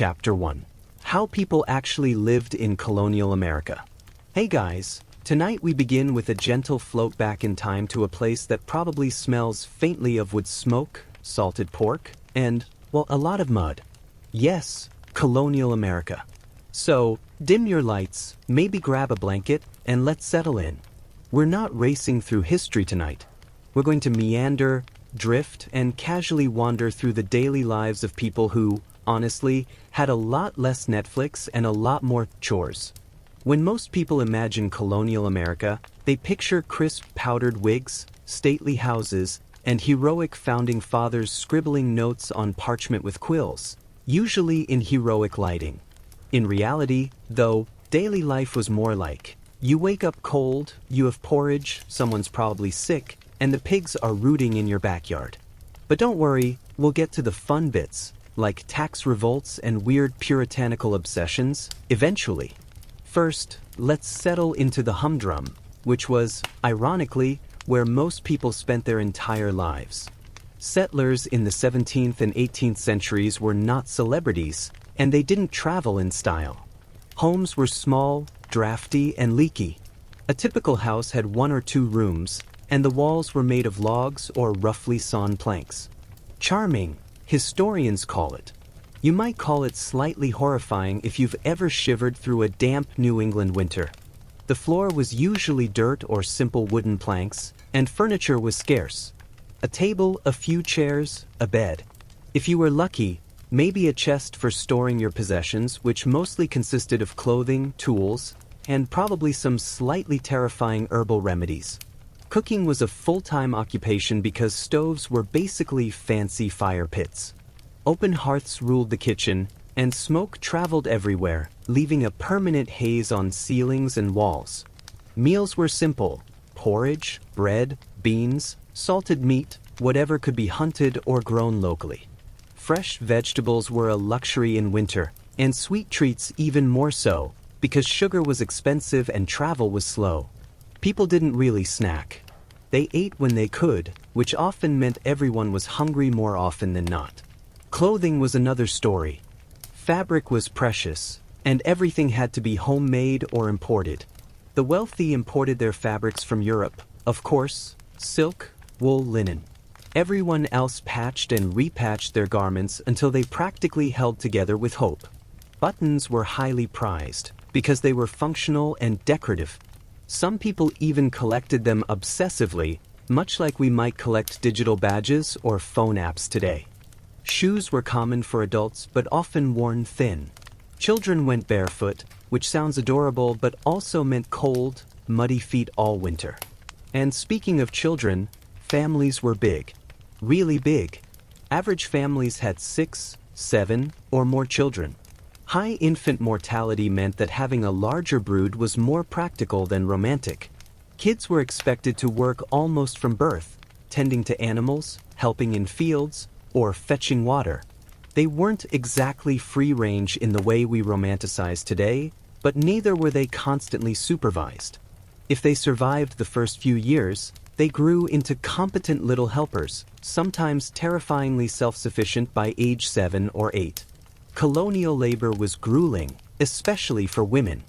Chapter 1. How People Actually Lived in Colonial America. Hey guys, tonight we begin with a gentle float back in time to a place that probably smells faintly of wood smoke, salted pork, and, well, a lot of mud. Yes, Colonial America. So, dim your lights, maybe grab a blanket, and let's settle in. We're not racing through history tonight. We're going to meander, drift, and casually wander through the daily lives of people who, honestly, had a lot less Netflix and a lot more chores. When most people imagine colonial America, they picture crisp powdered wigs, stately houses, and heroic founding fathers scribbling notes on parchment with quills, usually in heroic lighting. In reality, though, daily life was more like, you wake up cold, you have porridge, someone's probably sick, and the pigs are rooting in your backyard. But don't worry, we'll get to the fun bits, like tax revolts and weird puritanical obsessions, eventually. First, let's settle into the humdrum, which was, ironically, where most people spent their entire lives. Settlers in the 17th and 18th centuries were not celebrities, and they didn't travel in style. Homes were small, drafty, and leaky. A typical house had 1 or 2 rooms, and the walls were made of logs or roughly sawn planks. Charming, historians call it. You might call it slightly horrifying if you've ever shivered through a damp New England winter. The floor was usually dirt or simple wooden planks, and furniture was scarce. A table, a few chairs, a bed. If you were lucky, maybe a chest for storing your possessions, which mostly consisted of clothing, tools, and probably some slightly terrifying herbal remedies. Cooking was a full-time occupation because stoves were basically fancy fire pits. Open hearths ruled the kitchen, and smoke traveled everywhere, leaving a permanent haze on ceilings and walls. Meals were simple: porridge, bread, beans, salted meat, whatever could be hunted or grown locally. Fresh vegetables were a luxury in winter, and sweet treats even more so, because sugar was expensive and travel was slow. People didn't really snack. They ate when they could, which often meant everyone was hungry more often than not. Clothing was another story. Fabric was precious, and everything had to be homemade or imported. The wealthy imported their fabrics from Europe, of course, silk, wool, linen. Everyone else patched and repatched their garments until they practically held together with hope. Buttons were highly prized, because they were functional and decorative. Some people even collected them obsessively, much like we might collect digital badges or phone apps today. Shoes were common for adults but often worn thin. Children went barefoot, which sounds adorable but also meant cold, muddy feet all winter. And speaking of children, families were big. Really big. Average families had 6, 7, or more children. High infant mortality meant that having a larger brood was more practical than romantic. Kids were expected to work almost from birth, tending to animals, helping in fields, or fetching water. They weren't exactly free range in the way we romanticize today, but neither were they constantly supervised. If they survived the first few years, they grew into competent little helpers, sometimes terrifyingly self-sufficient by age 7 or 8. Colonial labor was grueling, especially for women.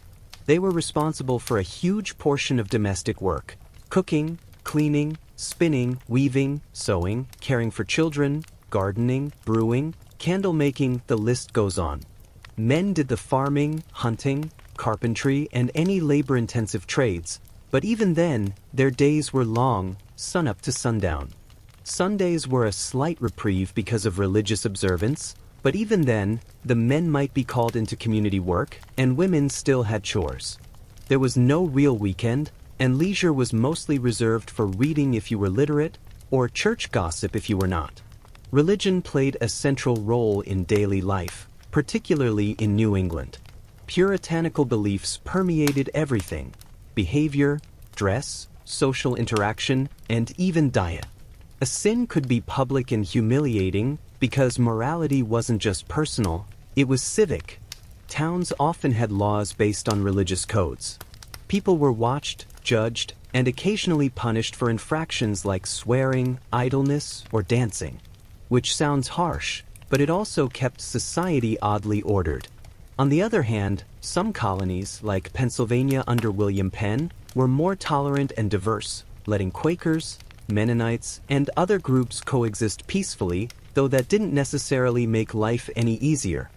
They were responsible for a huge portion of domestic work: cooking, cleaning, spinning, weaving, sewing, caring for children, gardening, brewing, candle making, the list goes on. Men did the farming, hunting, carpentry, and any labor-intensive trades, but even then, their days were long, sunup to sundown. Sundays were a slight reprieve because of religious observance, but even then, the men might be called into community work, and women still had chores. There was no real weekend, and leisure was mostly reserved for reading if you were literate, or church gossip if you were not. Religion played a central role in daily life, particularly in New England. Puritanical beliefs permeated everything: behavior, dress, social interaction, and even diet. A sin could be public and humiliating because morality wasn't just personal, it was civic. Towns often had laws based on religious codes. People were watched, judged, and occasionally punished for infractions like swearing, idleness, or dancing. Which sounds harsh, but it also kept society oddly ordered. On the other hand, some colonies, like Pennsylvania under William Penn, were more tolerant and diverse, letting Quakers, Mennonites, and other groups coexist peacefully, though that didn't necessarily make life any easier.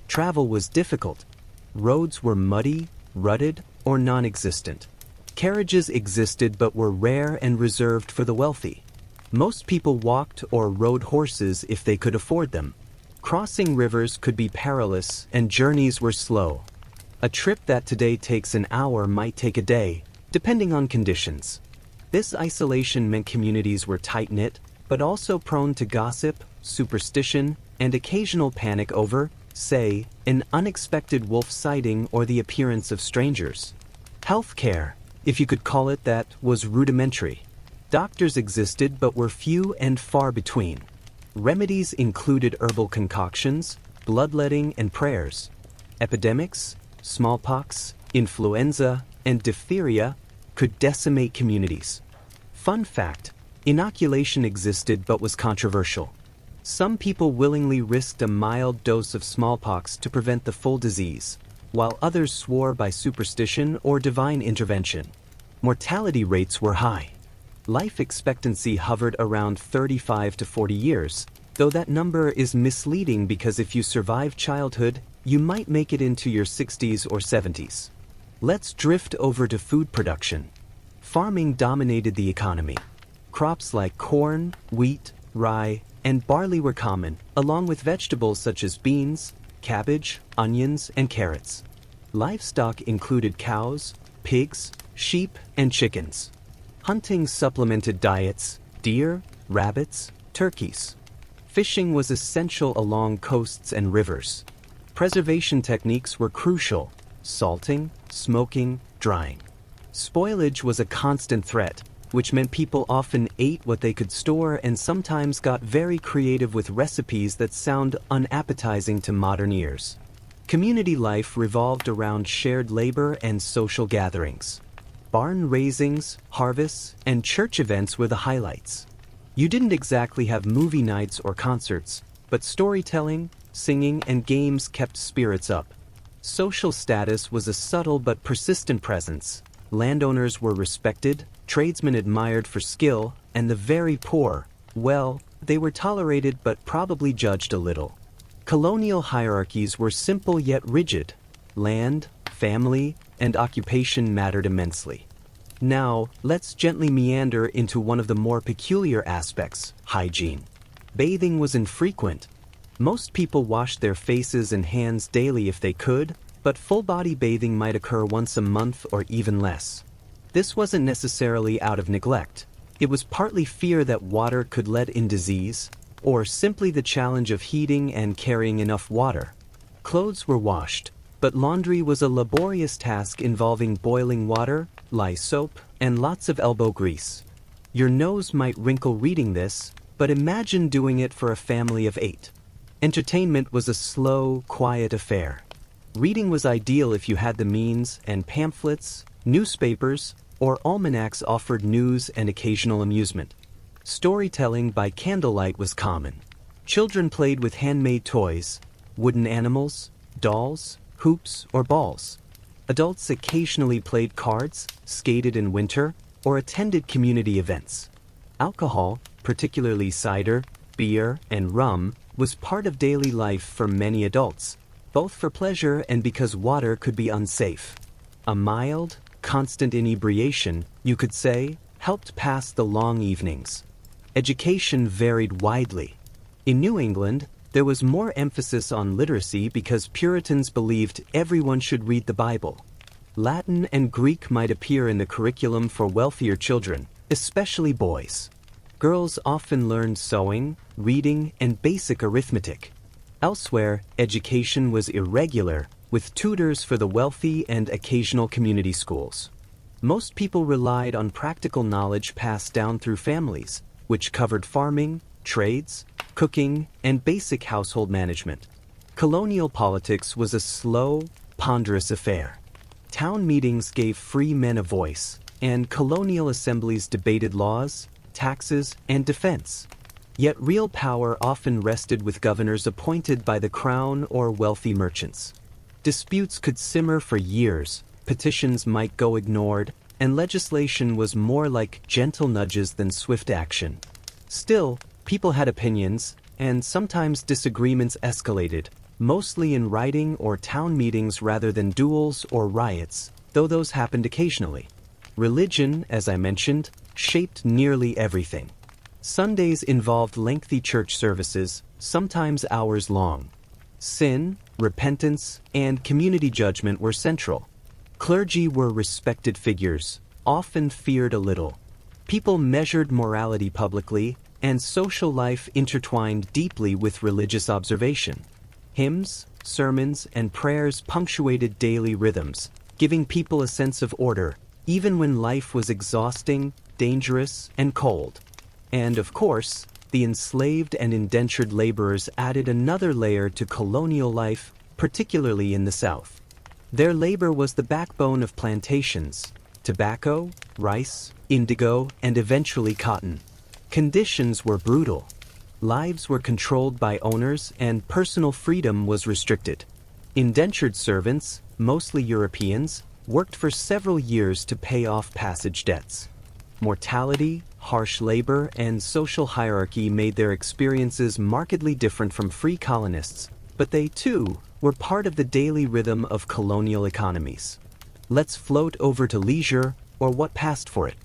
Travel was difficult. Roads were muddy, rutted, or non-existent. Carriages existed but were rare and reserved for the wealthy. Most people walked or rode horses if they could afford them. Crossing rivers could be perilous and journeys were slow. A trip that today takes an hour might take a day, depending on conditions. This isolation meant communities were tight-knit, but also prone to gossip, superstition, and occasional panic over, say, an unexpected wolf sighting or the appearance of strangers. Healthcare, if you could call it that, was rudimentary. Doctors existed but were few and far between. Remedies included herbal concoctions, bloodletting, and prayers. Epidemics, smallpox, influenza, and diphtheria could decimate communities. Fun fact, inoculation existed but was controversial. Some people willingly risked a mild dose of smallpox to prevent the full disease, while others swore by superstition or divine intervention. Mortality rates were high. Life expectancy hovered around 35 to 40 years, though that number is misleading because if you survive childhood, you might make it into your 60s or 70s. Let's drift over to food production. Farming dominated the economy. Crops like corn, wheat, rye, and barley were common, along with vegetables such as beans, cabbage, onions, and carrots. Livestock included cows, pigs, sheep, and chickens. Hunting supplemented diets, deer, rabbits, turkeys. Fishing was essential along coasts and rivers. Preservation techniques were crucial: salting, smoking, drying. Spoilage was a constant threat, which meant people often ate what they could store and sometimes got very creative with recipes that sound unappetizing to modern ears. Community life revolved around shared labor and social gatherings. Barn raisings, harvests, and church events were the highlights. You didn't exactly have movie nights or concerts, but storytelling, singing, and games kept spirits up. Social status was a subtle but persistent presence. Landowners were respected, tradesmen admired for skill, and the very poor, well, they were tolerated but probably judged a little. Colonial hierarchies were simple yet rigid. Land, family, and occupation mattered immensely. Now, let's gently meander into one of the more peculiar aspects: hygiene. Bathing was infrequent. Most people washed their faces and hands daily if they could, but full-body bathing might occur once a month or even less. This wasn't necessarily out of neglect. It was partly fear that water could let in disease, or simply the challenge of heating and carrying enough water. Clothes were washed, but laundry was a laborious task involving boiling water, lye soap, and lots of elbow grease. Your nose might wrinkle reading this, but imagine doing it for a family of 8. Entertainment was a slow, quiet affair. Reading was ideal if you had the means, and pamphlets, newspapers, or almanacs offered news and occasional amusement. Storytelling by candlelight was common. Children played with handmade toys, wooden animals, dolls, hoops, or balls. Adults occasionally played cards, skated in winter, or attended community events. Alcohol, particularly cider, beer, and rum, was part of daily life for many adults, both for pleasure and because water could be unsafe. A mild, constant inebriation, you could say, helped pass the long evenings. Education varied widely. In New England, there was more emphasis on literacy because Puritans believed everyone should read the Bible. Latin and Greek might appear in the curriculum for wealthier children, especially boys. Girls often learned sewing, reading, and basic arithmetic. Elsewhere, education was irregular, with tutors for the wealthy and occasional community schools. Most people relied on practical knowledge passed down through families, which covered farming, trades, cooking, and basic household management. Colonial politics was a slow, ponderous affair. Town meetings gave free men a voice, and colonial assemblies debated laws, taxes, and defense. Yet real power often rested with governors appointed by the crown or wealthy merchants. Disputes could simmer for years, petitions might go ignored, and legislation was more like gentle nudges than swift action. Still, people had opinions, and sometimes disagreements escalated, mostly in writing or town meetings rather than duels or riots, though those happened occasionally. Religion, as I mentioned, shaped nearly everything. Sundays involved lengthy church services, sometimes hours long. Sin, repentance, and community judgment were central. Clergy were respected figures, often feared a little. People measured morality publicly, and social life intertwined deeply with religious observation. Hymns, sermons, and prayers punctuated daily rhythms, giving people a sense of order, even when life was exhausting, dangerous, and cold. And, of course, the enslaved and indentured laborers added another layer to colonial life, particularly in the South. Their labor was the backbone of plantations: tobacco, rice, indigo, and eventually cotton. Conditions were brutal. Lives were controlled by owners and personal freedom was restricted. Indentured servants, mostly Europeans, worked for several years to pay off passage debts. Mortality, harsh labor, and social hierarchy made their experiences markedly different from free colonists, but they, too, were part of the daily rhythm of colonial economies. Let's float over to leisure, or what passed for it.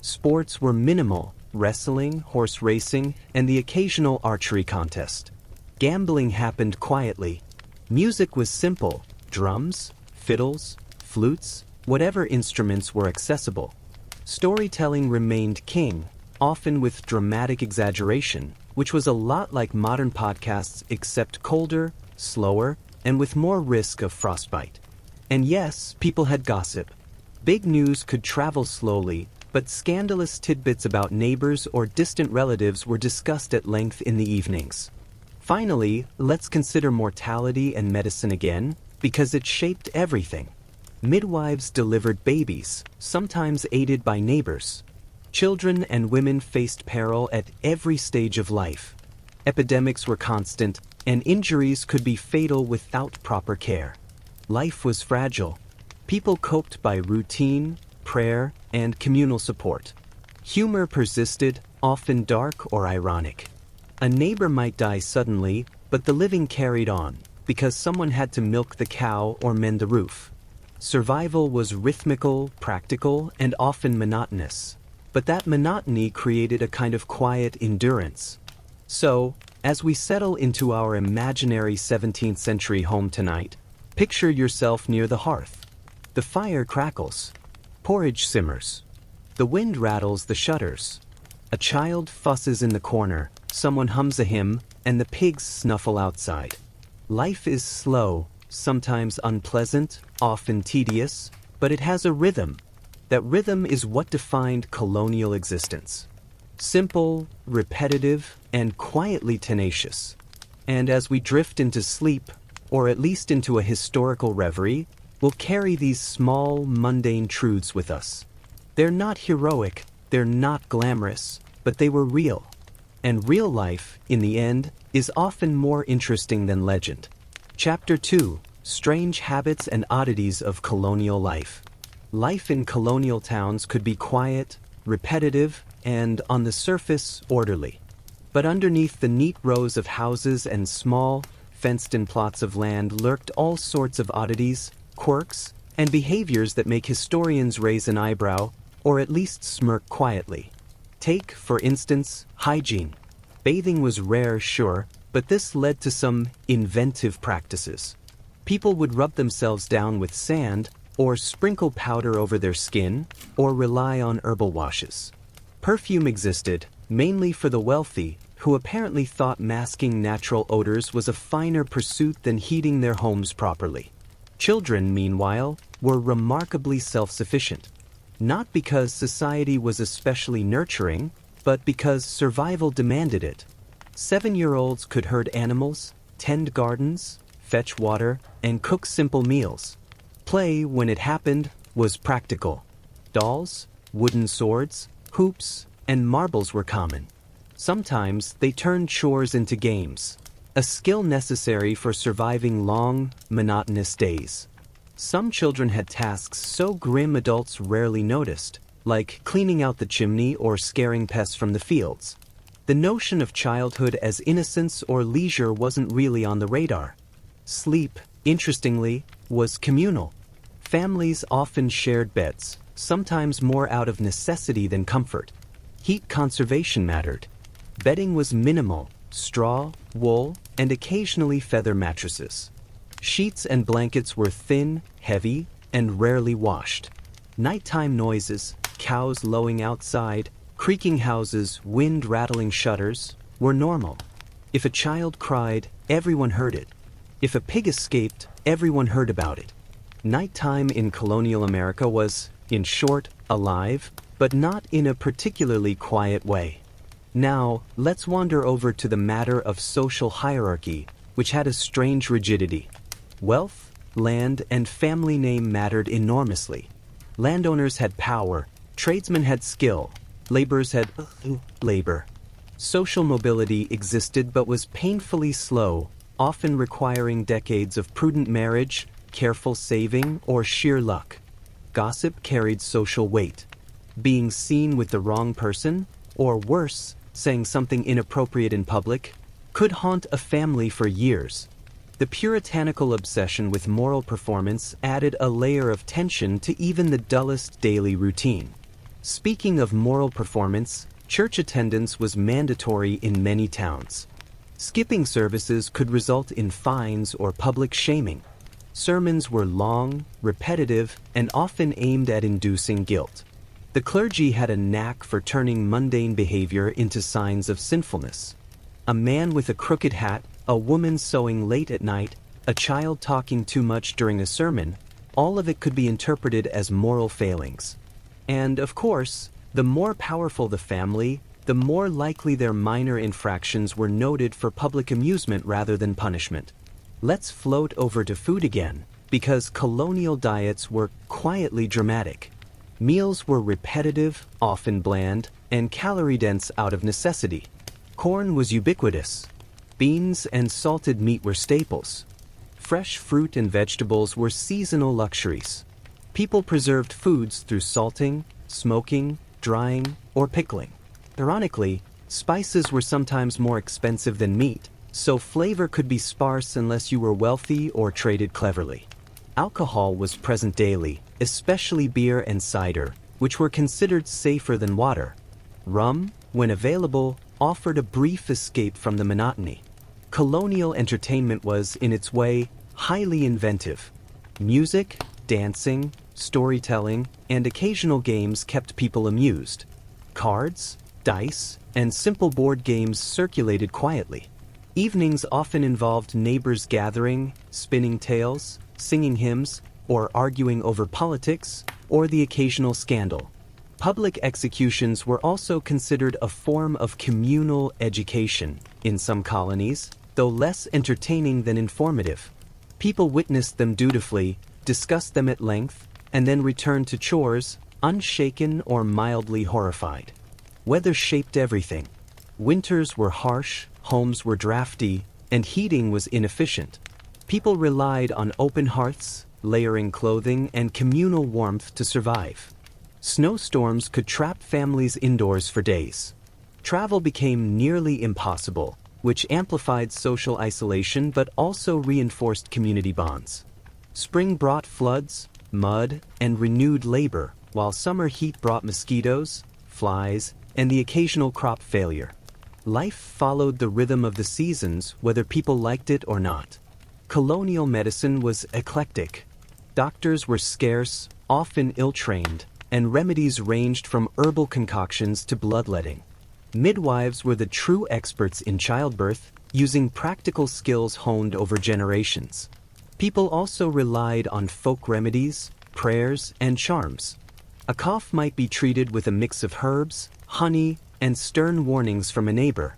Sports were minimal: wrestling, horse racing, and the occasional archery contest. Gambling happened quietly. Music was simple: drums, fiddles, flutes, whatever instruments were accessible. Storytelling remained king, often with dramatic exaggeration, which was a lot like modern podcasts except colder, slower, and with more risk of frostbite. And yes, people had gossip. Big news could travel slowly, but scandalous tidbits about neighbors or distant relatives were discussed at length in the evenings. Finally, let's consider mortality and medicine again, because it shaped everything. Midwives delivered babies, sometimes aided by neighbors. Children and women faced peril at every stage of life. Epidemics were constant, and injuries could be fatal without proper care. Life was fragile. People coped by routine, prayer, and communal support. Humor persisted, often dark or ironic. A neighbor might die suddenly, but the living carried on, because someone had to milk the cow or mend the roof. Survival was rhythmical, practical, and often monotonous. But that monotony created a kind of quiet endurance. So, as we settle into our imaginary 17th century home tonight, picture yourself near the hearth. The fire crackles. Porridge simmers. The wind rattles the shutters. A child fusses in the corner, someone hums a hymn, and the pigs snuffle outside. Life is slow, sometimes unpleasant, often tedious, but it has a rhythm. That rhythm is what defined colonial existence. Simple, repetitive, and quietly tenacious. And as we drift into sleep, or at least into a historical reverie, we'll carry these small, mundane truths with us. They're not heroic, they're not glamorous, but they were real. And real life, in the end, is often more interesting than legend. Chapter 2: Strange Habits and Oddities of Colonial Life. Life in colonial towns could be quiet, repetitive, and, on the surface, orderly. But underneath the neat rows of houses and small, fenced-in plots of land lurked all sorts of oddities, quirks, and behaviors that make historians raise an eyebrow, or at least smirk quietly. Take, for instance, hygiene. Bathing was rare, sure, but this led to some inventive practices. People would rub themselves down with sand, or sprinkle powder over their skin, or rely on herbal washes. Perfume existed, mainly for the wealthy, who apparently thought masking natural odors was a finer pursuit than heating their homes properly. Children, meanwhile, were remarkably self-sufficient. Not because society was especially nurturing, but because survival demanded it. 7-year-olds could herd animals, tend gardens, fetch water, and cook simple meals. Play, when it happened, was practical. Dolls, wooden swords, hoops, and marbles were common. Sometimes they turned chores into games, a skill necessary for surviving long, monotonous days. Some children had tasks so grim adults rarely noticed, like cleaning out the chimney or scaring pests from the fields. The notion of childhood as innocence or leisure wasn't really on the radar. Sleep, interestingly, was communal. Families often shared beds, sometimes more out of necessity than comfort. Heat conservation mattered. Bedding was minimal: straw, wool, and occasionally feather mattresses. Sheets and blankets were thin, heavy, and rarely washed. Nighttime noises, cows lowing outside, creaking houses, wind rattling shutters, were normal. If a child cried, everyone heard it. If a pig escaped, everyone heard about it. Nighttime in colonial America was, in short, alive, but not in a particularly quiet way. Now, let's wander over to the matter of social hierarchy, which had a strange rigidity. Wealth, land, and family name mattered enormously. Landowners had power, tradesmen had skill, laborers had labor. Social mobility existed but was painfully slow, often requiring decades of prudent marriage, careful saving, or sheer luck. Gossip carried social weight. Being seen with the wrong person, or worse, saying something inappropriate in public, could haunt a family for years. The puritanical obsession with moral performance added a layer of tension to even the dullest daily routine. Speaking of moral performance, church attendance was mandatory in many towns. Skipping services could result in fines or public shaming. Sermons were long, repetitive, and often aimed at inducing guilt. The clergy had a knack for turning mundane behavior into signs of sinfulness. A man with a crooked hat, a woman sewing late at night, a child talking too much during a sermon, all of it could be interpreted as moral failings. And, of course, the more powerful the family, the more likely their minor infractions were noted for public amusement rather than punishment. Let's float over to food again, because colonial diets were quietly dramatic. Meals were repetitive, often bland, and calorie-dense out of necessity. Corn was ubiquitous. Beans and salted meat were staples. Fresh fruit and vegetables were seasonal luxuries. People preserved foods through salting, smoking, drying, or pickling. Ironically, spices were sometimes more expensive than meat, so flavor could be sparse unless you were wealthy or traded cleverly. Alcohol was present daily, especially beer and cider, which were considered safer than water. Rum, when available, offered a brief escape from the monotony. Colonial entertainment was, in its way, highly inventive. Music, dancing, storytelling, and occasional games kept people amused. Cards, dice, and simple board games circulated quietly. Evenings often involved neighbors gathering, spinning tales, singing hymns, or arguing over politics, or the occasional scandal. Public executions were also considered a form of communal education in some colonies, though less entertaining than informative. People witnessed them dutifully, discussed them at length, and then returned to chores, unshaken or mildly horrified. Weather shaped everything. Winters were harsh, homes were drafty, and heating was inefficient. People relied on open hearths, layering clothing, and communal warmth to survive. Snowstorms could trap families indoors for days. Travel became nearly impossible, which amplified social isolation but also reinforced community bonds. Spring brought floods, mud, and renewed labor, while summer heat brought mosquitoes, flies, and the occasional crop failure. Life followed the rhythm of the seasons, whether people liked it or not. Colonial medicine was eclectic. Doctors were scarce, often ill-trained, and remedies ranged from herbal concoctions to bloodletting. Midwives were the true experts in childbirth, using practical skills honed over generations. People also relied on folk remedies, prayers, and charms. A cough might be treated with a mix of herbs, honey, and stern warnings from a neighbor.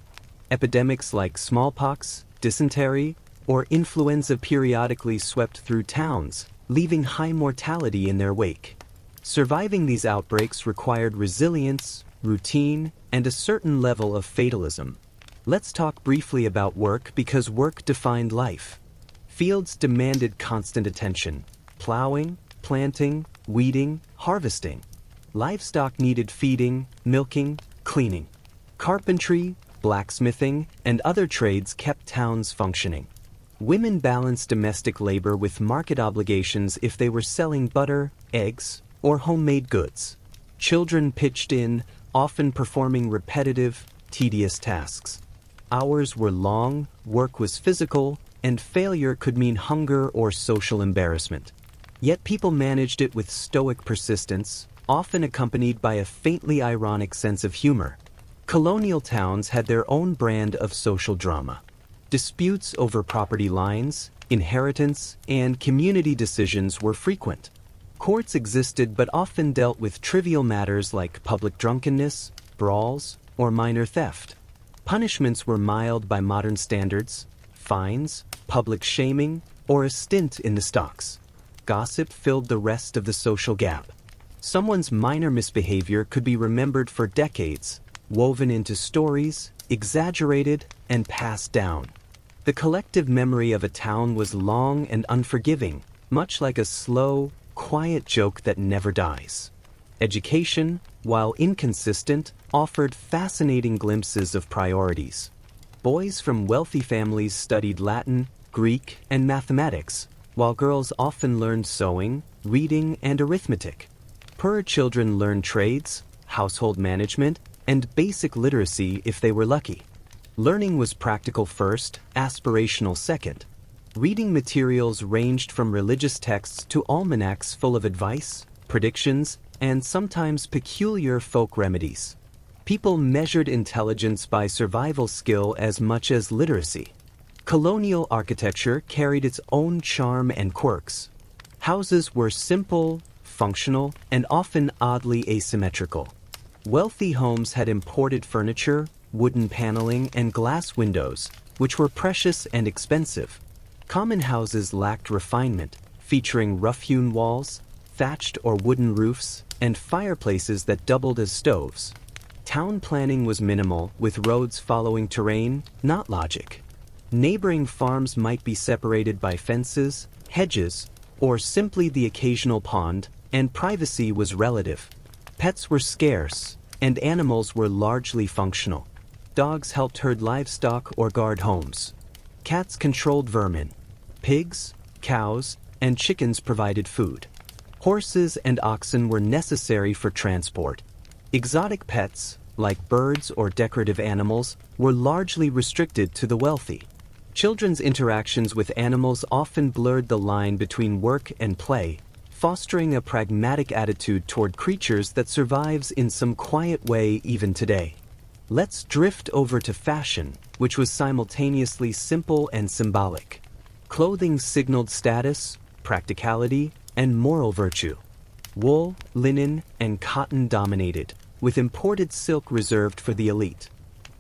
Epidemics like smallpox, dysentery, or influenza periodically swept through towns, leaving high mortality in their wake. Surviving these outbreaks required resilience, routine, and a certain level of fatalism. Let's talk briefly about work because work defined life. Fields demanded constant attention: plowing, planting, weeding, harvesting. Livestock needed feeding, milking, cleaning. Carpentry, blacksmithing, and other trades kept towns functioning. Women balanced domestic labor with market obligations if they were selling butter, eggs, or homemade goods. Children pitched in, often performing repetitive, tedious tasks. Hours were long, work was physical, and failure could mean hunger or social embarrassment. Yet people managed it with stoic persistence, often accompanied by a faintly ironic sense of humor. Colonial towns had their own brand of social drama. Disputes over property lines, inheritance, and community decisions were frequent. Courts existed but often dealt with trivial matters like public drunkenness, brawls, or minor theft. Punishments were mild by modern standards: fines, public shaming, or a stint in the stocks. Gossip filled the rest of the social gap. Someone's minor misbehavior could be remembered for decades, woven into stories, exaggerated, and passed down. The collective memory of a town was long and unforgiving, much like a slow, quiet joke that never dies. Education, while inconsistent, offered fascinating glimpses of priorities. Boys from wealthy families studied Latin, Greek, and mathematics, while girls often learned sewing, reading, and arithmetic. Poorer children learned trades, household management, and basic literacy if they were lucky. Learning was practical first, aspirational second. Reading materials ranged from religious texts to almanacs full of advice, predictions, and sometimes peculiar folk remedies. People measured intelligence by survival skill as much as literacy. Colonial architecture carried its own charm and quirks. Houses were simple, functional, and often oddly asymmetrical. Wealthy homes had imported furniture, wooden paneling, and glass windows, which were precious and expensive. Common houses lacked refinement, featuring rough-hewn walls, thatched or wooden roofs, and fireplaces that doubled as stoves. Town planning was minimal, with roads following terrain, not logic. Neighboring farms might be separated by fences, hedges, or simply the occasional pond, and privacy was relative. Pets were scarce, and animals were largely functional. Dogs helped herd livestock or guard homes. Cats controlled vermin. Pigs, cows, and chickens provided food. Horses and oxen were necessary for transport. Exotic pets, like birds or decorative animals, were largely restricted to the wealthy. Children's interactions with animals often blurred the line between work and play, fostering a pragmatic attitude toward creatures that survives in some quiet way even today. Let's drift over to fashion, which was simultaneously simple and symbolic. Clothing signaled status, practicality, and moral virtue. Wool, linen, and cotton dominated, with imported silk reserved for the elite.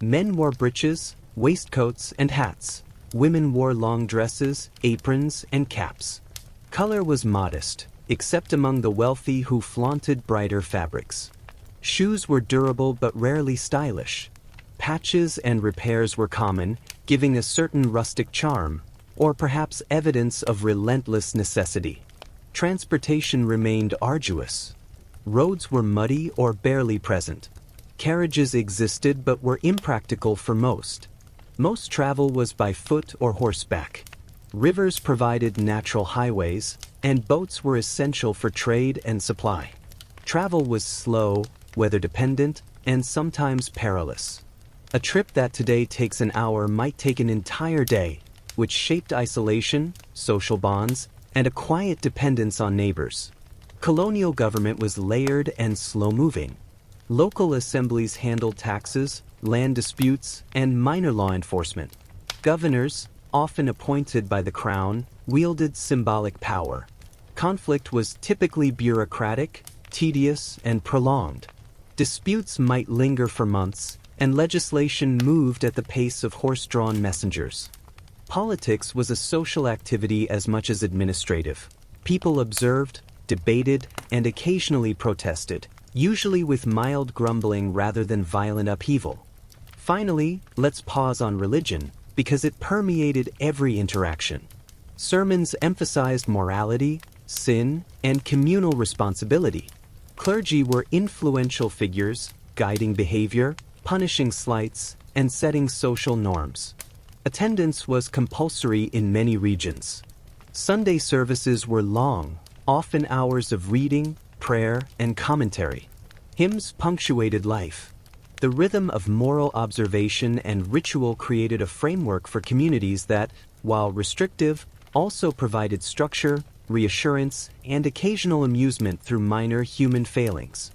Men wore breeches, waistcoats, and hats. Women wore long dresses, aprons, and caps. Color was modest, except among the wealthy who flaunted brighter fabrics. Shoes were durable but rarely stylish. Patches and repairs were common, giving a certain rustic charm, or perhaps evidence of relentless necessity. Transportation remained arduous. Roads were muddy or barely present. Carriages existed but were impractical for most. Most travel was by foot or horseback. Rivers provided natural highways, and boats were essential for trade and supply. Travel was slow, weather-dependent, and sometimes perilous. A trip that today takes an hour might take an entire day, which shaped isolation, social bonds, and a quiet dependence on neighbors. Colonial government was layered and slow-moving. Local assemblies handled taxes, land disputes, and minor law enforcement. Governors, often appointed by the crown, wielded symbolic power. Conflict was typically bureaucratic, tedious, and prolonged. Disputes might linger for months, and legislation moved at the pace of horse-drawn messengers. Politics was a social activity as much as administrative. People observed, debated, and occasionally protested, usually with mild grumbling rather than violent upheaval. Finally, let's pause on religion, because it permeated every interaction. Sermons emphasized morality, sin, and communal responsibility. Clergy were influential figures, guiding behavior, punishing slights, and setting social norms. Attendance was compulsory in many regions. Sunday services were long, often hours of reading, prayer, and commentary. Hymns punctuated life. The rhythm of moral observation and ritual created a framework for communities that, while restrictive, also provided structure, reassurance, and occasional amusement through minor human failings.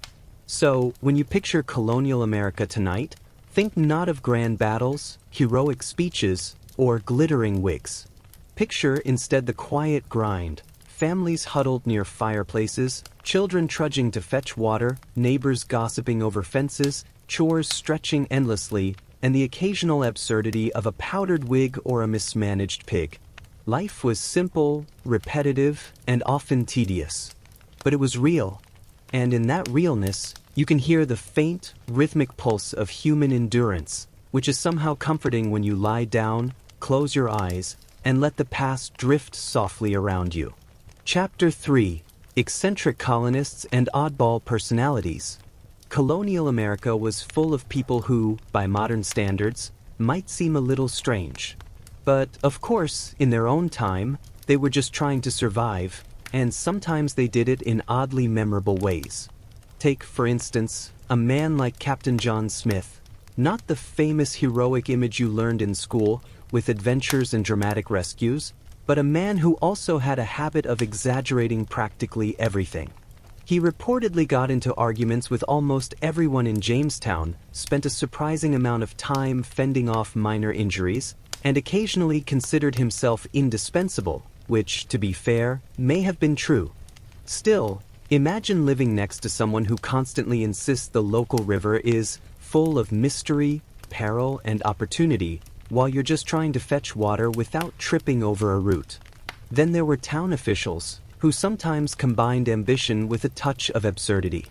So, when you picture colonial America tonight, think not of grand battles, heroic speeches, or glittering wigs. Picture instead the quiet grind, families huddled near fireplaces, children trudging to fetch water, neighbors gossiping over fences, chores stretching endlessly, and the occasional absurdity of a powdered wig or a mismanaged pig. Life was simple, repetitive, and often tedious. But it was real, and in that realness, you can hear the faint, rhythmic pulse of human endurance, which is somehow comforting when you lie down, close your eyes, and let the past drift softly around you. Chapter 3: Eccentric Colonists and Oddball Personalities. Colonial America was full of people who, by modern standards, might seem a little strange. But, of course, in their own time, they were just trying to survive, and sometimes they did it in oddly memorable ways. Take, for instance, a man like Captain John Smith, not the famous heroic image you learned in school with adventures and dramatic rescues, but a man who also had a habit of exaggerating practically everything. He reportedly got into arguments with almost everyone in Jamestown, spent a surprising amount of time fending off minor injuries, and occasionally considered himself indispensable, which, to be fair, may have been true. Still, imagine living next to someone who constantly insists the local river is full of mystery, peril, and opportunity, while you're just trying to fetch water without tripping over a root. Then there were town officials, who sometimes combined ambition with a touch of absurdity.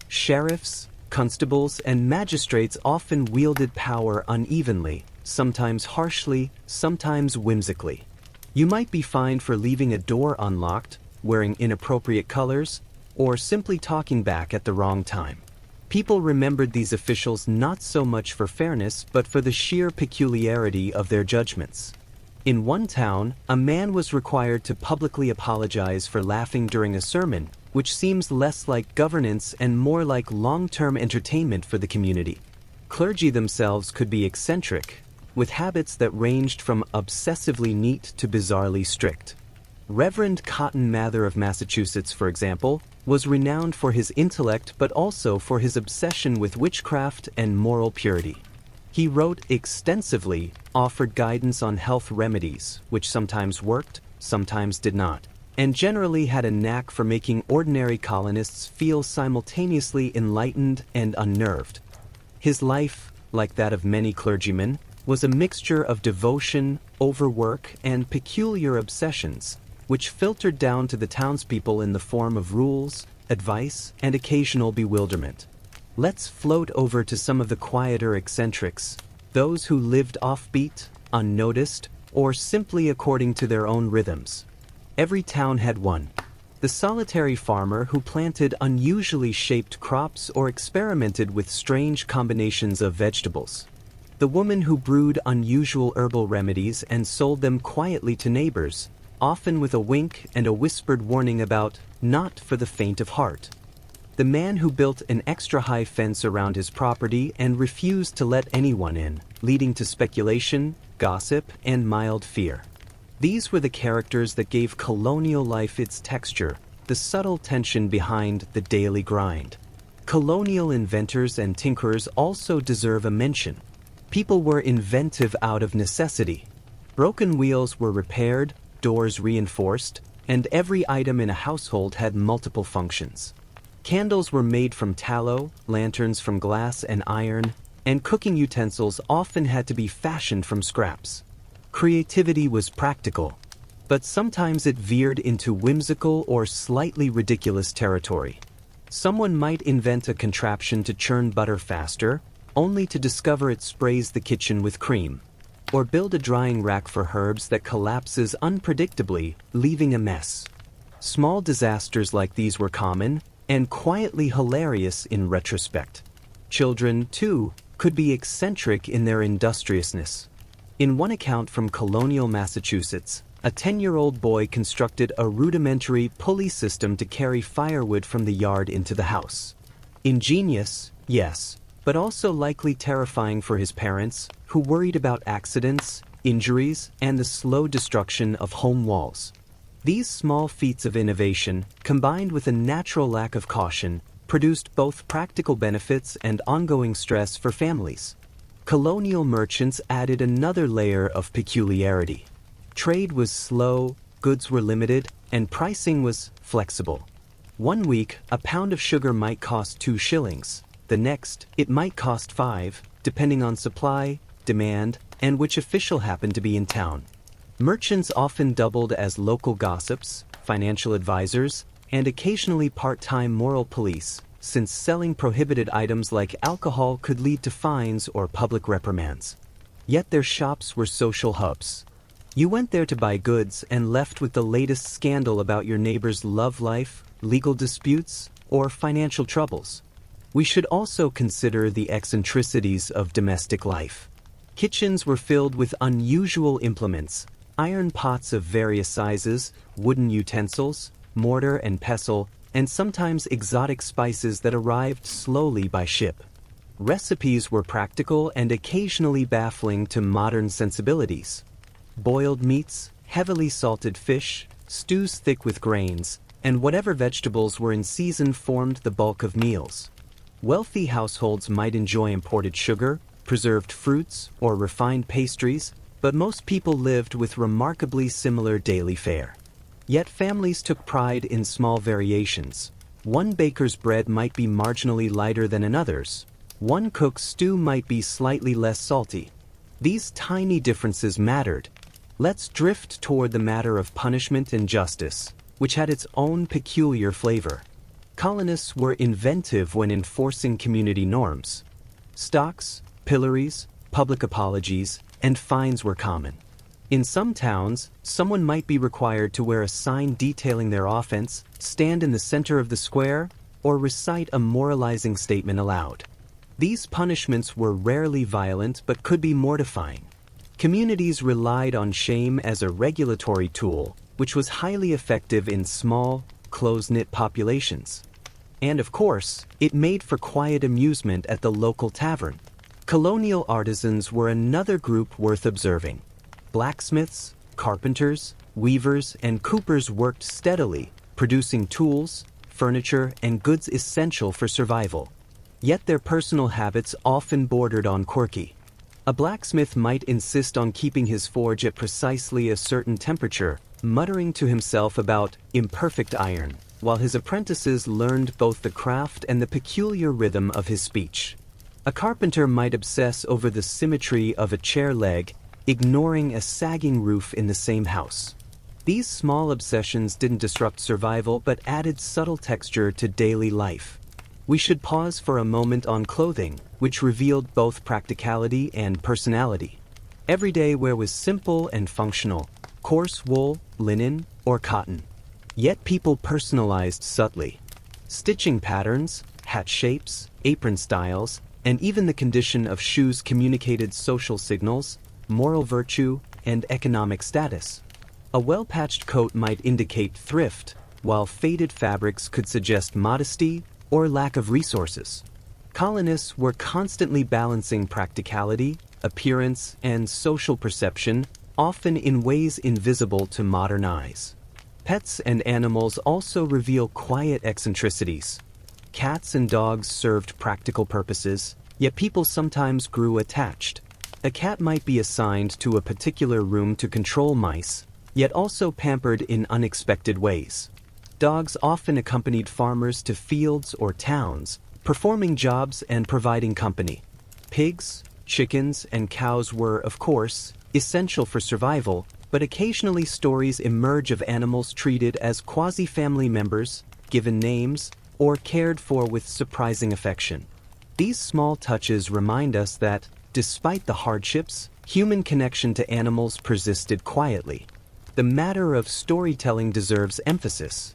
Sheriffs, constables, and magistrates often wielded power unevenly, sometimes harshly, sometimes whimsically. You might be fined for leaving a door unlocked, wearing inappropriate colors, or simply talking back at the wrong time. People remembered these officials not so much for fairness but for the sheer peculiarity of their judgments. In one town, a man was required to publicly apologize for laughing during a sermon, which seems less like governance and more like long-term entertainment for the community. Clergy themselves could be eccentric, with habits that ranged from obsessively neat to bizarrely strict. Reverend Cotton Mather of Massachusetts, for example, was renowned for his intellect but also for his obsession with witchcraft and moral purity. He wrote extensively, offered guidance on health remedies, which sometimes worked, sometimes did not, and generally had a knack for making ordinary colonists feel simultaneously enlightened and unnerved. His life, like that of many clergymen, was a mixture of devotion, overwork, and peculiar obsessions, which filtered down to the townspeople in the form of rules, advice, and occasional bewilderment. Let's float over to some of the quieter eccentrics, those who lived offbeat, unnoticed, or simply according to their own rhythms. Every town had one. The solitary farmer who planted unusually shaped crops or experimented with strange combinations of vegetables. The woman who brewed unusual herbal remedies and sold them quietly to neighbors, often with a wink and a whispered warning about not for the faint of heart. The man who built an extra-high fence around his property and refused to let anyone in, leading to speculation, gossip, and mild fear. These were the characters that gave colonial life its texture, the subtle tension behind the daily grind. Colonial inventors and tinkerers also deserve a mention. People were inventive out of necessity. Broken wheels were repaired, doors reinforced, and every item in a household had multiple functions. Candles were made from tallow, lanterns from glass and iron, and cooking utensils often had to be fashioned from scraps. Creativity was practical, but sometimes it veered into whimsical or slightly ridiculous territory. Someone might invent a contraption to churn butter faster, only to discover it sprays the kitchen with cream. Or build a drying rack for herbs that collapses unpredictably, leaving a mess. Small disasters like these were common, and quietly hilarious in retrospect. Children, too, could be eccentric in their industriousness. In one account from Colonial Massachusetts, a 10-year-old boy constructed a rudimentary pulley system to carry firewood from the yard into the house. Ingenious, yes, but also likely terrifying for his parents, who worried about accidents, injuries, and the slow destruction of home walls. These small feats of innovation, combined with a natural lack of caution, produced both practical benefits and ongoing stress for families. Colonial merchants added another layer of peculiarity. Trade was slow, goods were limited, and pricing was flexible. One week, a pound of sugar might cost 2 shillings. The next, it might cost 5, depending on supply, demand, and which official happened to be in town. Merchants often doubled as local gossips, financial advisors, and occasionally part-time moral police, since selling prohibited items like alcohol could lead to fines or public reprimands. Yet their shops were social hubs. You went there to buy goods and left with the latest scandal about your neighbor's love life, legal disputes, or financial troubles. We should also consider the eccentricities of domestic life. Kitchens were filled with unusual implements, iron pots of various sizes, wooden utensils, mortar and pestle, and sometimes exotic spices that arrived slowly by ship. Recipes were practical and occasionally baffling to modern sensibilities. Boiled meats, heavily salted fish, stews thick with grains, and whatever vegetables were in season formed the bulk of meals. Wealthy households might enjoy imported sugar, preserved fruits, or refined pastries, but most people lived with remarkably similar daily fare. Yet families took pride in small variations. One baker's bread might be marginally lighter than another's. One cook's stew might be slightly less salty. These tiny differences mattered. Let's drift toward the matter of punishment and justice, which had its own peculiar flavor. Colonists were inventive when enforcing community norms. Stocks, pillories, public apologies, and fines were common. In some towns, someone might be required to wear a sign detailing their offense, stand in the center of the square, or recite a moralizing statement aloud. These punishments were rarely violent but could be mortifying. Communities relied on shame as a regulatory tool, which was highly effective in small, close-knit populations. And of course, it made for quiet amusement at the local tavern. Colonial artisans were another group worth observing. Blacksmiths, carpenters, weavers, and coopers worked steadily, producing tools, furniture, and goods essential for survival. Yet their personal habits often bordered on quirky. A blacksmith might insist on keeping his forge at precisely a certain temperature, muttering to himself about imperfect iron, while his apprentices learned both the craft and the peculiar rhythm of his speech. A carpenter might obsess over the symmetry of a chair leg, ignoring a sagging roof in the same house. These small obsessions didn't disrupt survival but added subtle texture to daily life. We should pause for a moment on clothing, which revealed both practicality and personality. Everyday wear was simple and functional, coarse wool, linen, or cotton. Yet people personalized subtly. Stitching patterns, hat shapes, apron styles, and even the condition of shoes communicated social signals, moral virtue, and economic status. A well-patched coat might indicate thrift, while faded fabrics could suggest modesty or lack of resources. Colonists were constantly balancing practicality, appearance, and social perception, often in ways invisible to modern eyes. Pets and animals also reveal quiet eccentricities. Cats and dogs served practical purposes, yet people sometimes grew attached. A cat might be assigned to a particular room to control mice, yet also pampered in unexpected ways. Dogs often accompanied farmers to fields or towns, performing jobs and providing company. Pigs, chickens, and cows were, of course, essential for survival, but occasionally stories emerge of animals treated as quasi-family members, given names, or cared for with surprising affection. These small touches remind us that, despite the hardships, human connection to animals persisted quietly. The matter of storytelling deserves emphasis.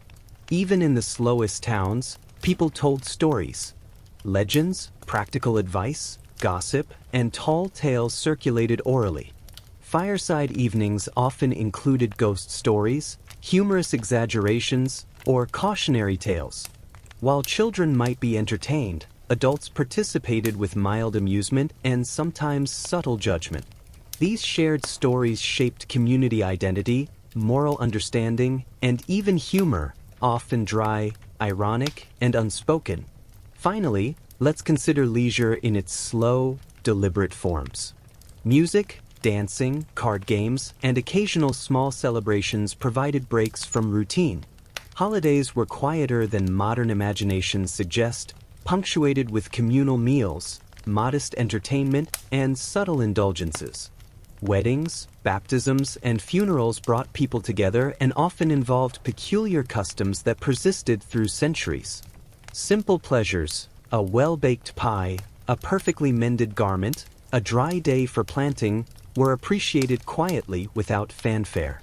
Even in the slowest towns, people told stories. Legends, practical advice, gossip, and tall tales circulated orally. Fireside evenings often included ghost stories, humorous exaggerations, or cautionary tales. While children might be entertained, adults participated with mild amusement and sometimes subtle judgment. These shared stories shaped community identity, moral understanding, and even humor, often dry, ironic, and unspoken. Finally, let's consider leisure in its slow, deliberate forms. Music, dancing, card games, and occasional small celebrations provided breaks from routine. Holidays were quieter than modern imaginations suggest, punctuated with communal meals, modest entertainment, and subtle indulgences. Weddings, baptisms, and funerals brought people together and often involved peculiar customs that persisted through centuries. Simple pleasures, a well-baked pie, a perfectly mended garment, a dry day for planting, were appreciated quietly without fanfare.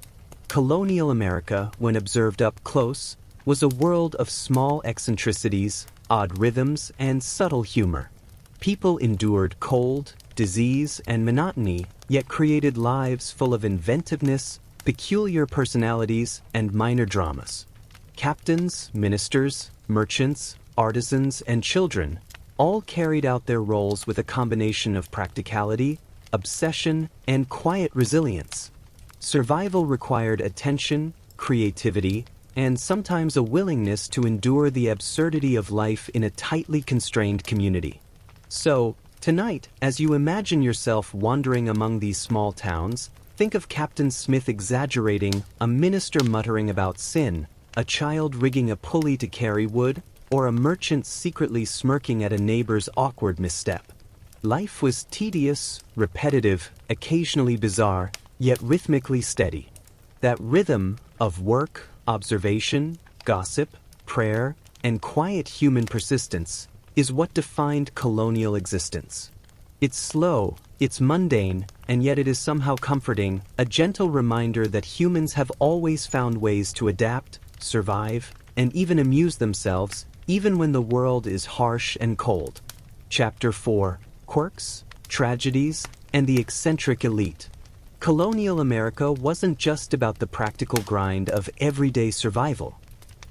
Colonial America, when observed up close, was a world of small eccentricities, odd rhythms, and subtle humor. People endured cold, disease, and monotony, yet created lives full of inventiveness, peculiar personalities, and minor dramas. Captains, ministers, merchants, artisans, and children all carried out their roles with a combination of practicality, obsession, and quiet resilience. Survival required attention, creativity, and sometimes a willingness to endure the absurdity of life in a tightly constrained community. So, tonight, as you imagine yourself wandering among these small towns, think of Captain Smith exaggerating, a minister muttering about sin, a child rigging a pulley to carry wood, or a merchant secretly smirking at a neighbor's awkward misstep. Life was tedious, repetitive, occasionally bizarre, yet rhythmically steady. That rhythm of work, observation, gossip, prayer, and quiet human persistence is what defined colonial existence. It's slow, it's mundane, and yet it is somehow comforting, a gentle reminder that humans have always found ways to adapt, survive, and even amuse themselves, even when the world is harsh and cold. Chapter 4: Quirks, Tragedies, and the Eccentric Elite. Colonial America wasn't just about the practical grind of everyday survival.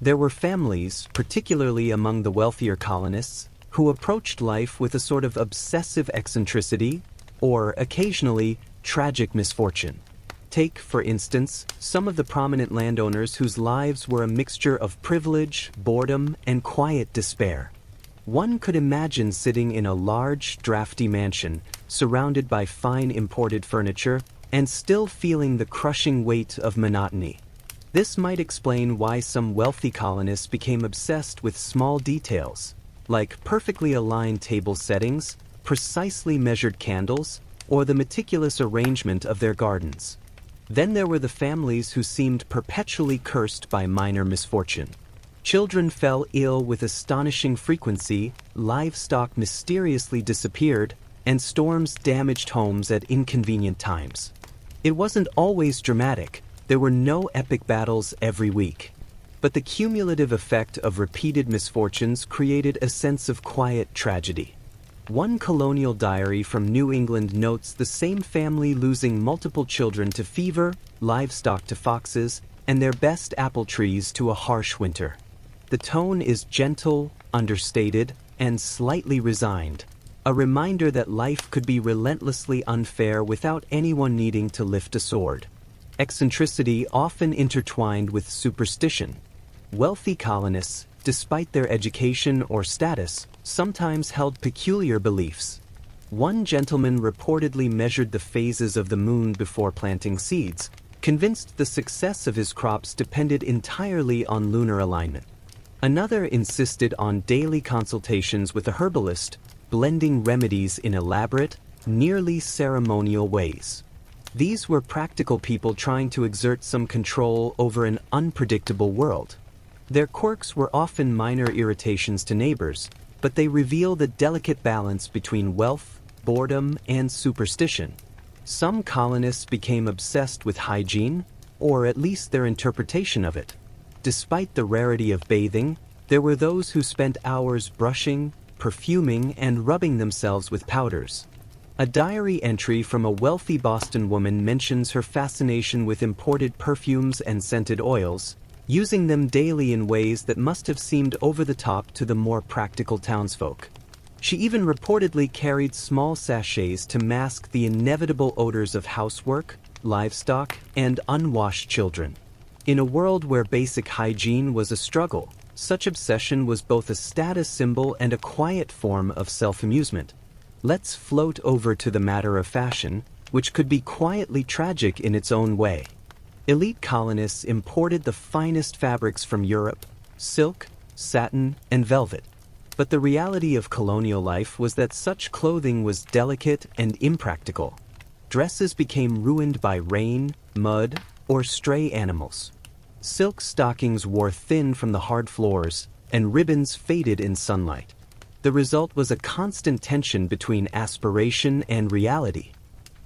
There were families, particularly among the wealthier colonists, who approached life with a sort of obsessive eccentricity, or occasionally, tragic misfortune. Take, for instance, some of the prominent landowners whose lives were a mixture of privilege, boredom, and quiet despair. One could imagine sitting in a large, drafty mansion, surrounded by fine imported furniture, and still feeling the crushing weight of monotony. This might explain why some wealthy colonists became obsessed with small details, like perfectly aligned table settings, precisely measured candles, or the meticulous arrangement of their gardens. Then there were the families who seemed perpetually cursed by minor misfortune. Children fell ill with astonishing frequency, livestock mysteriously disappeared, and storms damaged homes at inconvenient times. It wasn't always dramatic. There were no epic battles every week. But the cumulative effect of repeated misfortunes created a sense of quiet tragedy. One colonial diary from New England notes the same family losing multiple children to fever, livestock to foxes, and their best apple trees to a harsh winter. The tone is gentle, understated, and slightly resigned, a reminder that life could be relentlessly unfair without anyone needing to lift a sword. Eccentricity often intertwined with superstition. Wealthy colonists, despite their education or status, sometimes held peculiar beliefs. One gentleman reportedly measured the phases of the moon before planting seeds, convinced the success of his crops depended entirely on lunar alignment. Another insisted on daily consultations with a herbalist, blending remedies in elaborate, nearly ceremonial ways. These were practical people trying to exert some control over an unpredictable world. Their quirks were often minor irritations to neighbors, but they reveal the delicate balance between wealth, boredom, and superstition. Some colonists became obsessed with hygiene, or at least their interpretation of it. Despite the rarity of bathing, there were those who spent hours brushing, perfuming, and rubbing themselves with powders. A diary entry from a wealthy Boston woman mentions her fascination with imported perfumes and scented oils, using them daily in ways that must have seemed over the top to the more practical townsfolk. She even reportedly carried small sachets to mask the inevitable odors of housework, livestock, and unwashed children. In a world where basic hygiene was a struggle, such obsession was both a status symbol and a quiet form of self-amusement. Let's float over to the matter of fashion, which could be quietly tragic in its own way. Elite colonists imported the finest fabrics from Europe: silk, satin, and velvet. But the reality of colonial life was that such clothing was delicate and impractical. Dresses became ruined by rain, mud, or stray animals. Silk stockings wore thin from the hard floors, and ribbons faded in sunlight. The result was a constant tension between aspiration and reality.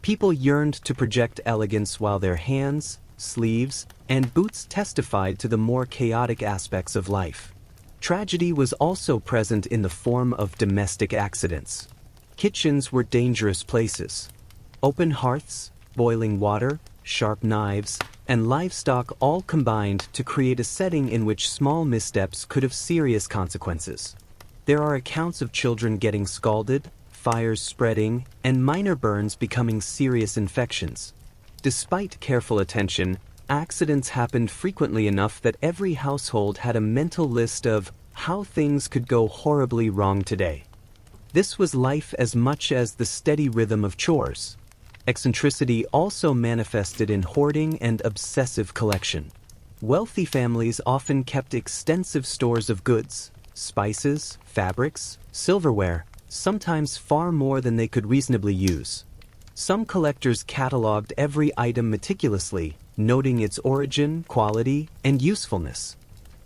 People yearned to project elegance while their hands, sleeves, and boots testified to the more chaotic aspects of life. Tragedy was also present in the form of domestic accidents. Kitchens were dangerous places. Open hearths, boiling water, sharp knives, and livestock all combined to create a setting in which small missteps could have serious consequences. There are accounts of children getting scalded, fires spreading, and minor burns becoming serious infections. Despite careful attention, accidents happened frequently enough that every household had a mental list of how things could go horribly wrong today. This was life as much as the steady rhythm of chores. Eccentricity also manifested in hoarding and obsessive collection. Wealthy families often kept extensive stores of goods, spices, fabrics, silverware, sometimes far more than they could reasonably use. Some collectors cataloged every item meticulously, noting its origin, quality, and usefulness.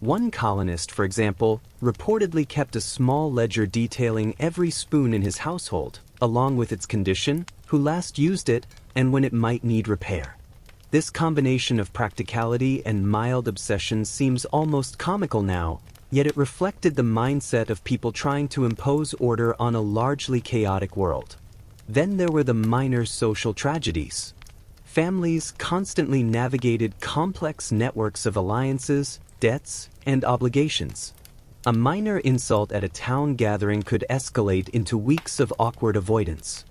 One colonist, for example, reportedly kept a small ledger detailing every spoon in his household, along with its condition, who last used it, and when it might need repair. This combination of practicality and mild obsession seems almost comical now, yet it reflected the mindset of people trying to impose order on a largely chaotic world. Then there were the minor social tragedies. Families constantly navigated complex networks of alliances, debts, and obligations. A minor insult at a town gathering could escalate into weeks of awkward avoidance.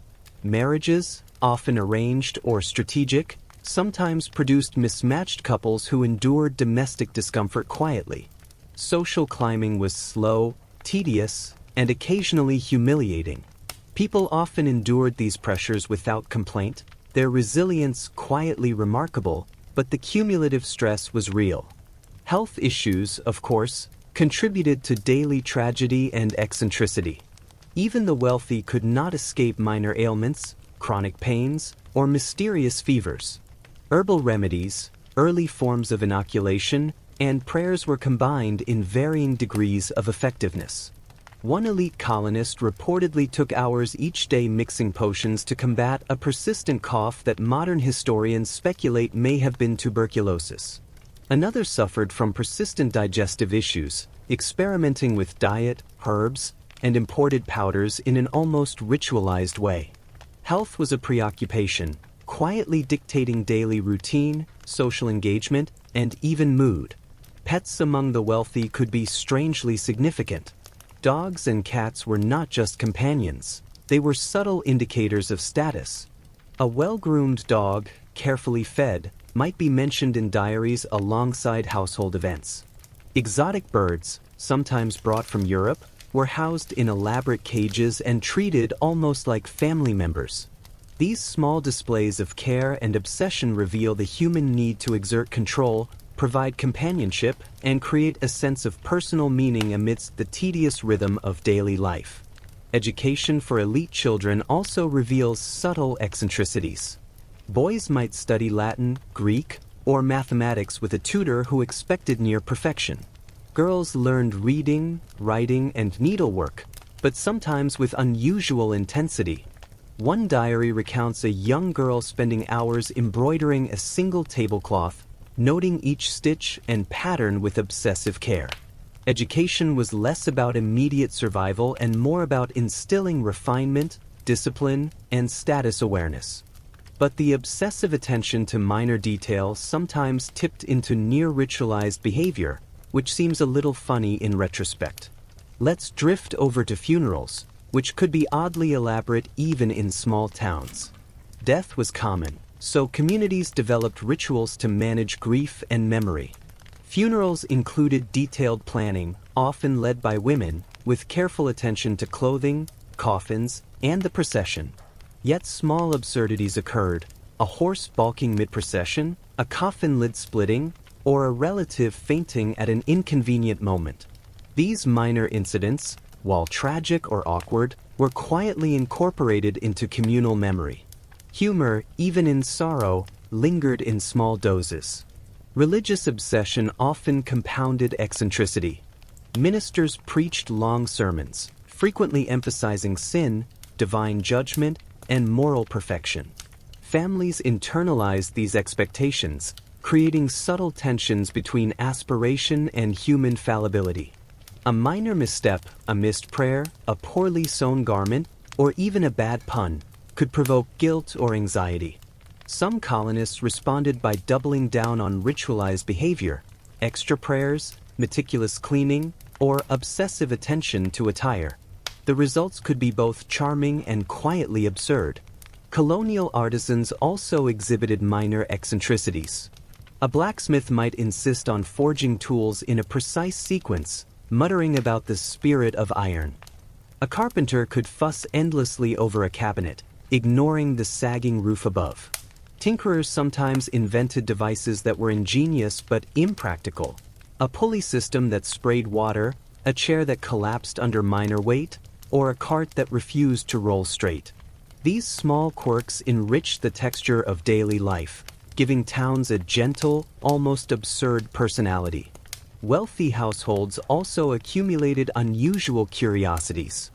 Marriages, often arranged or strategic, sometimes produced mismatched couples who endured domestic discomfort quietly. Social climbing was slow, tedious, and occasionally humiliating. People often endured these pressures without complaint, their resilience quietly remarkable, but the cumulative stress was real. Health issues, of course, contributed to daily tragedy and eccentricity. Even the wealthy could not escape minor ailments, chronic pains, or mysterious fevers. Herbal remedies, early forms of inoculation, and prayers were combined in varying degrees of effectiveness. One elite colonist reportedly took hours each day mixing potions to combat a persistent cough that modern historians speculate may have been tuberculosis. Another suffered from persistent digestive issues, experimenting with diet, herbs, and imported powders in an almost ritualized way. Health was a preoccupation, quietly dictating daily routine, social engagement, and even mood. Pets among the wealthy could be strangely significant. Dogs and cats were not just companions, they were subtle indicators of status. A well-groomed dog, carefully fed, might be mentioned in diaries alongside household events. Exotic birds, sometimes brought from Europe, were housed in elaborate cages and treated almost like family members. These small displays of care and obsession reveal the human need to exert control, provide companionship, and create a sense of personal meaning amidst the tedious rhythm of daily life. Education for elite children also reveals subtle eccentricities. Boys might study Latin, Greek, or mathematics with a tutor who expected near perfection. Girls learned reading, writing, and needlework, but sometimes with unusual intensity. One diary recounts a young girl spending hours embroidering a single tablecloth, noting each stitch and pattern with obsessive care. Education was less about immediate survival and more about instilling refinement, discipline, and status awareness. But the obsessive attention to minor details sometimes tipped into near-ritualized behavior, which seems a little funny in retrospect. Let's drift over to funerals, which could be oddly elaborate even in small towns. Death was common, so communities developed rituals to manage grief and memory. Funerals included detailed planning, often led by women, with careful attention to clothing, coffins, and the procession. Yet small absurdities occurred: a horse balking mid-procession, a coffin lid splitting, or a relative fainting at an inconvenient moment. These minor incidents, while tragic or awkward, were quietly incorporated into communal memory. Humor, even in sorrow, lingered in small doses. Religious obsession often compounded eccentricity. Ministers preached long sermons, frequently emphasizing sin, divine judgment, and moral perfection. Families internalized these expectations, creating subtle tensions between aspiration and human fallibility. A minor misstep, a missed prayer, a poorly sewn garment, or even a bad pun could provoke guilt or anxiety. Some colonists responded by doubling down on ritualized behavior, extra prayers, meticulous cleaning, or obsessive attention to attire. The results could be both charming and quietly absurd. Colonial artisans also exhibited minor eccentricities. A blacksmith might insist on forging tools in a precise sequence, muttering about the spirit of iron. A carpenter could fuss endlessly over a cabinet, ignoring the sagging roof above. Tinkerers sometimes invented devices that were ingenious but impractical. A pulley system that sprayed water, a chair that collapsed under minor weight, or a cart that refused to roll straight. These small quirks enriched the texture of daily life, giving towns a gentle, almost absurd personality. Wealthy households also accumulated unusual curiosities.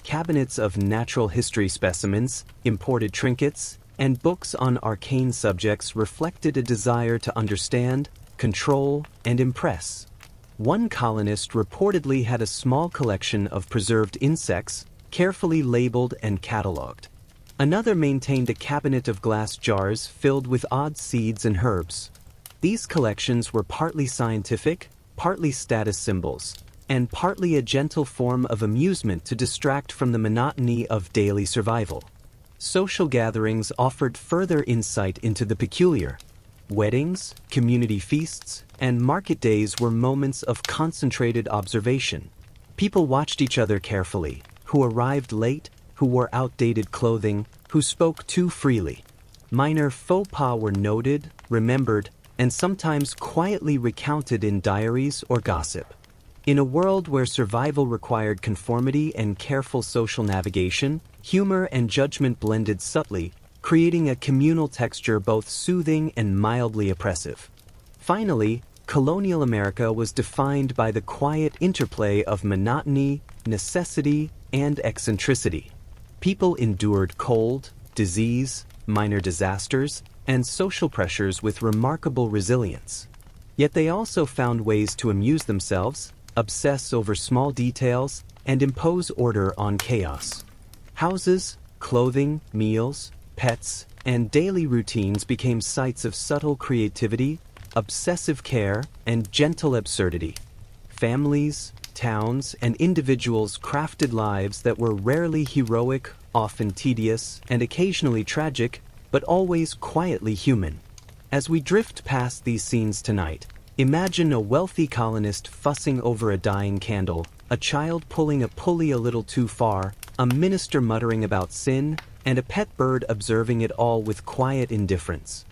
Cabinets of natural history specimens, imported trinkets, and books on arcane subjects reflected a desire to understand, control, and impress. One colonist reportedly had a small collection of preserved insects, carefully labeled and catalogued. Another maintained a cabinet of glass jars filled with odd seeds and herbs. These collections were partly scientific, partly status symbols, and partly a gentle form of amusement to distract from the monotony of daily survival. Social gatherings offered further insight into the peculiar. Weddings, community feasts, and market days were moments of concentrated observation. People watched each other carefully, who arrived late, who wore outdated clothing, who spoke too freely. Minor faux pas were noted, remembered, and sometimes quietly recounted in diaries or gossip. In a world where survival required conformity and careful social navigation, humor and judgment blended subtly, creating a communal texture both soothing and mildly oppressive. Finally, colonial America was defined by the quiet interplay of monotony, necessity, and eccentricity. People endured cold, disease, minor disasters, and social pressures with remarkable resilience. Yet they also found ways to amuse themselves, obsess over small details, and impose order on chaos. Houses, clothing, meals, pets, and daily routines became sites of subtle creativity, obsessive care, and gentle absurdity. Families, towns, and individuals crafted lives that were rarely heroic, often tedious, and occasionally tragic, but always quietly human. As we drift past these scenes tonight, imagine a wealthy colonist fussing over a dying candle, a child pulling a pulley a little too far, a minister muttering about sin, and a pet bird observing it all with quiet indifference.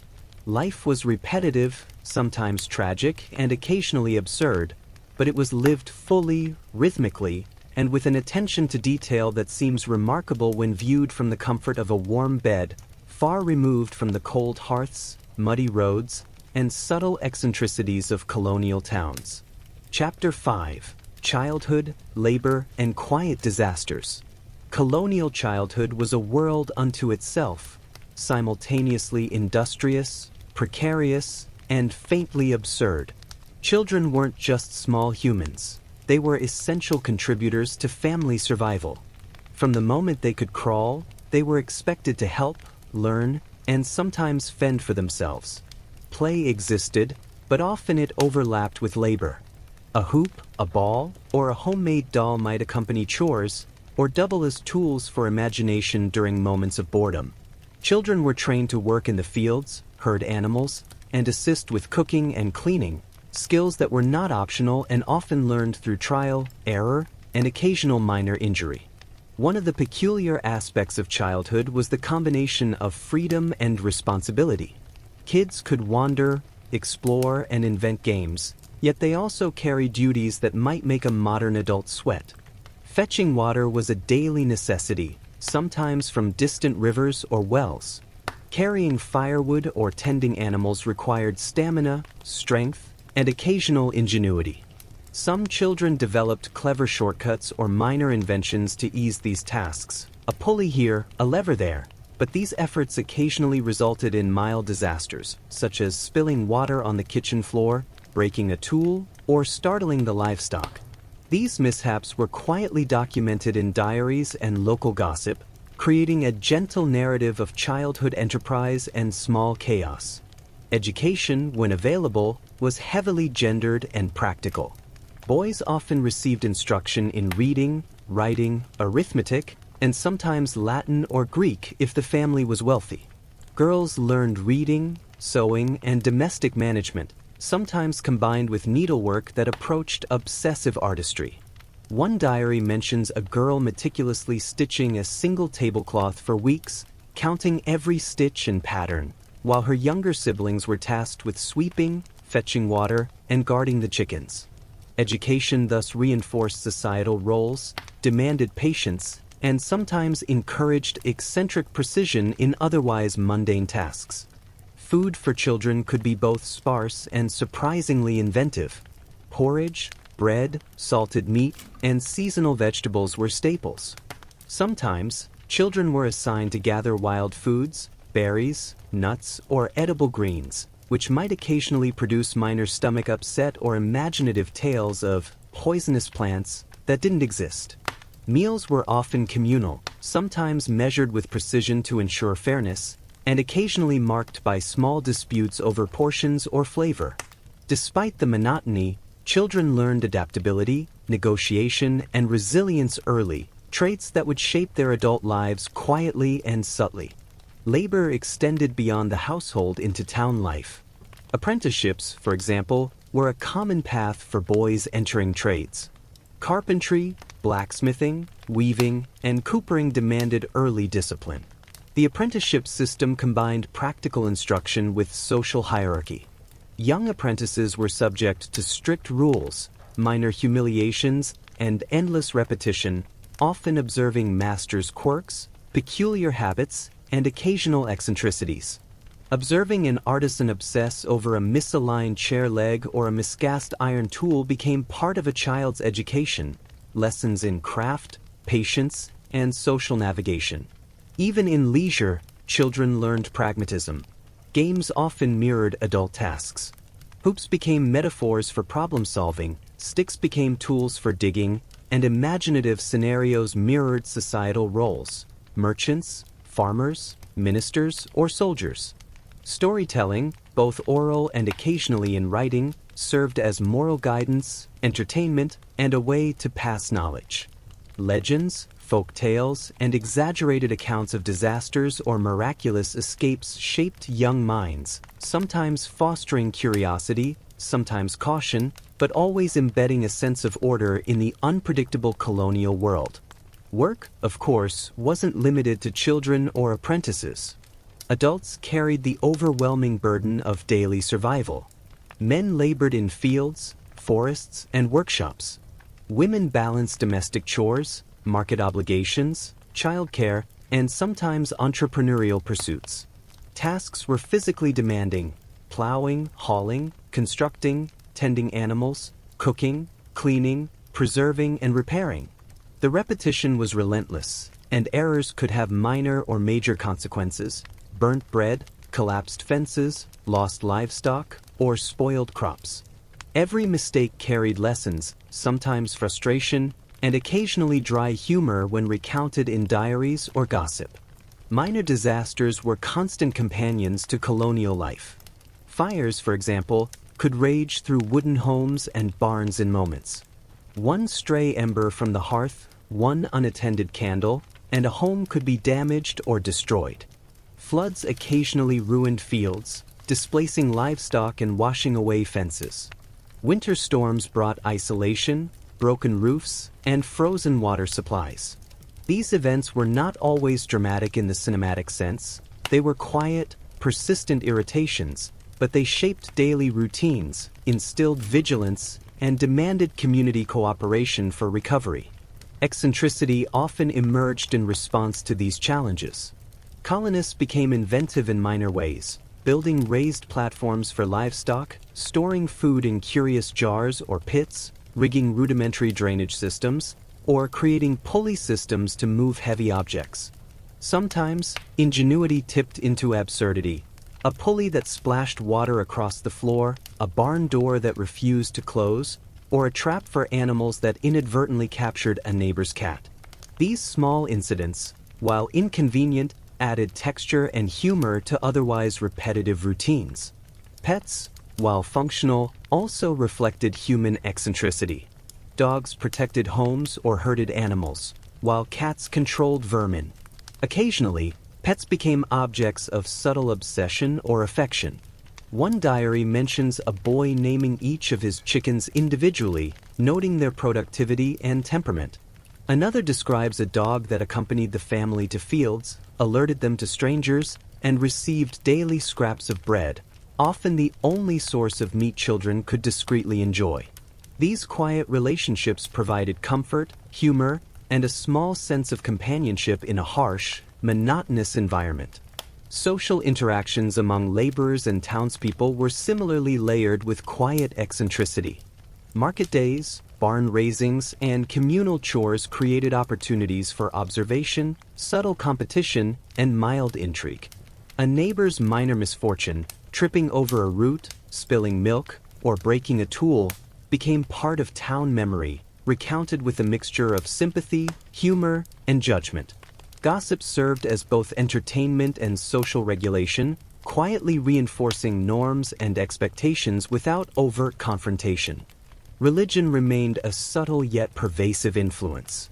Life was repetitive, sometimes tragic, and occasionally absurd, but it was lived fully, rhythmically, and with an attention to detail that seems remarkable when viewed from the comfort of a warm bed, far removed from the cold hearths, muddy roads, and subtle eccentricities of colonial towns. Chapter 5: Childhood, Labor, and Quiet Disasters. Colonial childhood was a world unto itself, simultaneously industrious, precarious, and faintly absurd. Children weren't just small humans. They were essential contributors to family survival. From the moment they could crawl, they were expected to help, learn, and sometimes fend for themselves. Play existed, but often it overlapped with labor. A hoop, a ball, or a homemade doll might accompany chores, or double as tools for imagination during moments of boredom. Children were trained to work in the fields, herd animals, and assist with cooking and cleaning, skills that were not optional and often learned through trial, error, and occasional minor injury. One of the peculiar aspects of childhood was the combination of freedom and responsibility. Kids could wander, explore, and invent games, yet they also carried duties that might make a modern adult sweat. Fetching water was a daily necessity, sometimes from distant rivers or wells. Carrying firewood or tending animals required stamina, strength, and occasional ingenuity. Some children developed clever shortcuts or minor inventions to ease these tasks, a pulley here, a lever there, but these efforts occasionally resulted in mild disasters, such as spilling water on the kitchen floor, breaking a tool, or startling the livestock. These mishaps were quietly documented in diaries and local gossip, creating a gentle narrative of childhood enterprise and small chaos. Education, when available, was heavily gendered and practical. Boys often received instruction in reading, writing, arithmetic, and sometimes Latin or Greek if the family was wealthy. Girls learned reading, sewing, and domestic management, sometimes combined with needlework that approached obsessive artistry. One diary mentions a girl meticulously stitching a single tablecloth for weeks, counting every stitch and pattern, while her younger siblings were tasked with sweeping, fetching water, and guarding the chickens. Education thus reinforced societal roles, demanded patience, and sometimes encouraged eccentric precision in otherwise mundane tasks. Food for children could be both sparse and surprisingly inventive. Porridge, bread, salted meat, and seasonal vegetables were staples. Sometimes, children were assigned to gather wild foods, berries, nuts, or edible greens, which might occasionally produce minor stomach upset or imaginative tales of poisonous plants that didn't exist. Meals were often communal, sometimes measured with precision to ensure fairness, and occasionally marked by small disputes over portions or flavor. Despite the monotony, children learned adaptability, negotiation, and resilience early, traits that would shape their adult lives quietly and subtly. Labor extended beyond the household into town life. Apprenticeships, for example, were a common path for boys entering trades. Carpentry, blacksmithing, weaving, and coopering demanded early discipline. The apprenticeship system combined practical instruction with social hierarchy. Young apprentices were subject to strict rules, minor humiliations, and endless repetition, often observing masters' quirks, peculiar habits, and occasional eccentricities. Observing an artisan obsess over a misaligned chair leg or a miscast iron tool became part of a child's education, lessons in craft, patience, and social navigation. Even in leisure, children learned pragmatism. Games often mirrored adult tasks. Hoops became metaphors for problem solving, sticks became tools for digging, and imaginative scenarios mirrored societal roles: merchants, farmers, ministers, or soldiers. Storytelling, both oral and occasionally in writing, served as moral guidance, entertainment, and a way to pass knowledge. Legends, folk tales, and exaggerated accounts of disasters or miraculous escapes shaped young minds, sometimes fostering curiosity, sometimes caution, but always embedding a sense of order in the unpredictable colonial world. Work, of course, wasn't limited to children or apprentices. Adults carried the overwhelming burden of daily survival. Men labored in fields, forests, and workshops. Women balanced domestic chores, market obligations, childcare, and sometimes entrepreneurial pursuits. Tasks were physically demanding: plowing, hauling, constructing, tending animals, cooking, cleaning, preserving, and repairing. The repetition was relentless, and errors could have minor or major consequences: burnt bread, collapsed fences, lost livestock, or spoiled crops. Every mistake carried lessons, sometimes frustration, and occasionally dry humor when recounted in diaries or gossip. Minor disasters were constant companions to colonial life. Fires, for example, could rage through wooden homes and barns in moments. One stray ember from the hearth, one unattended candle, and a home could be damaged or destroyed. Floods occasionally ruined fields, displacing livestock and washing away fences. Winter storms brought isolation, broken roofs, and frozen water supplies. These events were not always dramatic in the cinematic sense. They were quiet, persistent irritations, but they shaped daily routines, instilled vigilance, and demanded community cooperation for recovery. Eccentricity often emerged in response to these challenges. Colonists became inventive in minor ways, building raised platforms for livestock, storing food in curious jars or pits, rigging rudimentary drainage systems, or creating pulley systems to move heavy objects. Sometimes, ingenuity tipped into absurdity. A pulley that splashed water across the floor, a barn door that refused to close, or a trap for animals that inadvertently captured a neighbor's cat. These small incidents, while inconvenient, added texture and humor to otherwise repetitive routines. Pets, while functional, also reflected human eccentricity. Dogs protected homes or herded animals, while cats controlled vermin. Occasionally, pets became objects of subtle obsession or affection. One diary mentions a boy naming each of his chickens individually, noting their productivity and temperament. Another describes a dog that accompanied the family to fields, alerted them to strangers, and received daily scraps of bread, often the only source of meat children could discreetly enjoy. These quiet relationships provided comfort, humor, and a small sense of companionship in a harsh, monotonous environment. Social interactions among laborers and townspeople were similarly layered with quiet eccentricity. Market days, barn raisings, and communal chores created opportunities for observation, subtle competition, and mild intrigue. A neighbor's minor misfortune, tripping over a root, spilling milk, or breaking a tool, became part of town memory, recounted with a mixture of sympathy, humor, and judgment. Gossip served as both entertainment and social regulation, quietly reinforcing norms and expectations without overt confrontation. Religion remained a subtle yet pervasive influence.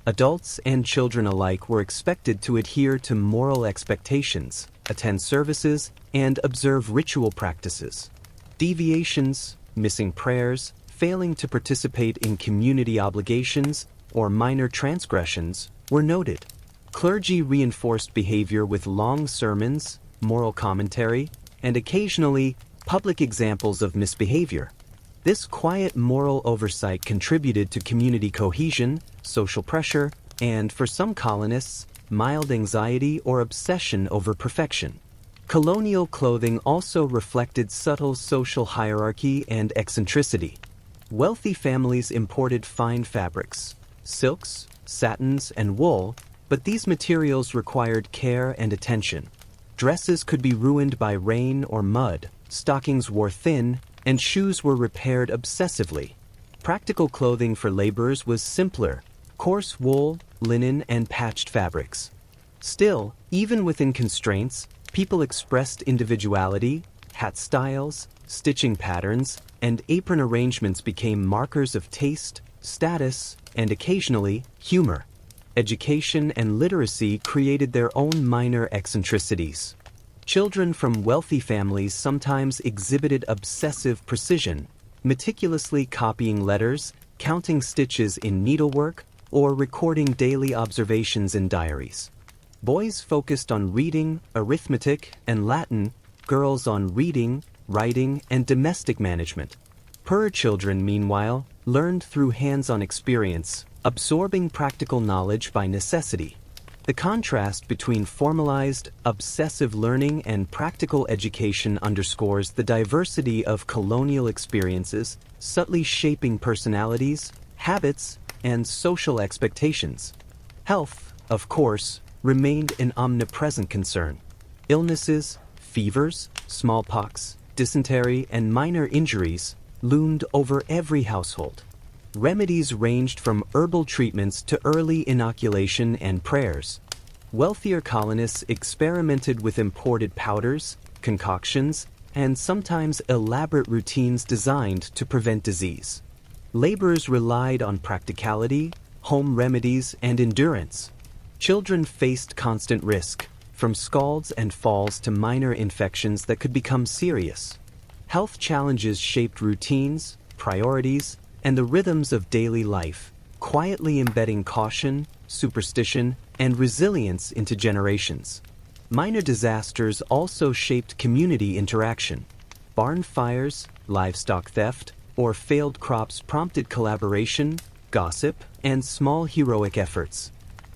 Adults and children alike were expected to adhere to moral expectations, attend services, and observe ritual practices. Deviations, missing prayers, failing to participate in community obligations, or minor transgressions were noted. Clergy reinforced behavior with long sermons, moral commentary, and occasionally public examples of misbehavior. This quiet moral oversight contributed to community cohesion, social pressure, and, for some colonists, mild anxiety or obsession over perfection. Colonial clothing also reflected subtle social hierarchy and eccentricity. Wealthy families imported fine fabrics, silks, satins, and wool, but these materials required care and attention. Dresses could be ruined by rain or mud, stockings wore thin, and shoes were repaired obsessively. Practical clothing for laborers was simpler: coarse wool, linen, and patched fabrics. Still, even within constraints, people expressed individuality. Hat styles, stitching patterns, and apron arrangements became markers of taste, status, and occasionally, humor. Education and literacy created their own minor eccentricities. Children from wealthy families sometimes exhibited obsessive precision, meticulously copying letters, counting stitches in needlework, or recording daily observations in diaries. Boys focused on reading, arithmetic, and Latin, girls on reading, writing, and domestic management. Poorer children, meanwhile, learned through hands-on experience, absorbing practical knowledge by necessity. The The contrast between formalized, obsessive learning and practical education underscores the diversity of colonial experiences, subtly shaping personalities, habits, and social expectations. Health, of course, remained an omnipresent concern. Illnesses, fevers, smallpox, dysentery, and minor injuries loomed over every household. Remedies ranged from herbal treatments to early inoculation and prayers. Wealthier colonists experimented with imported powders, concoctions, and sometimes elaborate routines designed to prevent disease. Laborers relied on practicality, home remedies, and endurance. Children faced constant risk, from scalds and falls to minor infections that could become serious. Health challenges shaped routines, priorities, and the rhythms of daily life, quietly embedding caution, superstition, and resilience into generations. Minor disasters also shaped community interaction. Barn fires, livestock theft, or failed crops prompted collaboration, gossip, and small heroic efforts.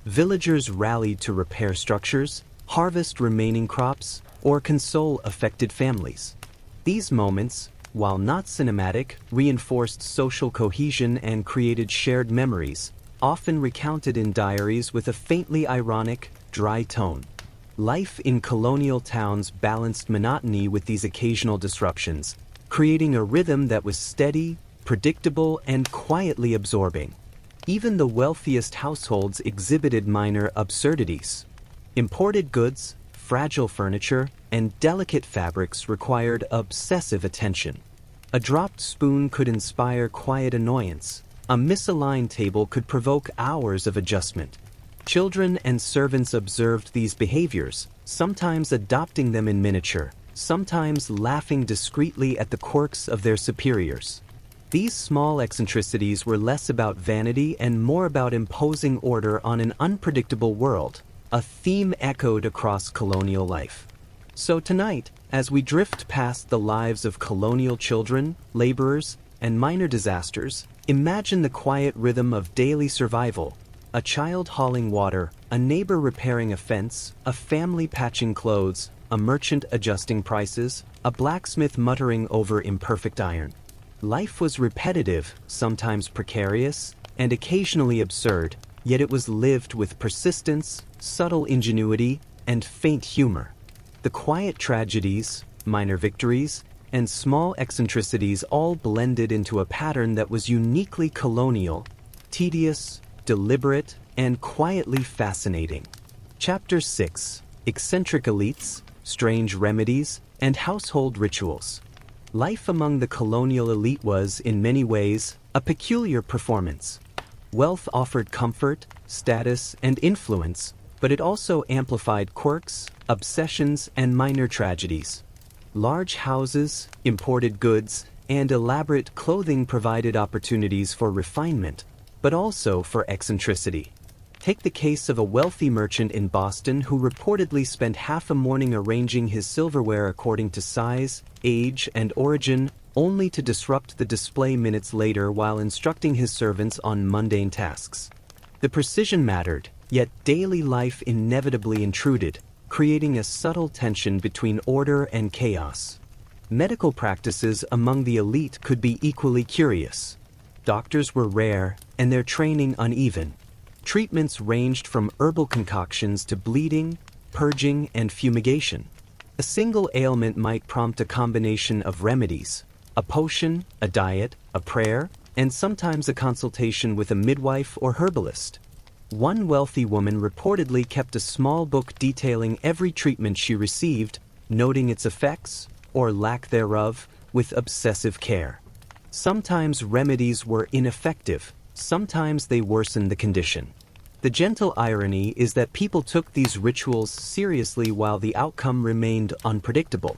Villagers rallied to repair structures, harvest remaining crops, or console affected families. These moments, while not cinematic, reinforced social cohesion and created shared memories, often recounted in diaries with a faintly ironic, dry tone. Life in colonial towns balanced monotony with these occasional disruptions, creating a rhythm that was steady, predictable, and quietly absorbing. Even the wealthiest households exhibited minor absurdities. Imported goods, fragile furniture, and delicate fabrics required obsessive attention. A dropped spoon could inspire quiet annoyance. A misaligned table could provoke hours of adjustment. Children and servants observed these behaviors, sometimes adopting them in miniature, sometimes laughing discreetly at the quirks of their superiors. These small eccentricities were less about vanity and more about imposing order on an unpredictable world, a theme echoed across colonial life. So tonight, as we drift past the lives of colonial children, laborers, and minor disasters, imagine the quiet rhythm of daily survival: a child hauling water, a neighbor repairing a fence, a family patching clothes, a merchant adjusting prices, a blacksmith muttering over imperfect iron. Life was repetitive, sometimes precarious, and occasionally absurd, yet it was lived with persistence, subtle ingenuity, and faint humor. The quiet tragedies, minor victories, and small eccentricities all blended into a pattern that was uniquely colonial, tedious, deliberate, and quietly fascinating. Chapter 6: Eccentric Elites, Strange Remedies, and Household Rituals. Life among the colonial elite was, in many ways, a peculiar performance. Wealth offered comfort, status, and influence, but it also amplified quirks, obsessions, and minor tragedies. Large houses, imported goods, and elaborate clothing provided opportunities for refinement, but also for eccentricity. Take the case of a wealthy merchant in Boston who reportedly spent half a morning arranging his silverware according to size, age, and origin, only to disrupt the display minutes later while instructing his servants on mundane tasks. The precision mattered, yet daily life inevitably intruded, creating a subtle tension between order and chaos. Medical practices among the elite could be equally curious. Doctors were rare, and their training uneven. Treatments ranged from herbal concoctions to bleeding, purging, and fumigation. A single ailment might prompt a combination of remedies: a potion, a diet, a prayer, and sometimes a consultation with a midwife or herbalist. One wealthy woman reportedly kept a small book detailing every treatment she received, noting its effects, or lack thereof, with obsessive care. Sometimes remedies were ineffective, sometimes they worsened the condition. The gentle irony is that people took these rituals seriously while the outcome remained unpredictable.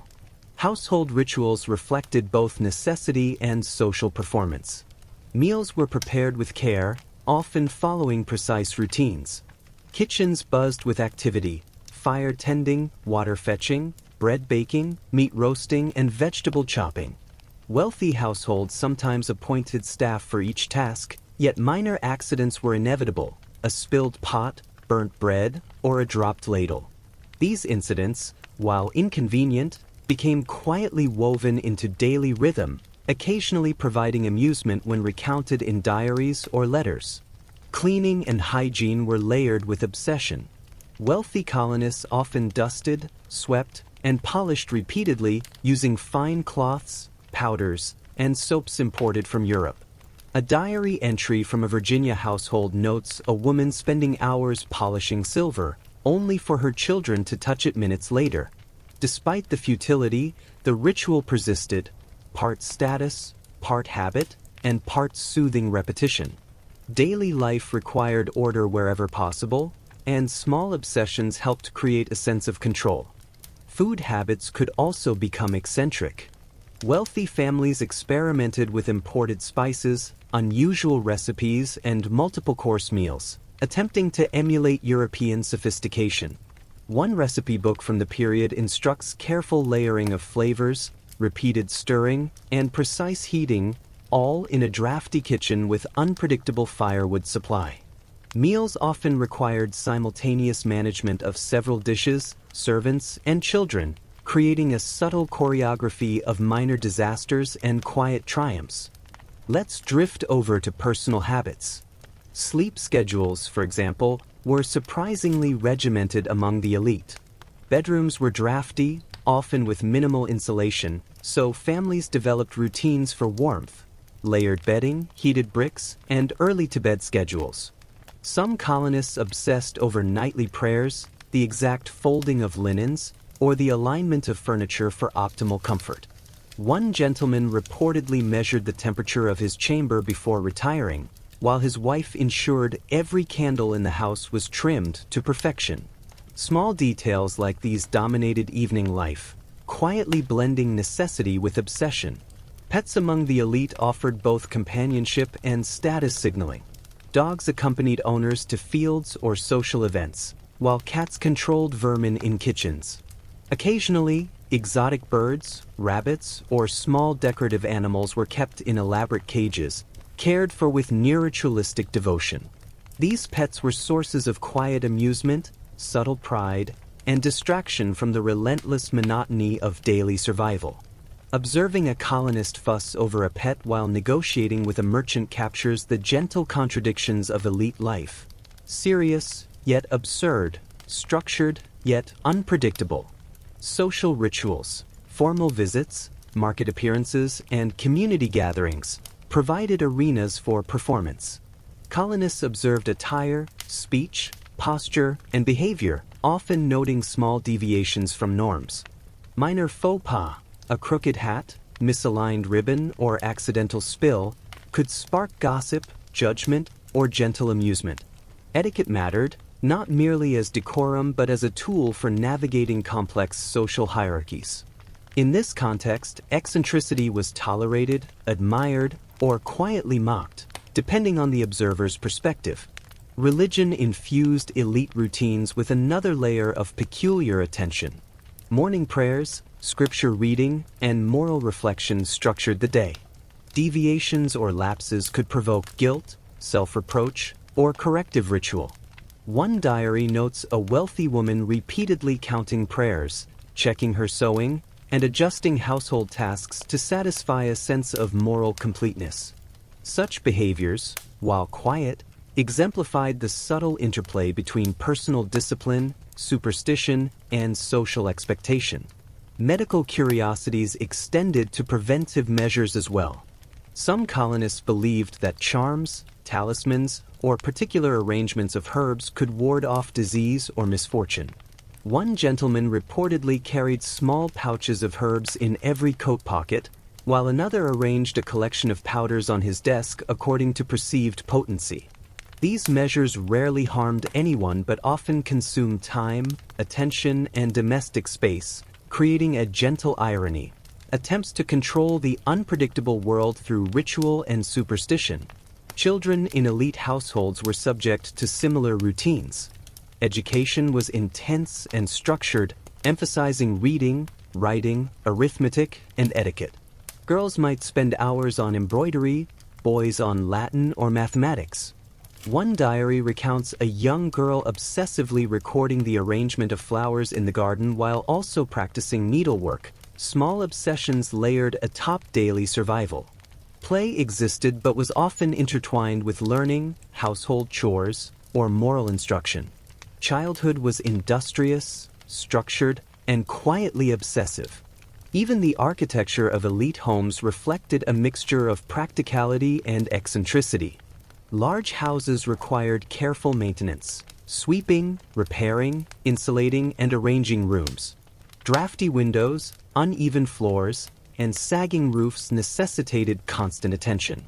Household rituals reflected both necessity and social performance. Meals were prepared with care, often following precise routines. Kitchens buzzed with activity: fire tending, water fetching, bread baking, meat roasting, and vegetable chopping. Wealthy households sometimes appointed staff for each task, yet minor accidents were inevitable: a spilled pot, burnt bread, or a dropped ladle. These incidents, while inconvenient, became quietly woven into daily rhythm, occasionally providing amusement when recounted in diaries or letters. Cleaning and hygiene were layered with obsession. Wealthy colonists often dusted, swept, and polished repeatedly using fine cloths, powders, and soaps imported from Europe. A diary entry from a Virginia household notes a woman spending hours polishing silver, only for her children to touch it minutes later. Despite the futility, the ritual persisted, part status, part habit, and part soothing repetition. Daily life required order wherever possible, and small obsessions helped create a sense of control. Food habits could also become eccentric. Wealthy families experimented with imported spices, unusual recipes, and multiple-course meals, attempting to emulate European sophistication. One recipe book from the period instructs careful layering of flavors, repeated stirring, and precise heating, all in a drafty kitchen with unpredictable firewood supply. Meals often required simultaneous management of several dishes, servants, and children, creating a subtle choreography of minor disasters and quiet triumphs. Let's drift over to personal habits. Sleep schedules, for example, were surprisingly regimented among the elite. Bedrooms were drafty, often with minimal insulation, so families developed routines for warmth, layered bedding, heated bricks, and early-to-bed schedules. Some colonists obsessed over nightly prayers, the exact folding of linens, or the alignment of furniture for optimal comfort. One gentleman reportedly measured the temperature of his chamber before retiring, while his wife ensured every candle in the house was trimmed to perfection. Small details like these dominated evening life, quietly blending necessity with obsession. Pets among the elite offered both companionship and status signaling. Dogs accompanied owners to fields or social events, while cats controlled vermin in kitchens. Occasionally, exotic birds, rabbits, or small decorative animals were kept in elaborate cages, cared for with near-ritualistic devotion. These pets were sources of quiet amusement, subtle pride, and distraction from the relentless monotony of daily survival. Observing a colonist fuss over a pet while negotiating with a merchant captures the gentle contradictions of elite life. Serious, yet absurd, structured, yet unpredictable. Social rituals, formal visits, market appearances, and community gatherings provided arenas for performance. Colonists observed attire, speech, posture, and behavior, often noting small deviations from norms. Minor faux pas, a crooked hat, misaligned ribbon, or accidental spill, could spark gossip, judgment, or gentle amusement. Etiquette mattered, not merely as decorum but as a tool for navigating complex social hierarchies. In this context, eccentricity was tolerated, admired, or quietly mocked, depending on the observer's perspective. Religion infused elite routines with another layer of peculiar attention. Morning prayers, scripture reading, and moral reflection structured the day. Deviations or lapses could provoke guilt, self-reproach, or corrective ritual. One diary notes a wealthy woman repeatedly counting prayers, checking her sewing, and adjusting household tasks to satisfy a sense of moral completeness. Such behaviors, while quiet, exemplified the subtle interplay between personal discipline, superstition, and social expectation. Medical curiosities extended to preventive measures as well. Some colonists believed that charms, talismans, or particular arrangements of herbs could ward off disease or misfortune. One gentleman reportedly carried small pouches of herbs in every coat pocket, while another arranged a collection of powders on his desk according to perceived potency. These measures rarely harmed anyone but often consumed time, attention, and domestic space, creating a gentle irony. Attempts to control the unpredictable world through ritual and superstition. Children in elite households were subject to similar routines. Education was intense and structured, emphasizing reading, writing, arithmetic, and etiquette. Girls might spend hours on embroidery, boys on Latin or mathematics. One diary recounts a young girl obsessively recording the arrangement of flowers in the garden while also practicing needlework, small obsessions layered atop daily survival. Play existed but was often intertwined with learning, household chores, or moral instruction. Childhood was industrious, structured, and quietly obsessive. Even the architecture of elite homes reflected a mixture of practicality and eccentricity. Large houses required careful maintenance, sweeping, repairing, insulating, and arranging rooms. Drafty windows, uneven floors, and sagging roofs necessitated constant attention.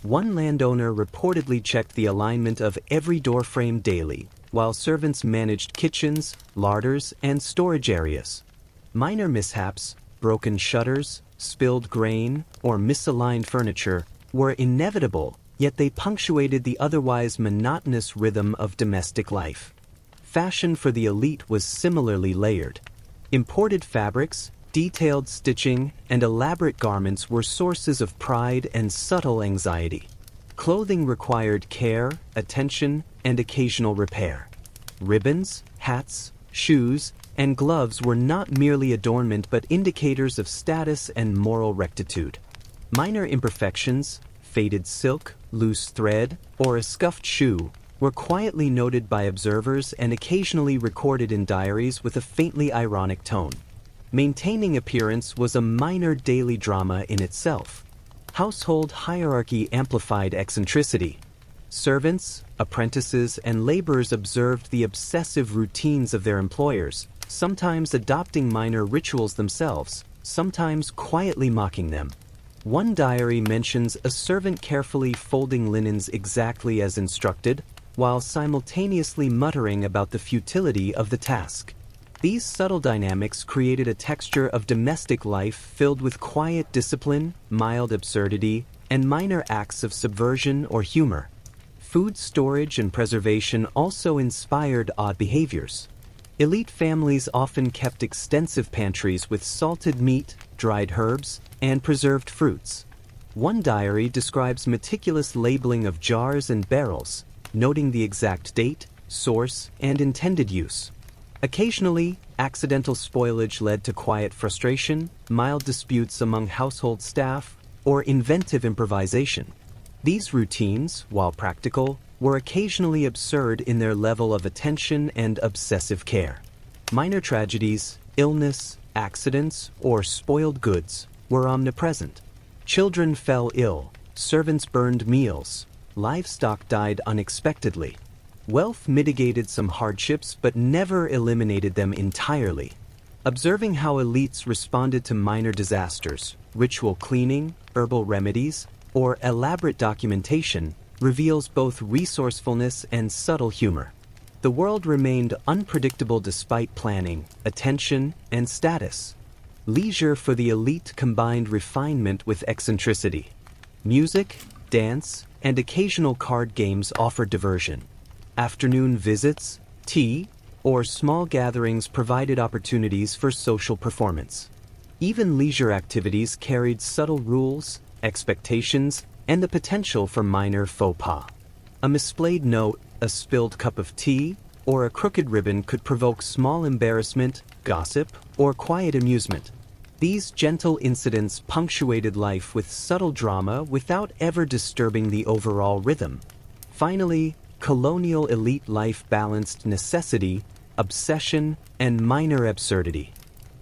One landowner reportedly checked the alignment of every doorframe daily, while servants managed kitchens, larders, and storage areas. Minor mishaps, broken shutters, spilled grain, or misaligned furniture were inevitable, yet they punctuated the otherwise monotonous rhythm of domestic life. Fashion for the elite was similarly layered. Imported fabrics, detailed stitching, and elaborate garments were sources of pride and subtle anxiety. Clothing required care, attention, and occasional repair. Ribbons, hats, shoes, and gloves were not merely adornment but indicators of status and moral rectitude. Minor imperfections, faded silk, loose thread, or a scuffed shoe, were quietly noted by observers and occasionally recorded in diaries with a faintly ironic tone. Maintaining appearance was a minor daily drama in itself. Household hierarchy amplified eccentricity. Servants, apprentices, and laborers observed the obsessive routines of their employers, sometimes adopting minor rituals themselves, sometimes quietly mocking them. One diary mentions a servant carefully folding linens exactly as instructed, while simultaneously muttering about the futility of the task. These subtle dynamics created a texture of domestic life filled with quiet discipline, mild absurdity, and minor acts of subversion or humor. Food storage and preservation also inspired odd behaviors. Elite families often kept extensive pantries with salted meat, dried herbs, and preserved fruits. One diary describes meticulous labeling of jars and barrels, noting the exact date, source, and intended use. Occasionally, accidental spoilage led to quiet frustration, mild disputes among household staff, or inventive improvisation. These routines, while practical, were occasionally absurd in their level of attention and obsessive care. Minor tragedies, illness, accidents, or spoiled goods were omnipresent. Children fell ill, servants burned meals, livestock died unexpectedly. Wealth mitigated some hardships but never eliminated them entirely. Observing how elites responded to minor disasters, ritual cleaning, herbal remedies, or elaborate documentation reveals both resourcefulness and subtle humor. The world remained unpredictable despite planning, attention, and status. Leisure for the elite combined refinement with eccentricity. Music, dance, and occasional card games offered diversion. Afternoon visits, tea, or small gatherings provided opportunities for social performance. Even leisure activities carried subtle rules, expectations, and the potential for minor faux pas. A misplayed note, a spilled cup of tea, or a crooked ribbon could provoke small embarrassment, gossip, or quiet amusement. These gentle incidents punctuated life with subtle drama without ever disturbing the overall rhythm. Finally, colonial elite life balanced necessity, obsession, and minor absurdity.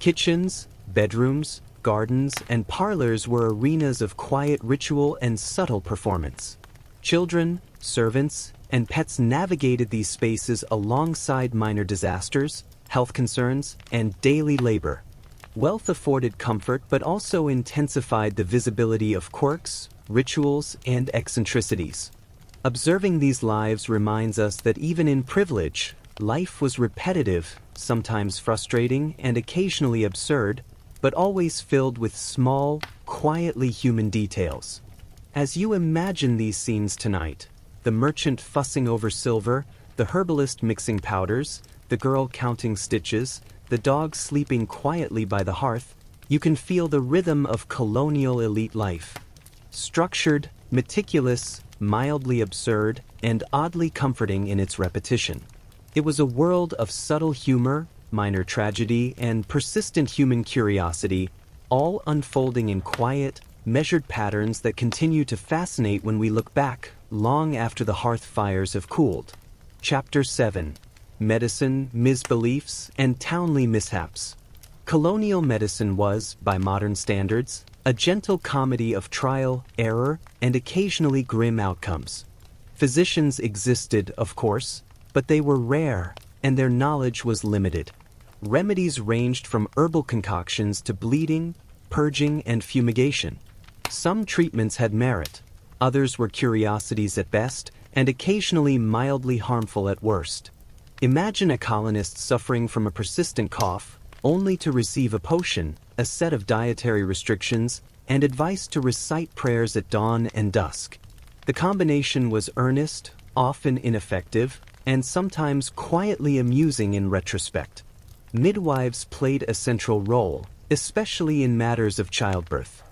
Kitchens, bedrooms, gardens, and parlors were arenas of quiet ritual and subtle performance. Children, servants, and pets navigated these spaces alongside minor disasters, health concerns, and daily labor. Wealth afforded comfort but also intensified the visibility of quirks, rituals, and eccentricities. Observing these lives reminds us that even in privilege, life was repetitive, sometimes frustrating, and occasionally absurd, but always filled with small, quietly human details. As you imagine these scenes tonight, the merchant fussing over silver, the herbalist mixing powders, the girl counting stitches, the dog sleeping quietly by the hearth, you can feel the rhythm of colonial elite life. Structured, meticulous, mildly absurd, and oddly comforting in its repetition. It was a world of subtle humor, minor tragedy, and persistent human curiosity, all unfolding in quiet, measured patterns that continue to fascinate when we look back, long after the hearth fires have cooled. Chapter 7: Medicine, Misbeliefs, and Townly Mishaps. Colonial medicine was, by modern standards, a gentle comedy of trial, error, and occasionally grim outcomes. Physicians existed, of course, but they were rare, and their knowledge was limited. Remedies ranged from herbal concoctions to bleeding, purging, and fumigation. Some treatments had merit, others were curiosities at best, and occasionally mildly harmful at worst. Imagine a colonist suffering from a persistent cough, only to receive a potion, a set of dietary restrictions, and advice to recite prayers at dawn and dusk. The combination was earnest, often ineffective, and sometimes quietly amusing in retrospect. Midwives played a central role, especially in matters of childbirth.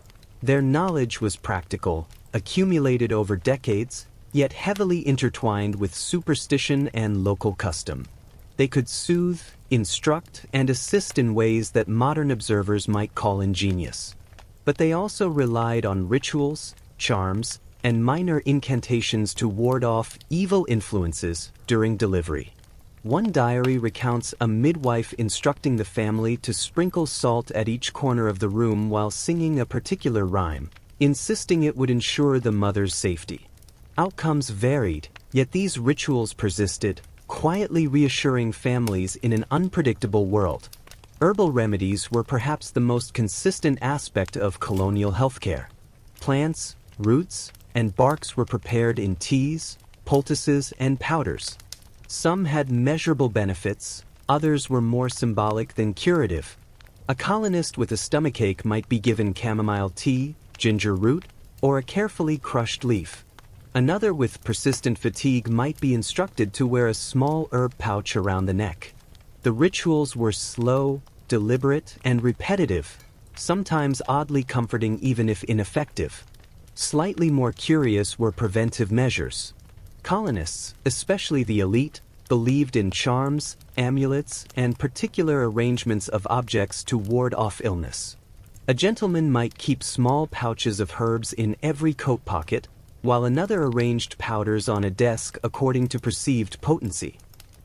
Their knowledge was practical, accumulated over decades, yet heavily intertwined with superstition and local custom. They could soothe, instruct, and assist in ways that modern observers might call ingenious. But they also relied on rituals, charms, and minor incantations to ward off evil influences during delivery. One diary recounts a midwife instructing the family to sprinkle salt at each corner of the room while singing a particular rhyme, insisting it would ensure the mother's safety. Outcomes varied, yet these rituals persisted, quietly reassuring families in an unpredictable world. Herbal remedies were perhaps the most consistent aspect of colonial healthcare. Plants, roots, and barks were prepared in teas, poultices, and powders. Some had measurable benefits, others were more symbolic than curative. A colonist with a stomachache might be given chamomile tea, ginger root, or a carefully crushed leaf. Another with persistent fatigue might be instructed to wear a small herb pouch around the neck. The rituals were slow, deliberate, and repetitive, sometimes oddly comforting even if ineffective. Slightly more curious were preventive measures. Colonists, especially the elite, believed in charms, amulets, and particular arrangements of objects to ward off illness. A gentleman might keep small pouches of herbs in every coat pocket, while another arranged powders on a desk according to perceived potency.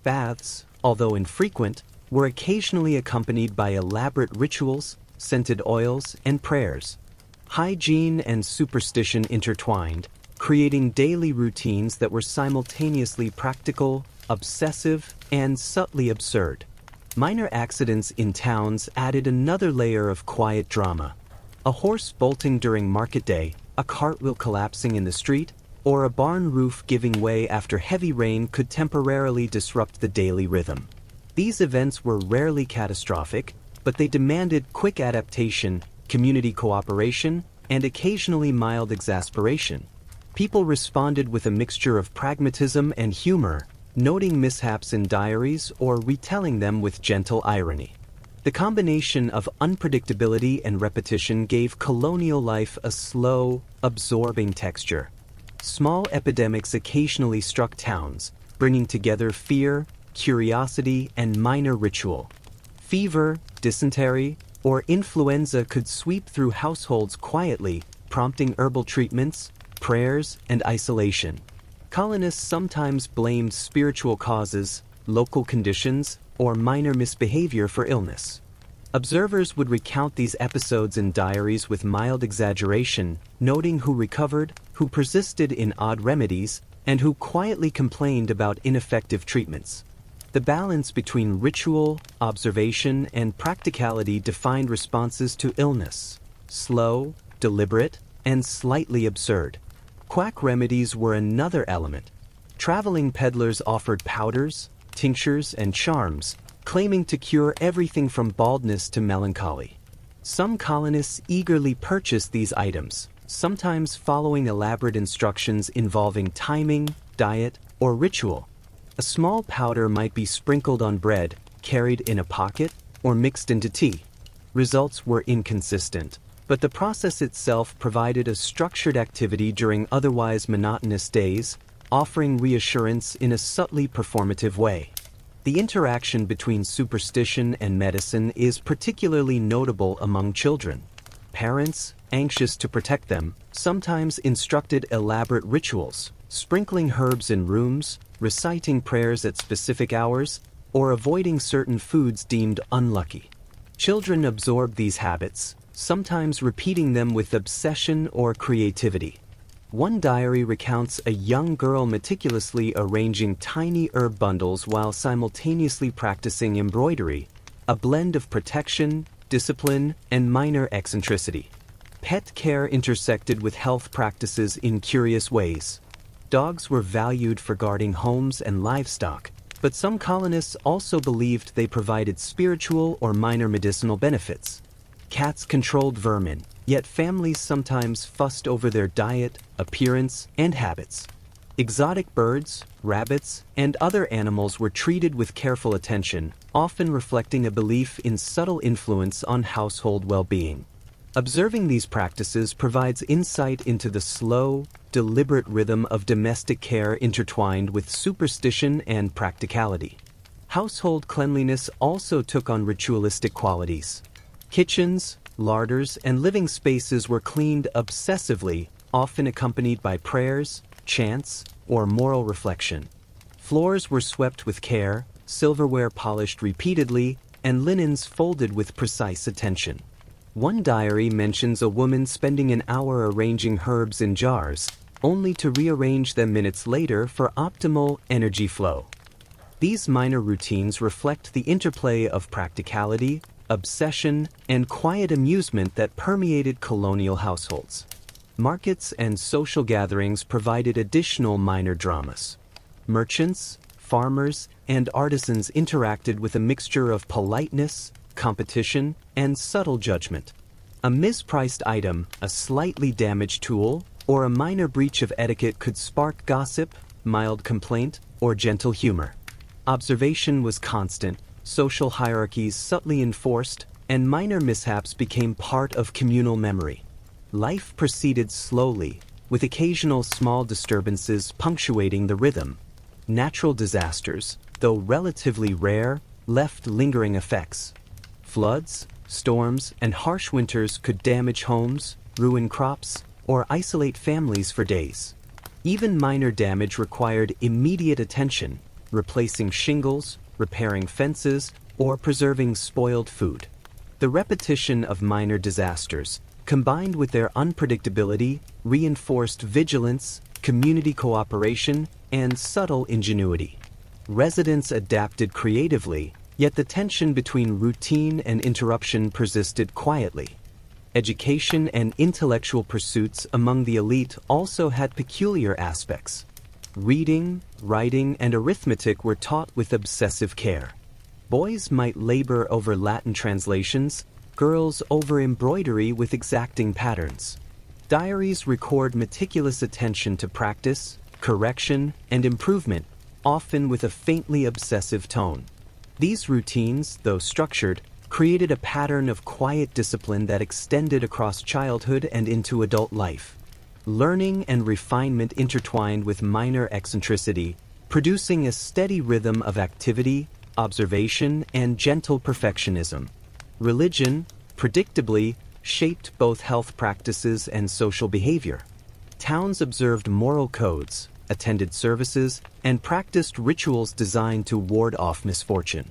Baths, although infrequent, were occasionally accompanied by elaborate rituals, scented oils, and prayers. Hygiene and superstition intertwined, creating daily routines that were simultaneously practical, obsessive, and subtly absurd. Minor accidents in towns added another layer of quiet drama. A horse bolting during market day, a cartwheel collapsing in the street, or a barn roof giving way after heavy rain could temporarily disrupt the daily rhythm. These events were rarely catastrophic, but they demanded quick adaptation, community cooperation, and occasionally mild exasperation. People responded with a mixture of pragmatism and humor, noting mishaps in diaries or retelling them with gentle irony. The combination of unpredictability and repetition gave colonial life a slow, absorbing texture. Small epidemics occasionally struck towns, bringing together fear, curiosity, and minor ritual. Fever, dysentery, or influenza could sweep through households quietly, prompting herbal treatments, prayers, and isolation. Colonists sometimes blamed spiritual causes, local conditions, or minor misbehavior for illness. Observers would recount these episodes in diaries with mild exaggeration, noting who recovered, who persisted in odd remedies, and who quietly complained about ineffective treatments. The balance between ritual, observation, and practicality defined responses to illness: slow, deliberate, and slightly absurd. Quack remedies were another element. Traveling peddlers offered powders, tinctures, and charms, claiming to cure everything from baldness to melancholy. Some colonists eagerly purchased these items, sometimes following elaborate instructions involving timing, diet, or ritual. A small powder might be sprinkled on bread, carried in a pocket, or mixed into tea. Results were inconsistent. but the process itself provided a structured activity during otherwise monotonous days, offering reassurance in a subtly performative way. The interaction between superstition and medicine is particularly notable among children. Parents, anxious to protect them, sometimes instructed elaborate rituals, sprinkling herbs in rooms, reciting prayers at specific hours, or avoiding certain foods deemed unlucky. Children absorbed these habits, sometimes repeating them with obsession or creativity. One diary recounts a young girl meticulously arranging tiny herb bundles while simultaneously practicing embroidery, a blend of protection, discipline, and minor eccentricity. Pet care intersected with health practices in curious ways. Dogs were valued for guarding homes and livestock, but some colonists also believed they provided spiritual or minor medicinal benefits. Cats controlled vermin, yet families sometimes fussed over their diet, appearance, and habits. Exotic birds, rabbits, and other animals were treated with careful attention, often reflecting a belief in subtle influence on household well-being. Observing these practices provides insight into the slow, deliberate rhythm of domestic care intertwined with superstition and practicality. Household cleanliness also took on ritualistic qualities. Kitchens, larders, and living spaces were cleaned obsessively, often accompanied by prayers, chants, or moral reflection. Floors were swept with care, silverware polished repeatedly, and linens folded with precise attention. One diary mentions a woman spending an hour arranging herbs in jars, only to rearrange them minutes later for optimal energy flow. These minor routines reflect the interplay of practicality, obsession, and quiet amusement that permeated colonial households. Markets and social gatherings provided additional minor dramas. Merchants, farmers, and artisans interacted with a mixture of politeness, competition, and subtle judgment. A mispriced item, a slightly damaged tool, or a minor breach of etiquette could spark gossip, mild complaint, or gentle humor. Observation was constant, social hierarchies subtly enforced, and minor mishaps became part of communal memory. Life proceeded slowly, with occasional small disturbances punctuating the rhythm. Natural disasters, though relatively rare, left lingering effects. Floods, storms, and harsh winters could damage homes, ruin crops, or isolate families for days. Even minor damage required immediate attention, replacing shingles, repairing fences, or preserving spoiled food. The repetition of minor disasters, combined with their unpredictability, reinforced vigilance, community cooperation, and subtle ingenuity. Residents adapted creatively, yet the tension between routine and interruption persisted quietly. Education and intellectual pursuits among the elite also had peculiar aspects. Reading, writing, and arithmetic were taught with obsessive care. Boys might labor over Latin translations, girls over embroidery with exacting patterns. Diaries record meticulous attention to practice, correction, and improvement, often with a faintly obsessive tone. These routines, though structured, created a pattern of quiet discipline that extended across childhood and into adult life. Learning and refinement intertwined with minor eccentricity, producing a steady rhythm of activity, observation, and gentle perfectionism. Religion, predictably, shaped both health practices and social behavior. Towns observed moral codes, attended services, and practiced rituals designed to ward off misfortune.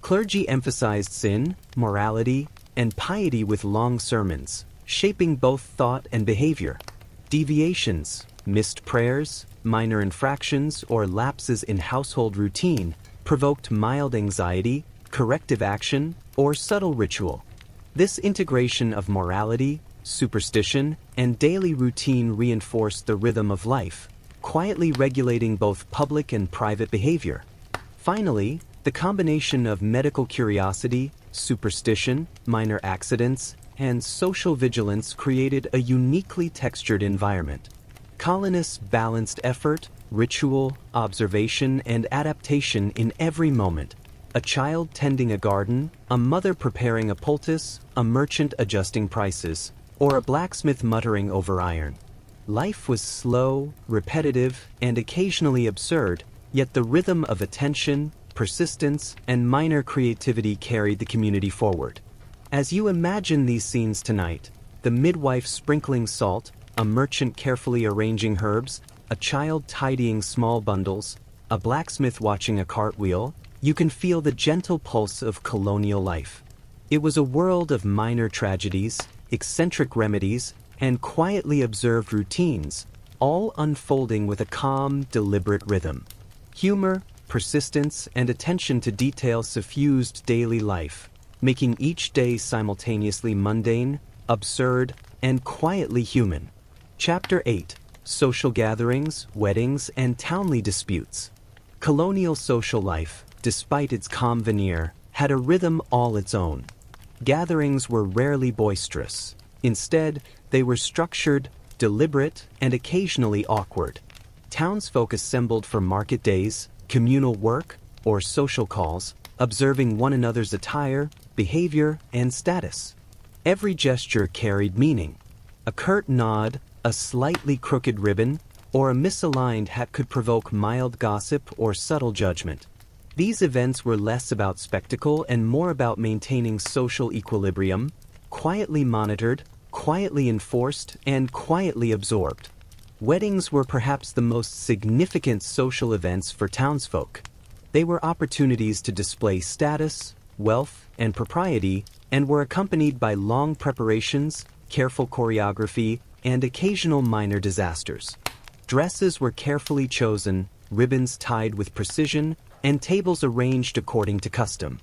Clergy emphasized sin, morality, and piety with long sermons, shaping both thought and behavior. Deviations, missed prayers, minor infractions, or lapses in household routine provoked mild anxiety, corrective action, or subtle ritual. This integration of morality, superstition, and daily routine reinforced the rhythm of life, quietly regulating both public and private behavior. Finally, the combination of medical curiosity, superstition, minor accidents, and social vigilance created a uniquely textured environment. Colonists balanced effort, ritual, observation, and adaptation in every moment. A child tending a garden, a mother preparing a poultice, a merchant adjusting prices, or a blacksmith muttering over iron. Life was slow, repetitive, and occasionally absurd, yet the rhythm of attention, persistence, and minor creativity carried the community forward. As you imagine these scenes tonight, the midwife sprinkling salt, a merchant carefully arranging herbs, a child tidying small bundles, a blacksmith watching a cartwheel, you can feel the gentle pulse of colonial life. It was a world of minor tragedies, eccentric remedies, and quietly observed routines, all unfolding with a calm, deliberate rhythm. Humor, persistence, and attention to detail suffused daily life, making each day simultaneously mundane, absurd, and quietly human. Chapter 8: Social Gatherings, Weddings, and Townly Disputes. Colonial social life, despite its calm veneer, had a rhythm all its own. Gatherings were rarely boisterous. Instead, they were structured, deliberate, and occasionally awkward. Townsfolk assembled for market days, communal work, or social calls, observing one another's attire, behavior, and status. Every gesture carried meaning. A curt nod, a slightly crooked ribbon, or a misaligned hat could provoke mild gossip or subtle judgment. These events were less about spectacle and more about maintaining social equilibrium, quietly monitored, quietly enforced, and quietly absorbed. Weddings were perhaps the most significant social events for townsfolk. They were opportunities to display status, wealth, and propriety, and were accompanied by long preparations, careful choreography, and occasional minor disasters. Dresses were carefully chosen, ribbons tied with precision, and tables arranged according to custom.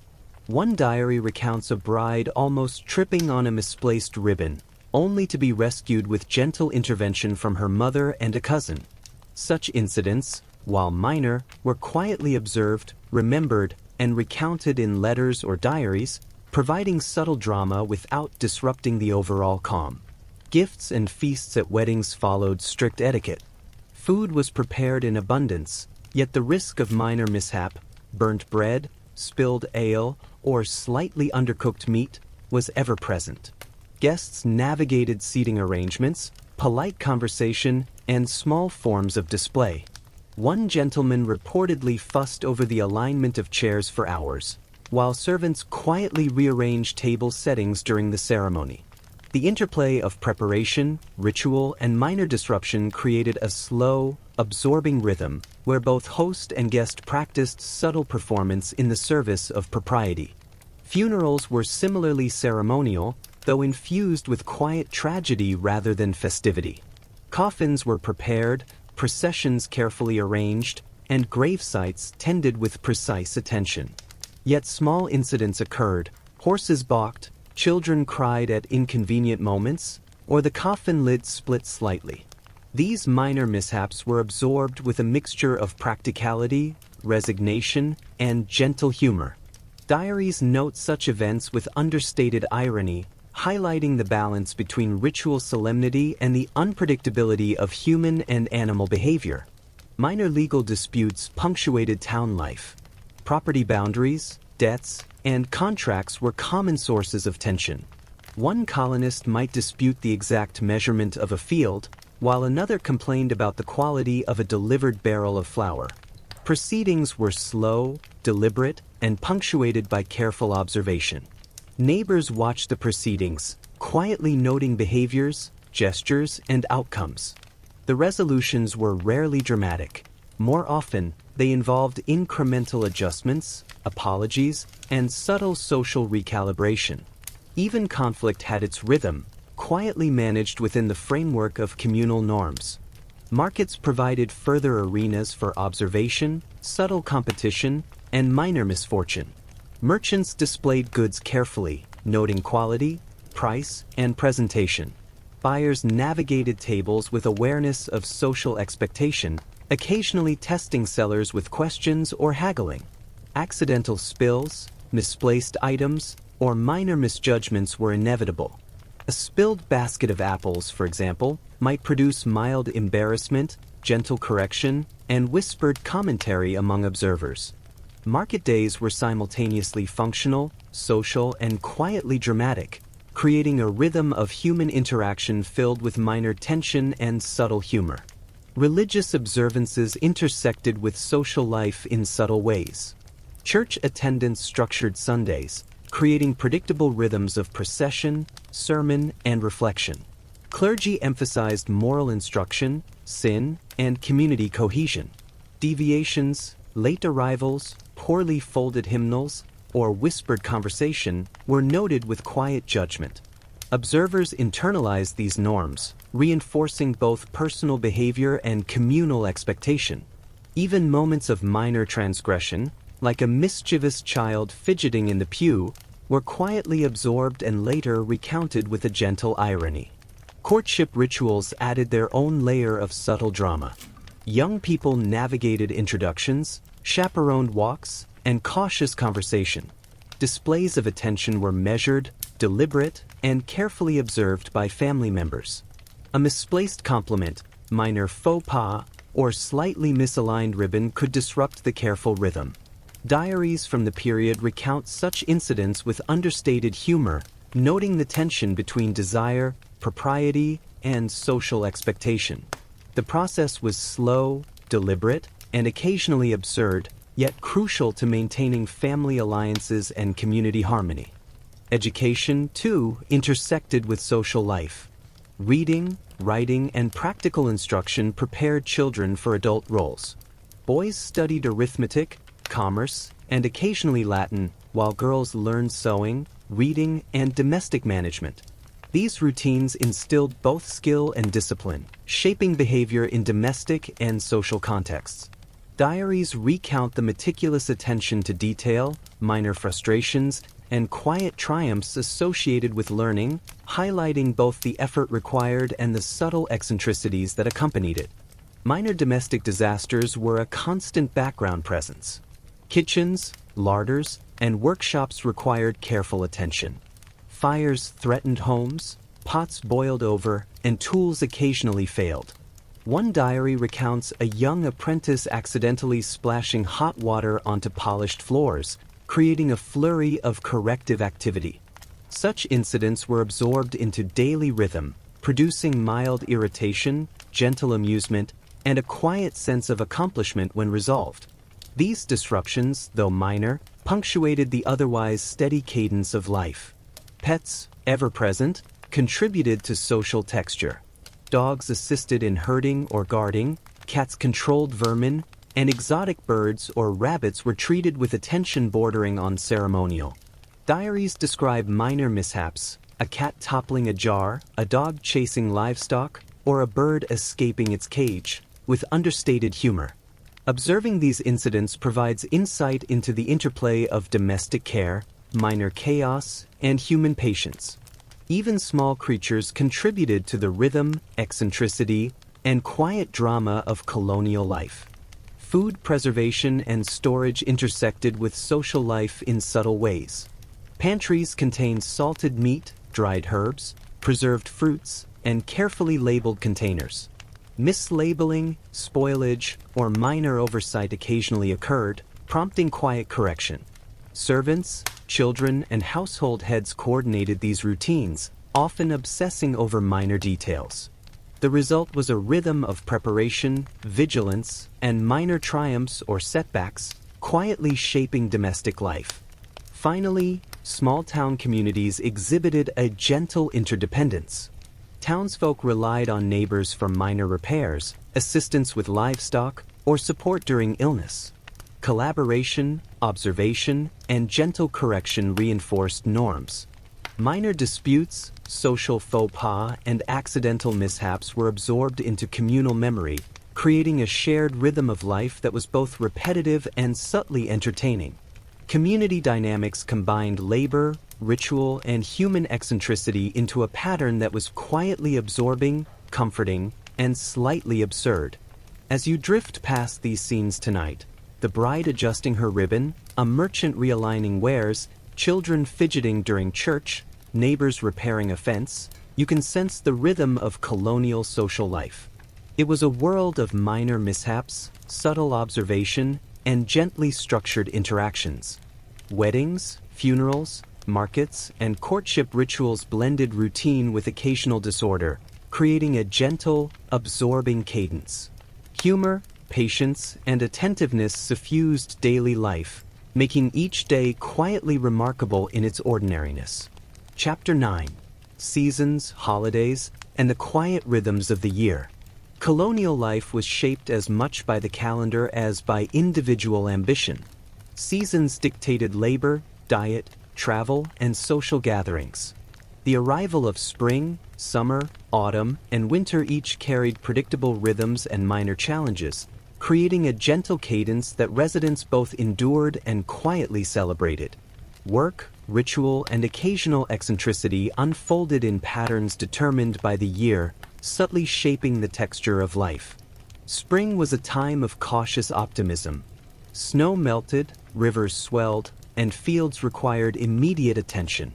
One diary recounts a bride almost tripping on a misplaced ribbon, only to be rescued with gentle intervention from her mother and a cousin. Such incidents, while minor, were quietly observed, remembered, and recounted in letters or diaries, providing subtle drama without disrupting the overall calm. Gifts and feasts at weddings followed strict etiquette. Food was prepared in abundance, yet the risk of minor mishap, burnt bread, spilled ale, or slightly undercooked meat, was ever present. Guests navigated seating arrangements, polite conversation, and small forms of display. One gentleman reportedly fussed over the alignment of chairs for hours, while servants quietly rearranged table settings during the ceremony. The interplay of preparation, ritual, and minor disruption created a slow, absorbing rhythm where both host and guest practiced subtle performance in the service of propriety. Funerals were similarly ceremonial, though infused with quiet tragedy rather than festivity. Coffins were prepared, processions carefully arranged, and grave sites tended with precise attention. Yet small incidents occurred: horses balked, children cried at inconvenient moments, or the coffin lid split slightly. These minor mishaps were absorbed with a mixture of practicality, resignation, and gentle humor. Diaries note such events with understated irony, highlighting the balance between ritual solemnity and the unpredictability of human and animal behavior. Minor legal disputes punctuated town life. Property boundaries, debts, and contracts were common sources of tension. One colonist might dispute the exact measurement of a field, while another complained about the quality of a delivered barrel of flour. Proceedings were slow, deliberate, and punctuated by careful observation. Neighbors watched the proceedings, quietly noting behaviors, gestures, and outcomes. The resolutions were rarely dramatic. More often, they involved incremental adjustments, apologies, and subtle social recalibration. Even conflict had its rhythm, quietly managed within the framework of communal norms. Markets provided further arenas for observation, subtle competition, and minor misfortune. Merchants displayed goods carefully, noting quality, price, and presentation. Buyers navigated tables with awareness of social expectation, occasionally testing sellers with questions or haggling. Accidental spills, misplaced items, or minor misjudgments were inevitable. A spilled basket of apples, for example, might produce mild embarrassment, gentle correction, and whispered commentary among observers. Market days were simultaneously functional, social, and quietly dramatic, creating a rhythm of human interaction filled with minor tension and subtle humor. Religious observances intersected with social life in subtle ways. Church attendance structured Sundays, creating predictable rhythms of procession, sermon, and reflection. Clergy emphasized moral instruction, sin, and community cohesion. Deviations, late arrivals, poorly folded hymnals, or whispered conversation were noted with quiet judgment. Observers internalized these norms, reinforcing both personal behavior and communal expectation. Even moments of minor transgression, like a mischievous child fidgeting in the pew, were quietly absorbed and later recounted with a gentle irony. Courtship rituals added their own layer of subtle drama. Young people navigated introductions, chaperoned walks, and cautious conversation. Displays of attention were measured, deliberate, and carefully observed by family members. A misplaced compliment, minor faux pas, or slightly misaligned ribbon could disrupt the careful rhythm. Diaries from the period recount such incidents with understated humor, noting the tension between desire, propriety, and social expectation. The process was slow, deliberate, and occasionally absurd, yet crucial to maintaining family alliances and community harmony. Education, too, intersected with social life. Reading, writing, and practical instruction prepared children for adult roles. Boys studied arithmetic, commerce, and occasionally Latin, while girls learned sewing, reading, and domestic management. These routines instilled both skill and discipline, shaping behavior in domestic and social contexts. Diaries recount the meticulous attention to detail, minor frustrations, and quiet triumphs associated with learning, highlighting both the effort required and the subtle eccentricities that accompanied it. Minor domestic disasters were a constant background presence. Kitchens, larders, and workshops required careful attention. Fires threatened homes, pots boiled over, and tools occasionally failed. One diary recounts a young apprentice accidentally splashing hot water onto polished floors, creating a flurry of corrective activity. Such incidents were absorbed into daily rhythm, producing mild irritation, gentle amusement, and a quiet sense of accomplishment when resolved. These disruptions, though minor, punctuated the otherwise steady cadence of life. Pets, ever present, contributed to social texture. Dogs assisted in herding or guarding, cats controlled vermin, and exotic birds or rabbits were treated with attention bordering on ceremonial. Diaries describe minor mishaps, a cat toppling a jar, a dog chasing livestock, or a bird escaping its cage, with understated humor. Observing these incidents provides insight into the interplay of domestic care, minor chaos, and human patience. Even small creatures contributed to the rhythm, eccentricity, and quiet drama of colonial life. Food preservation and storage intersected with social life in subtle ways. Pantries contained salted meat, dried herbs, preserved fruits, and carefully labeled containers. Mislabeling, spoilage, or minor oversight occasionally occurred, prompting quiet correction. Servants, children, and household heads coordinated these routines, often obsessing over minor details. The result was a rhythm of preparation, vigilance, and minor triumphs or setbacks, quietly shaping domestic life. Finally, small-town communities exhibited a gentle interdependence. Townsfolk relied on neighbors for minor repairs, assistance with livestock, or support during illness. Collaboration, observation, and gentle correction reinforced norms. Minor disputes, social faux pas, and accidental mishaps were absorbed into communal memory, creating a shared rhythm of life that was both repetitive and subtly entertaining. Community dynamics combined labor, ritual, and human eccentricity into a pattern that was quietly absorbing, comforting, and slightly absurd. As you drift past these scenes tonight, the bride adjusting her ribbon, a merchant realigning wares, children fidgeting during church, neighbors repairing a fence, you can sense the rhythm of colonial social life. It was a world of minor mishaps, subtle observation, and gently structured interactions. Weddings, funerals, markets, and courtship rituals blended routine with occasional disorder, creating a gentle, absorbing cadence. Humor, patience, and attentiveness suffused daily life, making each day quietly remarkable in its ordinariness. Chapter 9: Seasons, Holidays, and the Quiet Rhythms of the Year. Colonial life was shaped as much by the calendar as by individual ambition. Seasons dictated labor, diet, travel, and social gatherings. The arrival of spring, summer, autumn, and winter each carried predictable rhythms and minor challenges, creating a gentle cadence that residents both endured and quietly celebrated. Work, ritual, and occasional eccentricity unfolded in patterns determined by the year, subtly shaping the texture of life. Spring was a time of cautious optimism. Snow melted, rivers swelled, and fields required immediate attention.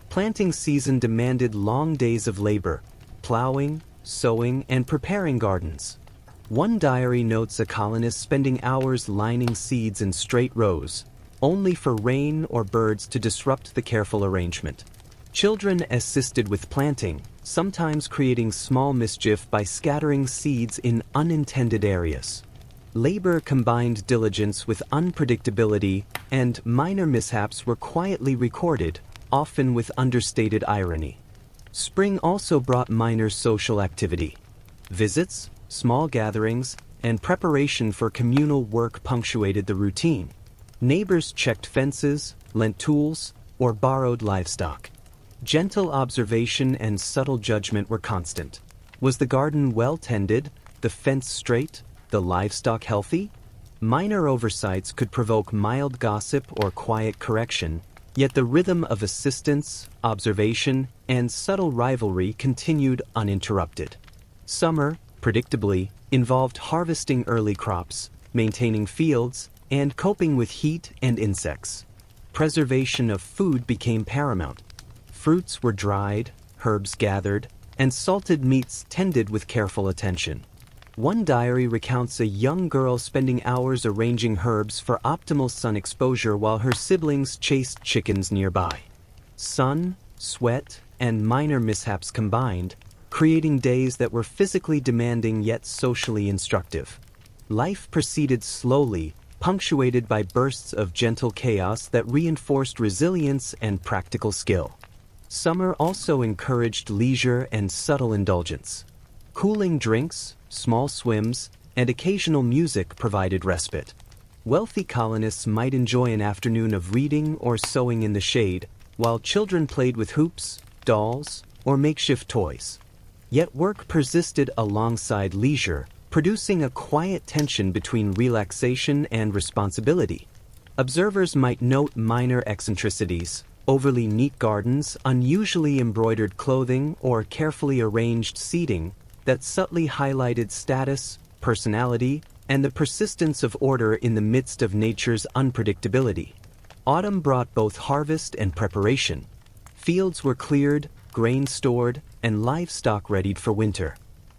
Planting season demanded long days of labor, plowing, sowing, and preparing gardens. One diary notes a colonist spending hours lining seeds in straight rows, only for rain or birds to disrupt the careful arrangement. Children assisted with planting, sometimes creating small mischief by scattering seeds in unintended areas. Labor combined diligence with unpredictability, and minor mishaps were quietly recorded, often with understated irony. Spring also brought minor social activity. Visits, small gatherings, and preparation for communal work punctuated the routine. Neighbors checked fences, lent tools, or borrowed livestock. Gentle observation and subtle judgment were constant. Was the garden well tended, the fence straight, the livestock healthy? Minor oversights could provoke mild gossip or quiet correction, yet the rhythm of assistance, observation, and subtle rivalry continued uninterrupted. Summer, predictably, involved harvesting early crops, maintaining fields, and coping with heat and insects. Preservation of food became paramount. Fruits were dried, herbs gathered, and salted meats tended with careful attention. One diary recounts a young girl spending hours arranging herbs for optimal sun exposure while her siblings chased chickens nearby. Sun, sweat, and minor mishaps combined, creating days that were physically demanding yet socially instructive. Life proceeded slowly, punctuated by bursts of gentle chaos that reinforced resilience and practical skill. Summer also encouraged leisure and subtle indulgence. Cooling drinks, small swims, and occasional music provided respite. Wealthy colonists might enjoy an afternoon of reading or sewing in the shade, while children played with hoops, dolls, or makeshift toys. Yet work persisted alongside leisure, producing a quiet tension between relaxation and responsibility. Observers might note minor eccentricities, overly neat gardens, unusually embroidered clothing, or carefully arranged seating that subtly highlighted status, personality, and the persistence of order in the midst of nature's unpredictability. Autumn brought both harvest and preparation. Fields were cleared, grain stored, and livestock readied for winter.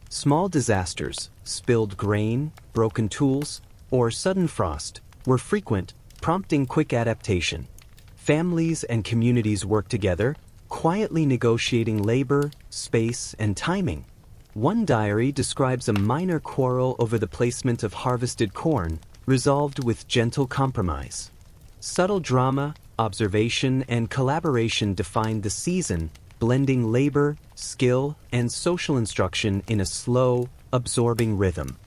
Small disasters, spilled grain, broken tools, or sudden frost, were frequent, prompting quick adaptation. Families and communities worked together, quietly negotiating labor, space, and timing. One diary describes a minor quarrel over the placement of harvested corn, resolved with gentle compromise. Subtle drama, observation, and collaboration defined the season, blending labor, skill, and social instruction in a slow, absorbing rhythm.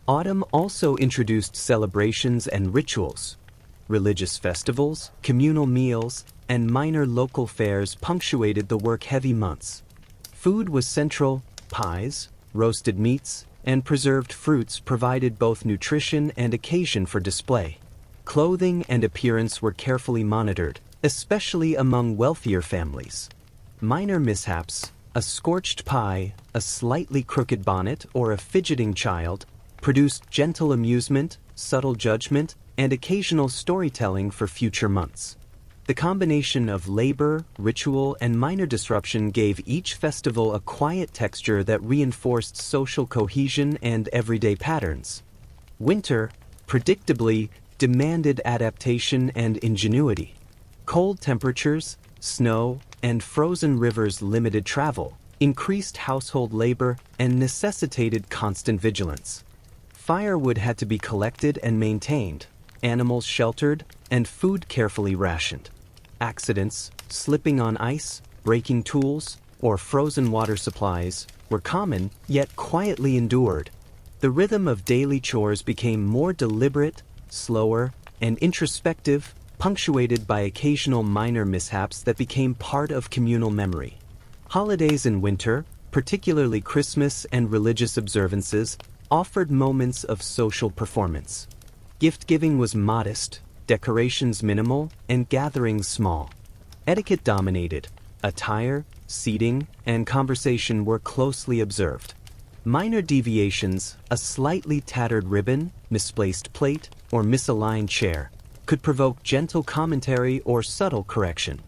Autumn also introduced celebrations and rituals. Religious festivals, communal meals, and minor local fairs punctuated the work-heavy months. Food was central. Pies, roasted meats, and preserved fruits provided both nutrition and occasion for display. Clothing and appearance were carefully monitored, especially among wealthier families. Minor mishaps, a scorched pie, a slightly crooked bonnet, or a fidgeting child, produced gentle amusement, subtle judgment, and occasional storytelling for future months. The combination of labor, ritual, and minor disruption gave each festival a quiet texture that reinforced social cohesion and everyday patterns. Winter, predictably, demanded adaptation and ingenuity. Cold temperatures, snow, and frozen rivers limited travel, increased household labor, and necessitated constant vigilance. Firewood had to be collected and maintained, animals sheltered, and food carefully rationed. Accidents, slipping on ice, breaking tools, or frozen water supplies were common, yet quietly endured. The rhythm of daily chores became more deliberate, slower, and introspective, punctuated by occasional minor mishaps that became part of communal memory. Holidays in winter, particularly Christmas and religious observances, offered moments of social performance. Gift-giving was modest, decorations minimal, and gatherings small. Etiquette dominated. Attire, seating, and conversation were closely observed. Minor deviations, a slightly tattered ribbon, misplaced plate, or misaligned chair, could provoke gentle commentary or subtle correction.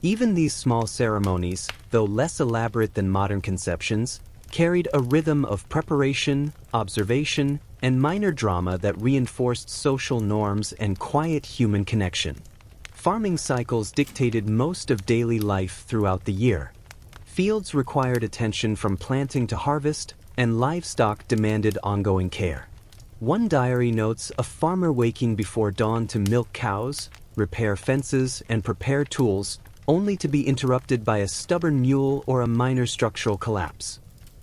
Even these small ceremonies, though less elaborate than modern conceptions, carried a rhythm of preparation, observation, and minor drama that reinforced social norms and quiet human connection. Farming cycles dictated most of daily life throughout the year. Fields required attention from planting to harvest, and livestock demanded ongoing care. One diary notes a farmer waking before dawn to milk cows, repair fences, and prepare tools, only to be interrupted by a stubborn mule or a minor structural collapse.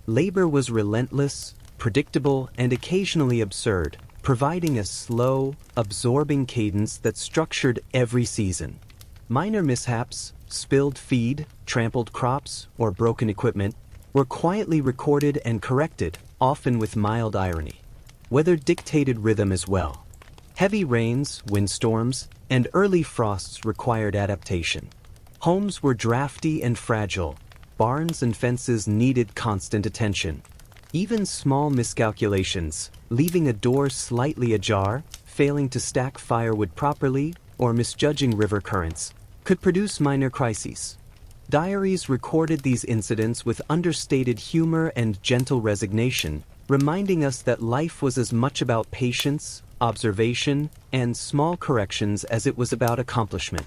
Labor was relentless, predictable, and occasionally absurd, providing a slow, absorbing cadence that structured every season. Minor mishaps, spilled feed, trampled crops, or broken equipment, were quietly recorded and corrected, often with mild irony. Weather dictated rhythm as well. Heavy rains, windstorms, and early frosts required adaptation. Homes were drafty and fragile. Barns and fences needed constant attention. Even small miscalculations, leaving a door slightly ajar, failing to stack firewood properly, or misjudging river currents, could produce minor crises. Diaries recorded these incidents with understated humor and gentle resignation, reminding us that life was as much about patience, observation, and small corrections as it was about accomplishment.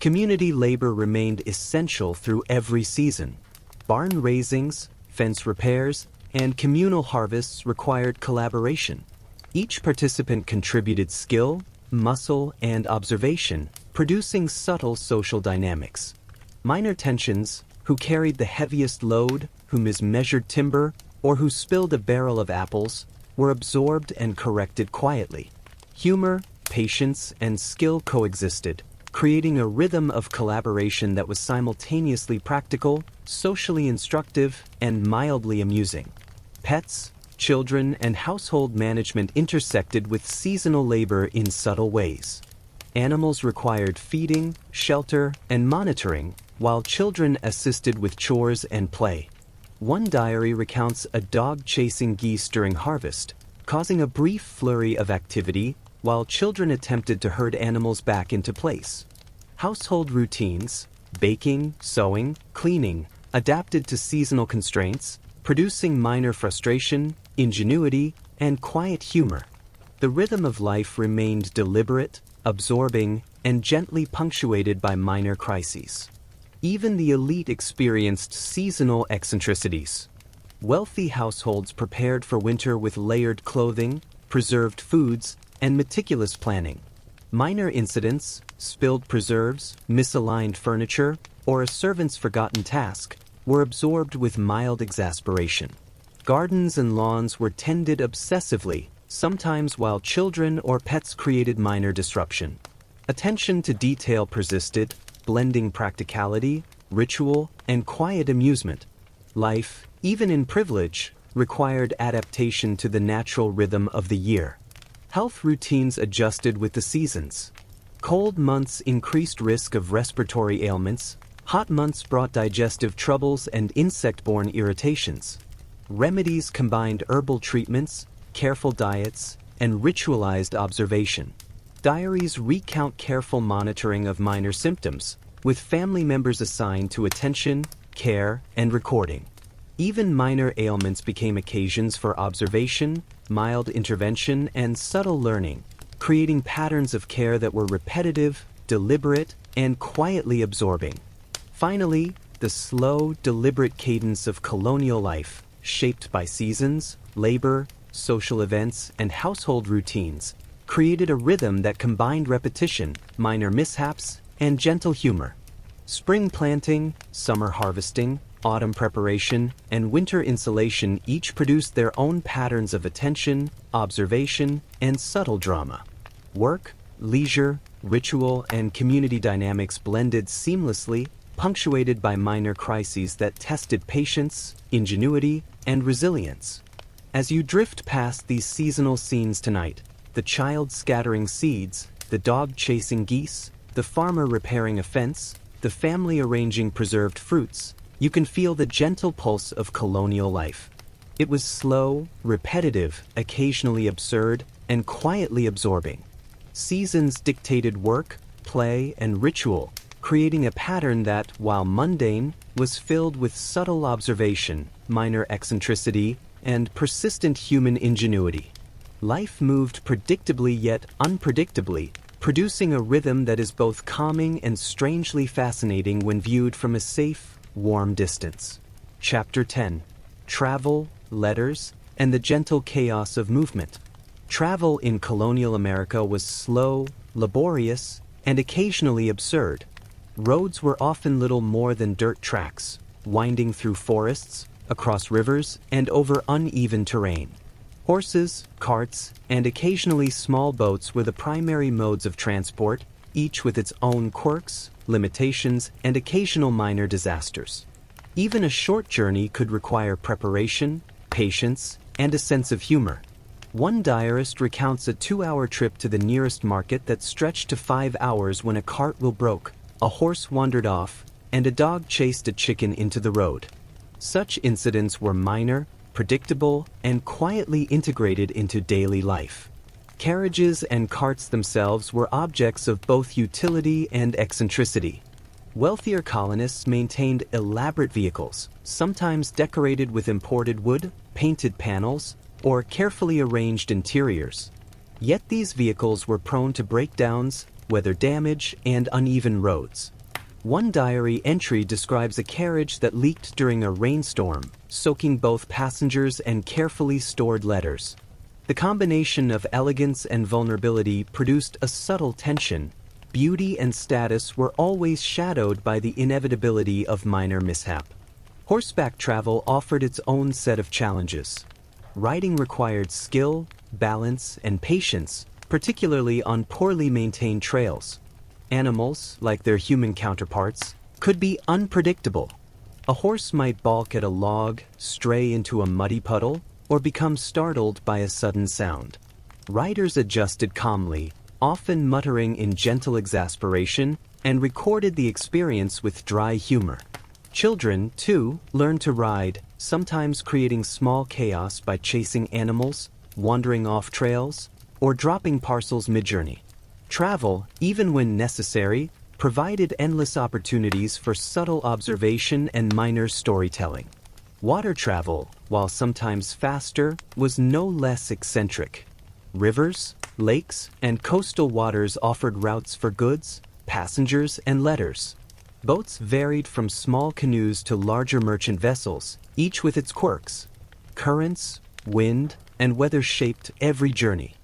Community labor remained essential through every season. Barn raisings, fence repairs, and communal harvests required collaboration. Each participant contributed skill, muscle, and observation, producing subtle social dynamics. Minor tensions, who carried the heaviest load, who mismeasured timber, or who spilled a barrel of apples, were absorbed and corrected quietly. Humor, patience, and skill coexisted, creating a rhythm of collaboration that was simultaneously practical, socially instructive, and mildly amusing. Pets, children, and household management intersected with seasonal labor in subtle ways. Animals required feeding, shelter, and monitoring, while children assisted with chores and play. One diary recounts a dog chasing geese during harvest, causing a brief flurry of activity while children attempted to herd animals back into place. Household routines, baking, sewing, cleaning, adapted to seasonal constraints, producing minor frustration, ingenuity, and quiet humor. The rhythm of life remained deliberate, absorbing, and gently punctuated by minor crises. Even the elite experienced seasonal eccentricities. Wealthy households prepared for winter with layered clothing, preserved foods, and meticulous planning. Minor incidents, spilled preserves, misaligned furniture, or a servant's forgotten task, were absorbed with mild exasperation. Gardens and lawns were tended obsessively, sometimes while children or pets created minor disruption. Attention to detail persisted, blending practicality, ritual, and quiet amusement. Life, even in privilege, required adaptation to the natural rhythm of the year. Health routines adjusted with the seasons. Cold months increased risk of respiratory ailments. Hot months brought digestive troubles and insect-borne irritations. Remedies combined herbal treatments, careful diets, and ritualized observation. Diaries recount careful monitoring of minor symptoms, with family members assigned to attention, care, and recording. Even minor ailments became occasions for observation, mild intervention, and subtle learning, creating patterns of care that were repetitive, deliberate, and quietly absorbing. Finally, the slow, deliberate cadence of colonial life, shaped by seasons, labor, social events, and household routines, created a rhythm that combined repetition, minor mishaps, and gentle humor. Spring planting, summer harvesting, autumn preparation, and winter insulation each produced their own patterns of attention, observation, and subtle drama. Work, leisure, ritual, and community dynamics blended seamlessly, punctuated by minor crises that tested patience, ingenuity, and resilience. As you drift past these seasonal scenes tonight, the child scattering seeds, the dog chasing geese, the farmer repairing a fence, the family arranging preserved fruits, you can feel the gentle pulse of colonial life. It was slow, repetitive, occasionally absurd, and quietly absorbing. Seasons dictated work, play, and ritual, creating a pattern that, while mundane, was filled with subtle observation, minor eccentricity, and persistent human ingenuity. Life moved predictably yet unpredictably, producing a rhythm that is both calming and strangely fascinating when viewed from a safe, warm distance. Chapter 10. Travel, Letters, and the Gentle Chaos of Movement. Travel in colonial America was slow, laborious, and occasionally absurd. Roads were often little more than dirt tracks, winding through forests, across rivers, and over uneven terrain. Horses, carts, and occasionally small boats were the primary modes of transport, each with its own quirks, limitations, and occasional minor disasters. Even a short journey could require preparation, patience, and a sense of humor. One diarist recounts a 2-hour trip to the nearest market that stretched to 5 hours when a cart wheel broke, a horse wandered off, and a dog chased a chicken into the road. Such incidents were minor, predictable, and quietly integrated into daily life. Carriages and carts themselves were objects of both utility and eccentricity. Wealthier colonists maintained elaborate vehicles, sometimes decorated with imported wood, painted panels, or carefully arranged interiors. Yet these vehicles were prone to breakdowns, weather damage, and uneven roads. One diary entry describes a carriage that leaked during a rainstorm, soaking both passengers and carefully stored letters. The combination of elegance and vulnerability produced a subtle tension. Beauty and status were always shadowed by the inevitability of minor mishap. Horseback travel offered its own set of challenges. Riding required skill, balance, and patience, particularly on poorly maintained trails. Animals, like their human counterparts, could be unpredictable. A horse might balk at a log, stray into a muddy puddle, or become startled by a sudden sound. Riders adjusted calmly, often muttering in gentle exasperation, and recorded the experience with dry humor. Children, too, learned to ride, sometimes creating small chaos by chasing animals, wandering off trails, or dropping parcels mid-journey. Travel, even when necessary, provided endless opportunities for subtle observation and minor storytelling. Water travel, while sometimes faster, was no less eccentric. Rivers, lakes, and coastal waters offered routes for goods, passengers, and letters. Boats varied from small canoes to larger merchant vessels, each with its quirks. Currents, wind, and weather shaped every journey.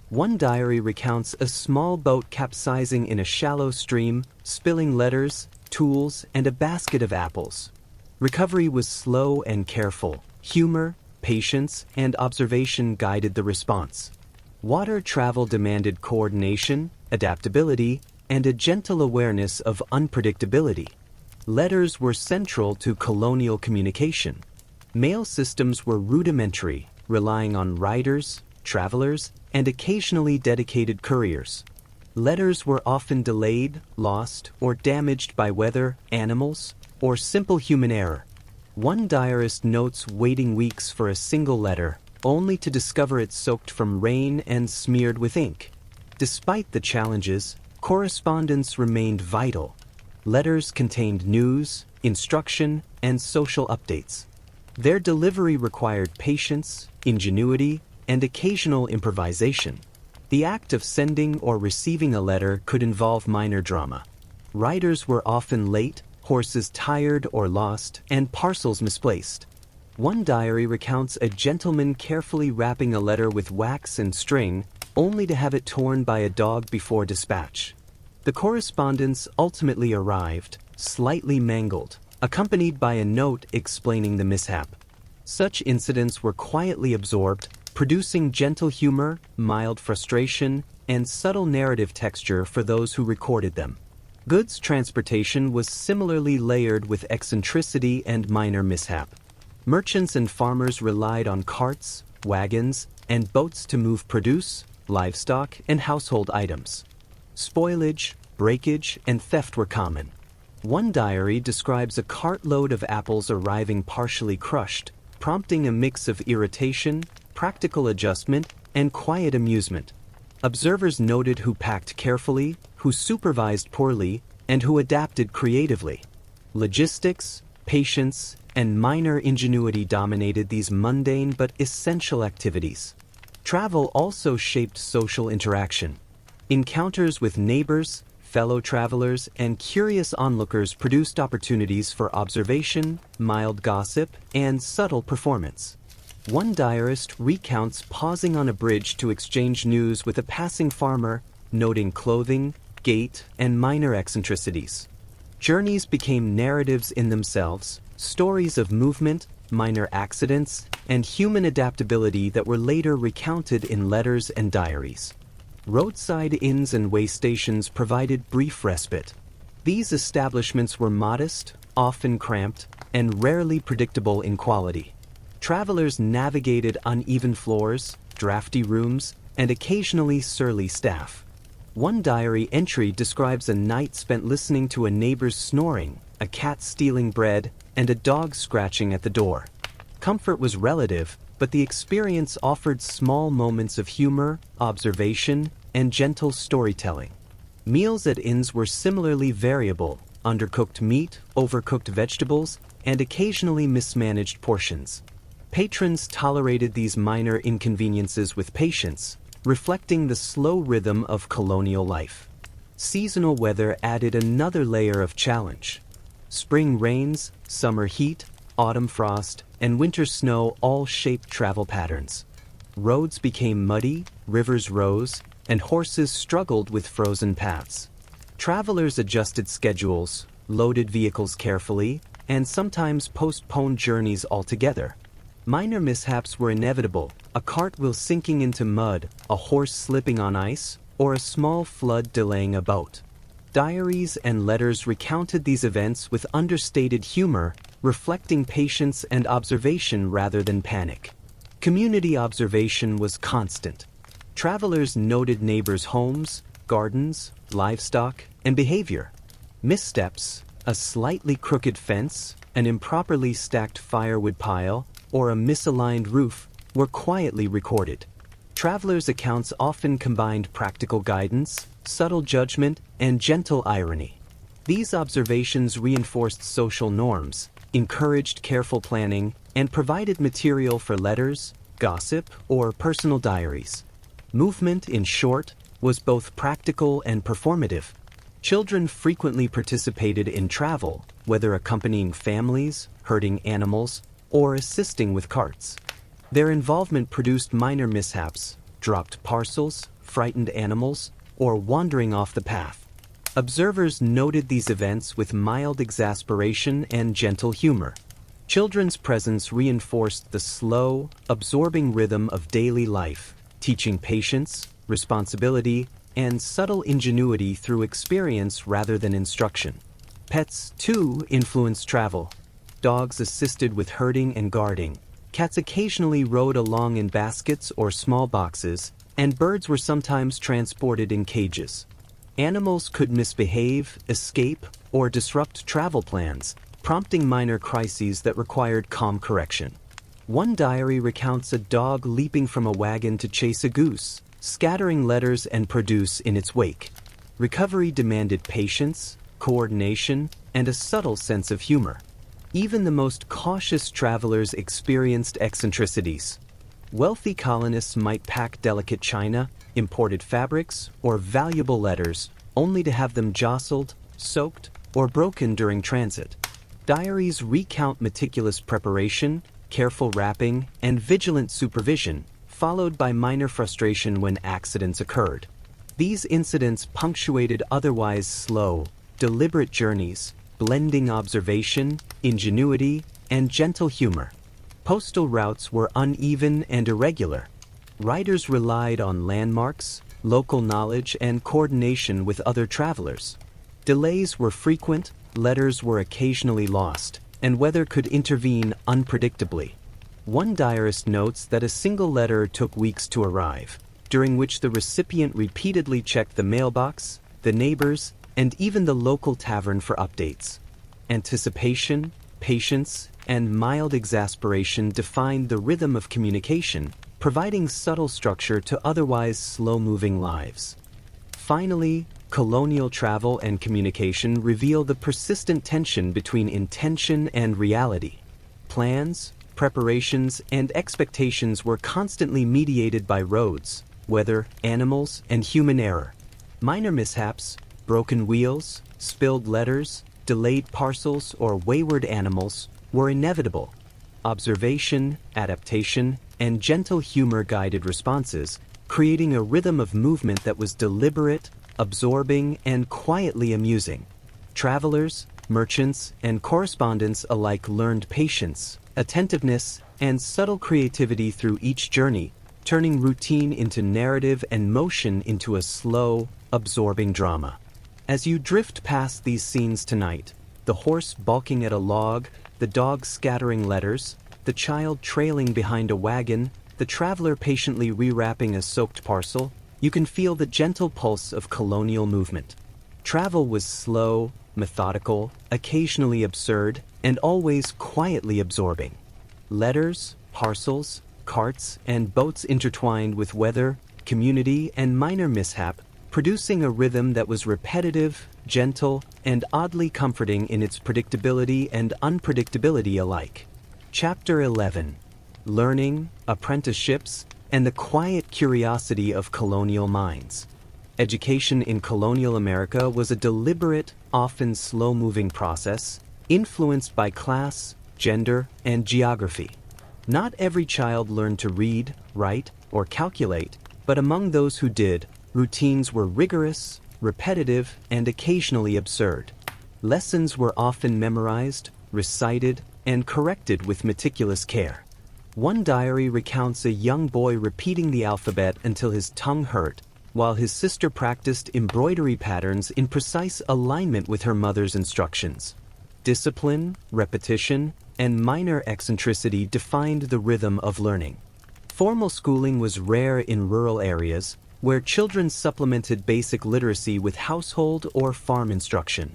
One diary recounts a small boat capsizing in a shallow stream, spilling letters, tools, and a basket of apples. Recovery was slow and careful. Humor, patience, and observation guided the response. Water travel demanded coordination, adaptability, and a gentle awareness of unpredictability. Letters were central to colonial communication. Mail systems were rudimentary, relying on riders, travelers, and occasionally dedicated couriers. Letters were often delayed, lost, or damaged by weather, animals, or simple human error. One diarist notes waiting weeks for a single letter, only to discover it soaked from rain and smeared with ink. Despite the challenges, correspondence remained vital. Letters contained news, instruction, and social updates. Their delivery required patience, ingenuity, and occasional improvisation. The act of sending or receiving a letter could involve minor drama. Writers were often late, horses tired or lost, and parcels misplaced. One diary recounts a gentleman carefully wrapping a letter with wax and string, only to have it torn by a dog before dispatch. The correspondence ultimately arrived, slightly mangled, accompanied by a note explaining the mishap. Such incidents were quietly absorbed, producing gentle humor, mild frustration, and subtle narrative texture for those who recorded them. Goods transportation was similarly layered with eccentricity and minor mishap. Merchants and farmers relied on carts, wagons, and boats to move produce, livestock, and household items. Spoilage, breakage, and theft were common. One diary describes a cartload of apples arriving partially crushed, prompting a mix of irritation, practical adjustment, and quiet amusement. Observers noted who packed carefully, who supervised poorly, and who adapted creatively. Logistics, patience, and minor ingenuity dominated these mundane but essential activities. Travel also shaped social interaction. Encounters with neighbors, fellow travelers, and curious onlookers produced opportunities for observation, mild gossip, and subtle performance. One diarist recounts pausing on a bridge to exchange news with a passing farmer, noting clothing, gait, and minor eccentricities. Journeys became narratives in themselves, stories of movement, minor accidents, and human adaptability that were later recounted in letters and diaries. Roadside inns and way stations provided brief respite. These establishments were modest, often cramped, and rarely predictable in quality. Travelers navigated uneven floors, drafty rooms, and occasionally surly staff. One diary entry describes a night spent listening to a neighbor's snoring, a cat stealing bread, and a dog scratching at the door. Comfort was relative, but the experience offered small moments of humor, observation, and gentle storytelling. Meals at inns were similarly variable: undercooked meat, overcooked vegetables, and occasionally mismanaged portions. Patrons tolerated these minor inconveniences with patience, reflecting the slow rhythm of colonial life. Seasonal weather added another layer of challenge. Spring rains, summer heat, autumn frost, and winter snow all shaped travel patterns. Roads became muddy, rivers rose, and horses struggled with frozen paths. Travelers adjusted schedules, loaded vehicles carefully, and sometimes postponed journeys altogether. Minor mishaps were inevitable: a cartwheel sinking into mud, a horse slipping on ice, or a small flood delaying a boat. Diaries and letters recounted these events with understated humor, reflecting patience and observation rather than panic. Community observation was constant. Travelers noted neighbors' homes, gardens, livestock, and behavior. Missteps, a slightly crooked fence, an improperly stacked firewood pile, or a misaligned roof, were quietly recorded. Travelers' accounts often combined practical guidance, subtle judgment, and gentle irony. These observations reinforced social norms, encouraged careful planning, and provided material for letters, gossip, or personal diaries. Movement, in short, was both practical and performative. Children frequently participated in travel, whether accompanying families, herding animals, or assisting with carts. Their involvement produced minor mishaps: dropped parcels, frightened animals, or wandering off the path. Observers noted these events with mild exasperation and gentle humor. Children's presence reinforced the slow, absorbing rhythm of daily life, teaching patience, responsibility, and subtle ingenuity through experience rather than instruction. Pets, too, influenced travel. Dogs assisted with herding and guarding. Cats occasionally rode along in baskets or small boxes, and birds were sometimes transported in cages. Animals could misbehave, escape, or disrupt travel plans, prompting minor crises that required calm correction. One diary recounts a dog leaping from a wagon to chase a goose, scattering letters and produce in its wake. Recovery demanded patience, coordination, and a subtle sense of humor. Even the most cautious travelers experienced eccentricities. Wealthy colonists might pack delicate china, imported fabrics, or valuable letters, only to have them jostled, soaked, or broken during transit. Diaries recount meticulous preparation, careful wrapping, and vigilant supervision, followed by minor frustration when accidents occurred. These incidents punctuated otherwise slow, deliberate journeys, blending observation, ingenuity, and gentle humor. Postal routes were uneven and irregular. Writers relied on landmarks, local knowledge, and coordination with other travelers. Delays were frequent, letters were occasionally lost, and weather could intervene unpredictably. One diarist notes that a single letter took weeks to arrive, during which the recipient repeatedly checked the mailbox, the neighbors, and even the local tavern for updates. Anticipation, patience, and mild exasperation defined the rhythm of communication, providing subtle structure to otherwise slow-moving lives. Finally, colonial travel and communication reveal the persistent tension between intention and reality. Plans, preparations, and expectations were constantly mediated by roads, weather, animals, and human error. Minor mishaps, broken wheels, spilled letters, delayed parcels, or wayward animals were inevitable. Observation, adaptation, and gentle humor guided responses, creating a rhythm of movement that was deliberate, absorbing, and quietly amusing. Travelers, merchants, and correspondents alike learned patience, attentiveness, and subtle creativity through each journey, turning routine into narrative and motion into a slow, absorbing drama. As you drift past these scenes tonight, the horse balking at a log, the dog scattering letters, the child trailing behind a wagon, the traveler patiently rewrapping a soaked parcel, you can feel the gentle pulse of colonial movement. Travel was slow, methodical, occasionally absurd, and always quietly absorbing. Letters, parcels, carts, and boats intertwined with weather, community, and minor mishap, producing a rhythm that was repetitive, gentle, and oddly comforting in its predictability and unpredictability alike. Chapter 11: Learning, Apprenticeships, and the Quiet Curiosity of Colonial Minds. Education in colonial America was a deliberate, often slow-moving process, influenced by class, gender, and geography. Not every child learned to read, write, or calculate, but among those who did, routines were rigorous, repetitive, and occasionally absurd. Lessons were often memorized, recited, and corrected with meticulous care. One diary recounts a young boy repeating the alphabet until his tongue hurt, while his sister practiced embroidery patterns in precise alignment with her mother's instructions. Discipline, repetition, and minor eccentricity defined the rhythm of learning. Formal schooling was rare in rural areas, where children supplemented basic literacy with household or farm instruction.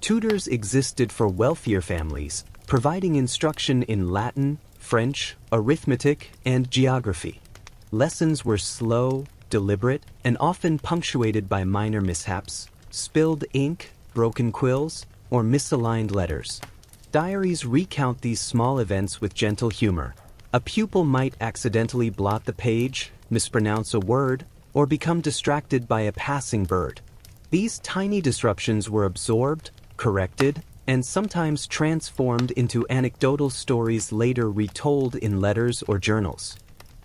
Tutors existed for wealthier families, providing instruction in Latin, French, arithmetic, and geography. Lessons were slow, deliberate, and often punctuated by minor mishaps, spilled ink, broken quills, or misaligned letters. Diaries recount these small events with gentle humor. A pupil might accidentally blot the page, mispronounce a word, or become distracted by a passing bird. These tiny disruptions were absorbed, corrected, and sometimes transformed into anecdotal stories later retold in letters or journals.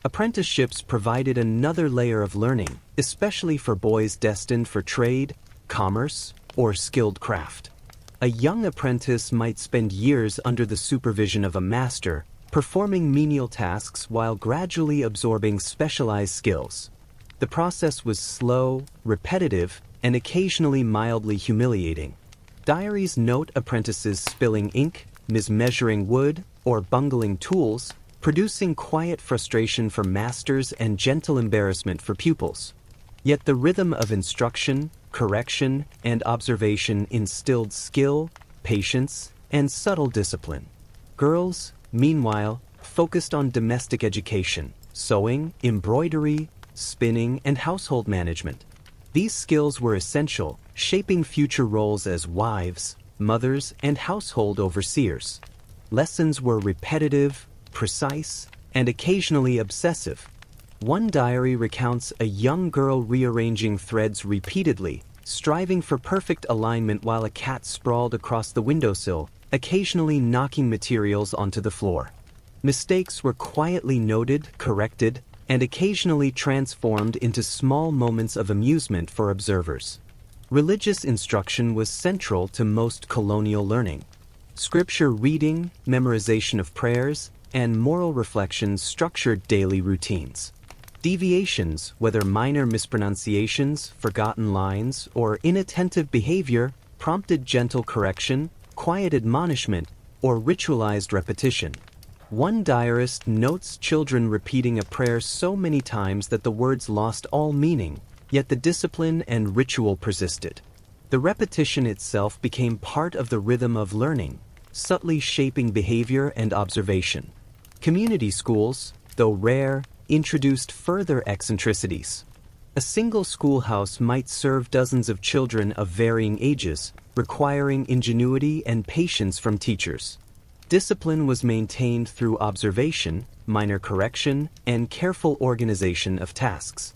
Apprenticeships provided another layer of learning, especially for boys destined for trade, commerce, or skilled craft. A young apprentice might spend years under the supervision of a master, performing menial tasks while gradually absorbing specialized skills. The process was slow, repetitive, and occasionally mildly humiliating. Diaries note apprentices spilling ink, mismeasuring wood, or bungling tools, producing quiet frustration for masters and gentle embarrassment for pupils. Yet the rhythm of instruction, correction, and observation instilled skill, patience, and subtle discipline. Girls, meanwhile, focused on domestic education, sewing, embroidery, spinning, and household management. These skills were essential, shaping future roles as wives, mothers, and household overseers. Lessons were repetitive, precise, and occasionally obsessive. One diary recounts a young girl rearranging threads repeatedly, striving for perfect alignment while a cat sprawled across the windowsill, occasionally knocking materials onto the floor. Mistakes were quietly noted, corrected, and occasionally transformed into small moments of amusement for observers. Religious instruction was central to most colonial learning. Scripture reading, memorization of prayers, and moral reflections structured daily routines. Deviations, whether minor mispronunciations, forgotten lines, or inattentive behavior, prompted gentle correction, quiet admonishment, or ritualized repetition. One diarist notes children repeating a prayer so many times that the words lost all meaning, yet the discipline and ritual persisted. The repetition itself became part of the rhythm of learning, subtly shaping behavior and observation. Community schools, though rare, introduced further eccentricities. A single schoolhouse might serve dozens of children of varying ages, requiring ingenuity and patience from teachers. Discipline was maintained through observation, minor correction, and careful organization of tasks.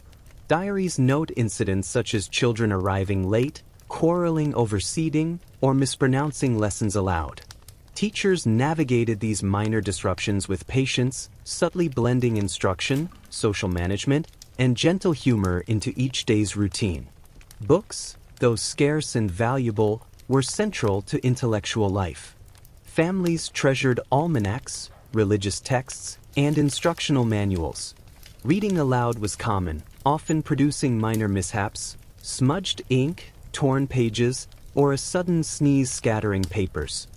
Diaries note incidents such as children arriving late, quarreling over seating, or mispronouncing lessons aloud. Teachers navigated these minor disruptions with patience, subtly blending instruction, social management, and gentle humor into each day's routine. Books, though scarce and valuable, were central to intellectual life. Families treasured almanacs, religious texts, and instructional manuals. Reading aloud was common, often producing minor mishaps, smudged ink, torn pages, or a sudden sneeze scattering papers.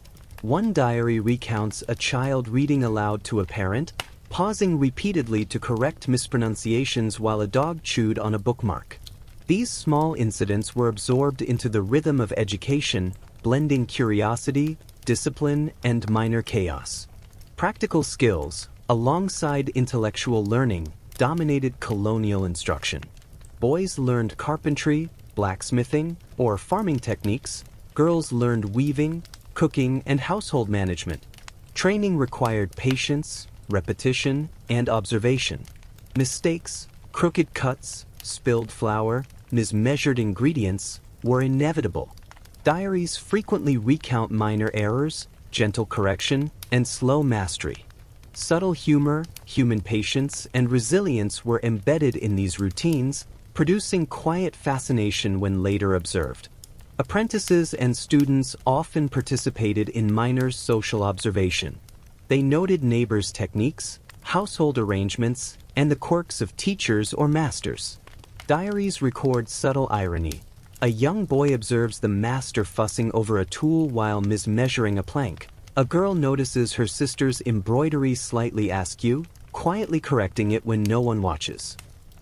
One diary recounts a child reading aloud to a parent, pausing repeatedly to correct mispronunciations while a dog chewed on a bookmark. These small incidents were absorbed into the rhythm of education, blending curiosity, discipline, and minor chaos. Practical skills, alongside intellectual learning, dominated colonial instruction. Boys learned carpentry, blacksmithing, or farming techniques. Girls learned weaving, cooking, and household management. Training required patience, repetition, and observation. Mistakes, crooked cuts, spilled flour, mismeasured ingredients were inevitable. Diaries frequently recount minor errors, gentle correction, and slow mastery. Subtle humor, human patience, and resilience were embedded in these routines, producing quiet fascination when later observed. Apprentices and students often participated in minor social observation. They noted neighbors' techniques, household arrangements, and the quirks of teachers or masters. Diaries record subtle irony. A young boy observes the master fussing over a tool while mismeasuring a plank. A girl notices her sister's embroidery slightly askew, quietly correcting it when no one watches.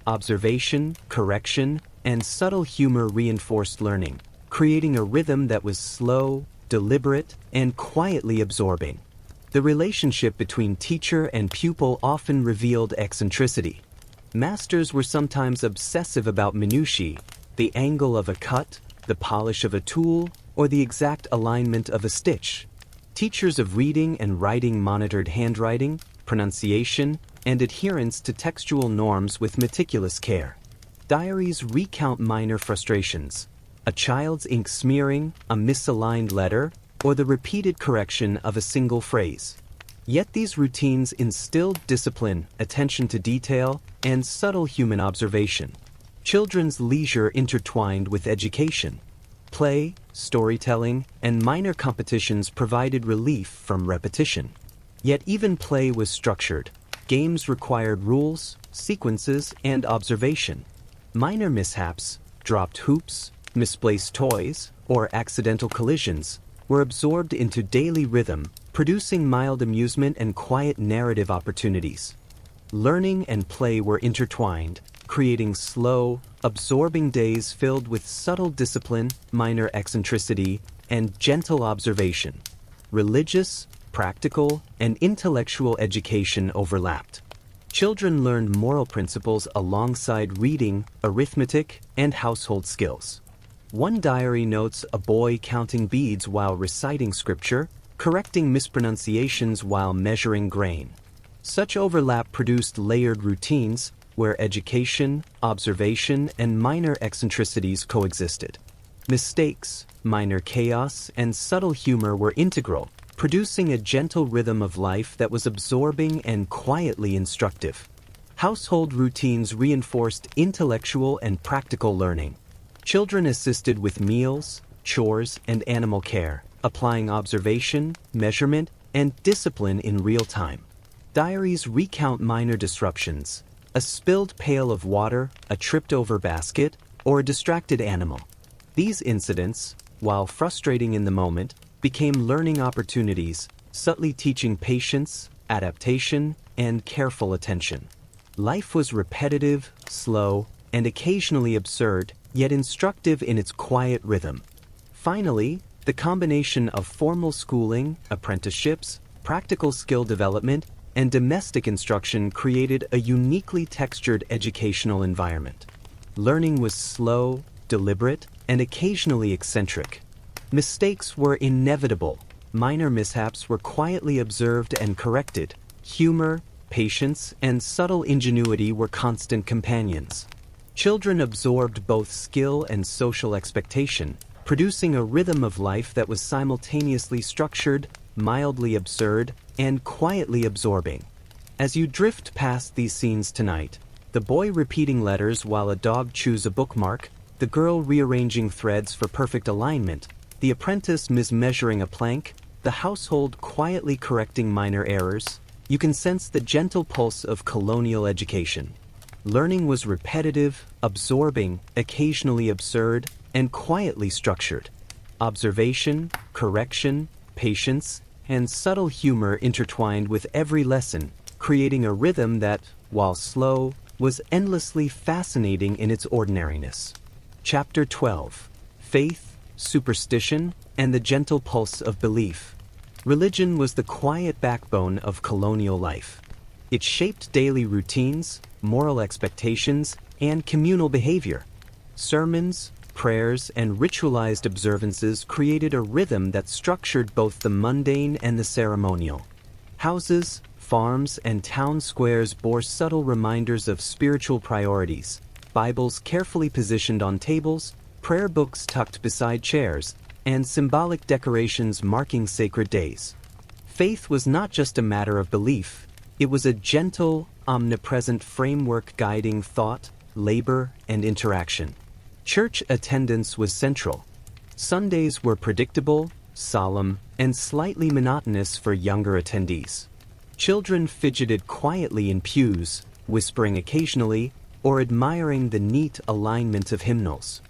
Observation, correction, and subtle humor reinforced learning, creating a rhythm that was slow, deliberate, and quietly absorbing. The relationship between teacher and pupil often revealed eccentricity. Masters were sometimes obsessive about minutiae, the angle of a cut, the polish of a tool, or the exact alignment of a stitch. Teachers of reading and writing monitored handwriting, pronunciation, and adherence to textual norms with meticulous care. Diaries recount minor frustrations, a child's ink smearing, a misaligned letter, or the repeated correction of a single phrase. Yet these routines instilled discipline, attention to detail, and subtle human observation. Children's leisure intertwined with education. Play, storytelling, and minor competitions provided relief from repetition. Yet even play was structured. Games required rules, sequences, and observation. Minor mishaps, dropped hoops, misplaced toys, or accidental collisions, were absorbed into daily rhythm, producing mild amusement and quiet narrative opportunities. Learning and play were intertwined, creating slow, absorbing days filled with subtle discipline, minor eccentricity, and gentle observation. Religious, practical, and intellectual education overlapped. Children learned moral principles alongside reading, arithmetic, and household skills. One diary notes a boy counting beads while reciting scripture, correcting mispronunciations while measuring grain. Such overlap produced layered routines where education, observation, and minor eccentricities coexisted. Mistakes, minor chaos, and subtle humor were integral, producing a gentle rhythm of life that was absorbing and quietly instructive. Household routines reinforced intellectual and practical learning. Children assisted with meals, chores, and animal care, applying observation, measurement, and discipline in real time. Diaries recount minor disruptions: a spilled pail of water, a tripped-over basket, or a distracted animal. These incidents, while frustrating in the moment, became learning opportunities, subtly teaching patience, adaptation, and careful attention. Life was repetitive, slow, and occasionally absurd, yet instructive in its quiet rhythm. Finally, the combination of formal schooling, apprenticeships, practical skill development, and domestic instruction created a uniquely textured educational environment. Learning was slow, deliberate, and occasionally eccentric. Mistakes were inevitable. Minor mishaps were quietly observed and corrected. Humor, patience, and subtle ingenuity were constant companions. Children absorbed both skill and social expectation, producing a rhythm of life that was simultaneously structured, mildly absurd, and quietly absorbing. As you drift past these scenes tonight, the boy repeating letters while a dog chews a bookmark, the girl rearranging threads for perfect alignment, the apprentice mismeasuring a plank, the household quietly correcting minor errors, you can sense the gentle pulse of colonial education. Learning was repetitive, absorbing, occasionally absurd, and quietly structured. Observation, correction, patience, and subtle humor intertwined with every lesson, creating a rhythm that, while slow, was endlessly fascinating in its ordinariness. Chapter 12: Faith, Superstition, and the Gentle Pulse of Belief. Religion was the quiet backbone of colonial life. It shaped daily routines, moral expectations, and communal behavior. Sermons, prayers, and ritualized observances created a rhythm that structured both the mundane and the ceremonial. Houses, farms, and town squares bore subtle reminders of spiritual priorities: Bibles carefully positioned on tables, prayer books tucked beside chairs, and symbolic decorations marking sacred days. Faith was not just a matter of belief, it was a gentle, omnipresent framework guiding thought, labor, and interaction. Church attendance was central. Sundays were predictable, solemn, and slightly monotonous for younger attendees. Children fidgeted quietly in pews, whispering occasionally, or admiring the neat alignment of hymnals.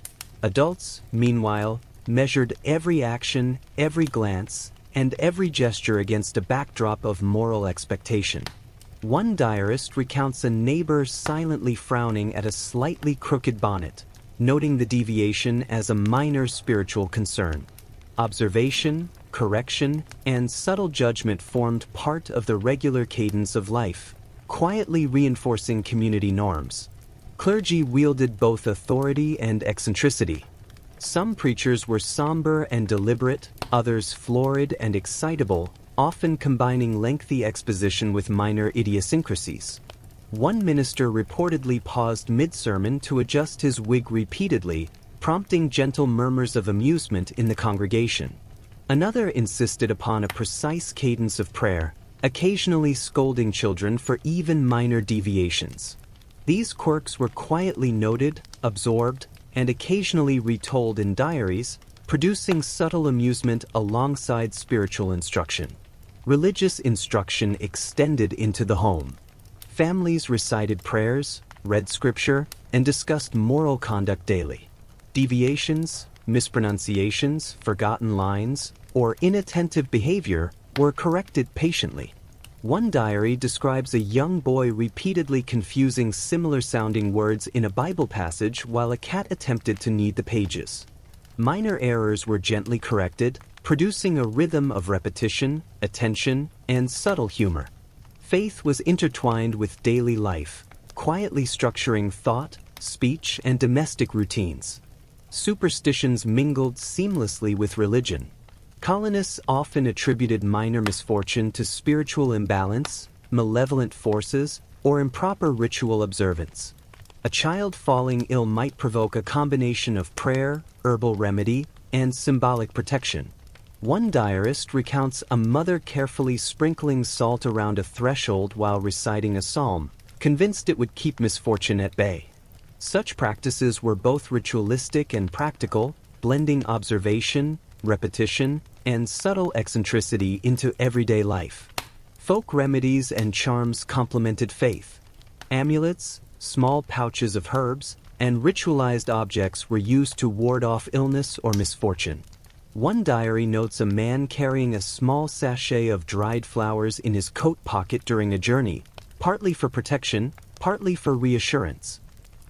Adults, meanwhile, measured every action, every glance, and every gesture against a backdrop of moral expectation. One diarist recounts a neighbor silently frowning at a slightly crooked bonnet, noting the deviation as a minor spiritual concern. Observation, correction, and subtle judgment formed part of the regular cadence of life, quietly reinforcing community norms. Clergy wielded both authority and eccentricity. Some preachers were somber and deliberate, others florid and excitable, often combining lengthy exposition with minor idiosyncrasies. One minister reportedly paused mid-sermon to adjust his wig repeatedly, prompting gentle murmurs of amusement in the congregation. Another insisted upon a precise cadence of prayer, occasionally scolding children for even minor deviations. These quirks were quietly noted, absorbed, and occasionally retold in diaries, producing subtle amusement alongside spiritual instruction. Religious instruction extended into the home. Families recited prayers, read scripture, and discussed moral conduct daily. Deviations, mispronunciations, forgotten lines, or inattentive behavior were corrected patiently. One diary describes a young boy repeatedly confusing similar-sounding words in a Bible passage while a cat attempted to knead the pages. Minor errors were gently corrected, producing a rhythm of repetition, attention, and subtle humor. Faith was intertwined with daily life, quietly structuring thought, speech, and domestic routines. Superstitions mingled seamlessly with religion. Colonists often attributed minor misfortune to spiritual imbalance, malevolent forces, or improper ritual observance. A child falling ill might provoke a combination of prayer, herbal remedy, and symbolic protection. One diarist recounts a mother carefully sprinkling salt around a threshold while reciting a psalm, convinced it would keep misfortune at bay. Such practices were both ritualistic and practical, blending observation, repetition, and subtle eccentricity into everyday life. Folk remedies and charms complemented faith. Amulets, small pouches of herbs, and ritualized objects were used to ward off illness or misfortune. One diary notes a man carrying a small sachet of dried flowers in his coat pocket during a journey, partly for protection, partly for reassurance.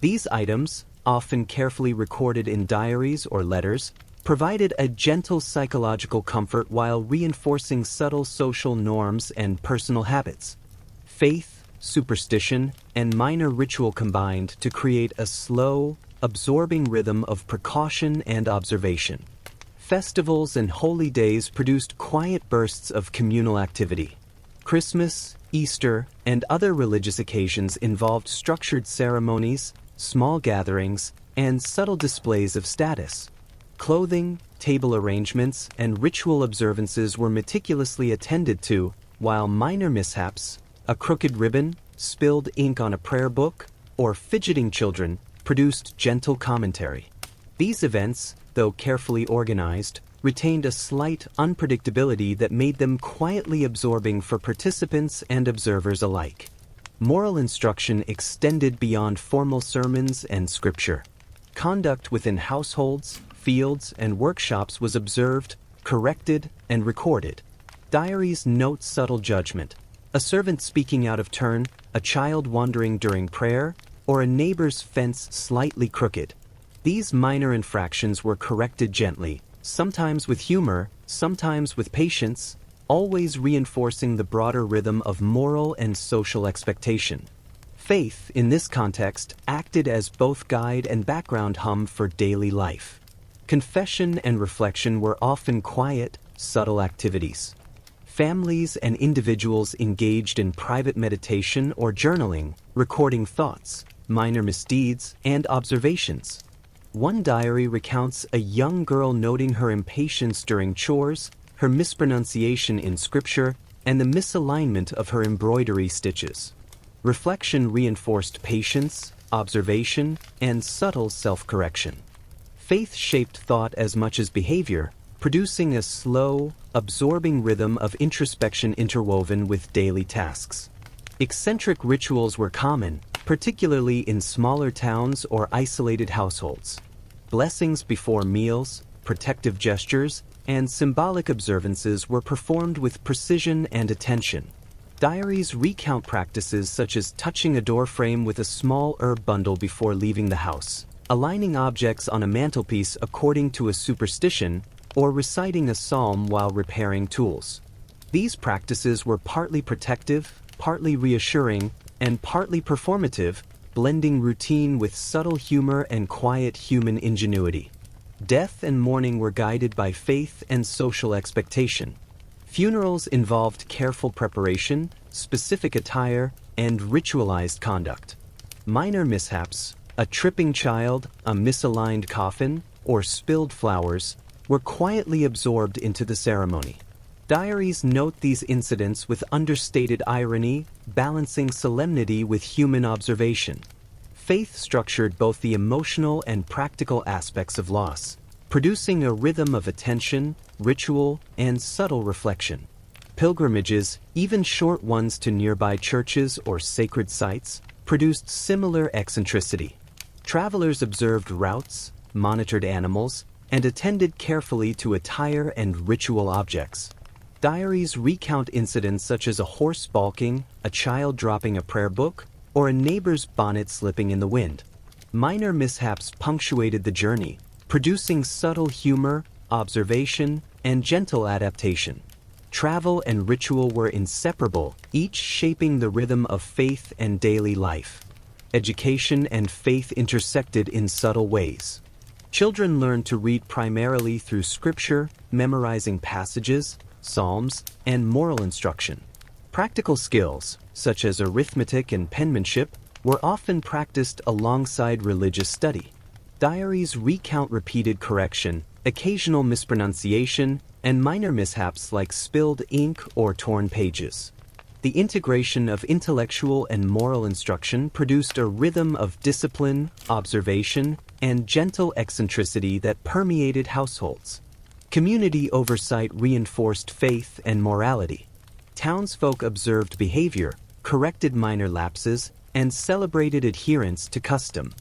These items, often carefully recorded in diaries or letters, provided a gentle psychological comfort while reinforcing subtle social norms and personal habits. Faith, superstition, and minor ritual combined to create a slow, absorbing rhythm of precaution and observation. Festivals and holy days produced quiet bursts of communal activity. Christmas, Easter, and other religious occasions involved structured ceremonies, small gatherings, and subtle displays of status. Clothing, table arrangements, and ritual observances were meticulously attended to, while minor mishaps, a crooked ribbon, spilled ink on a prayer book, or fidgeting children, produced gentle commentary. These events, though carefully organized, retained a slight unpredictability that made them quietly absorbing for participants and observers alike. Moral instruction extended beyond formal sermons and scripture. Conduct within households, fields, and workshops was observed, corrected, and recorded. Diaries note subtle judgment. A servant speaking out of turn, a child wandering during prayer, or a neighbor's fence slightly crooked. These minor infractions were corrected gently, sometimes with humor, sometimes with patience, always reinforcing the broader rhythm of moral and social expectation. Faith, in this context, acted as both guide and background hum for daily life. Confession and reflection were often quiet, subtle activities. Families and individuals engaged in private meditation or journaling, recording thoughts, minor misdeeds, and observations. One diary recounts a young girl noting her impatience during chores, her mispronunciation in scripture, and the misalignment of her embroidery stitches. Reflection reinforced patience, observation, and subtle self-correction. Faith shaped thought as much as behavior, producing a slow, absorbing rhythm of introspection interwoven with daily tasks. Eccentric rituals were common, particularly in smaller towns or isolated households. Blessings before meals, protective gestures, and symbolic observances were performed with precision and attention. Diaries recount practices such as touching a doorframe with a small herb bundle before leaving the house, aligning objects on a mantelpiece according to a superstition, or reciting a psalm while repairing tools. These practices were partly protective, partly reassuring, and partly performative, blending routine with subtle humor and quiet human ingenuity. Death and mourning were guided by faith and social expectation. Funerals involved careful preparation, specific attire, and ritualized conduct. Minor mishaps, a tripping child, a misaligned coffin, or spilled flowers, were quietly absorbed into the ceremony. Diaries note these incidents with understated irony, balancing solemnity with human observation. Faith structured both the emotional and practical aspects of loss, producing a rhythm of attention, ritual, and subtle reflection. Pilgrimages, even short ones to nearby churches or sacred sites, produced similar eccentricity. Travelers observed routes, monitored animals, and attended carefully to attire and ritual objects. Diaries recount incidents such as a horse balking, a child dropping a prayer book, or a neighbor's bonnet slipping in the wind. Minor mishaps punctuated the journey, producing subtle humor, observation, and gentle adaptation. Travel and ritual were inseparable, each shaping the rhythm of faith and daily life. Education and faith intersected in subtle ways. Children learned to read primarily through scripture, memorizing passages, psalms, and moral instruction. Practical skills, such as arithmetic and penmanship, were often practiced alongside religious study. Diaries recount repeated correction, occasional mispronunciation, and minor mishaps like spilled ink or torn pages. The integration of intellectual and moral instruction produced a rhythm of discipline, observation, and gentle eccentricity that permeated households. Community oversight reinforced faith and morality. Townsfolk observed behavior, corrected minor lapses, and celebrated adherence to custom.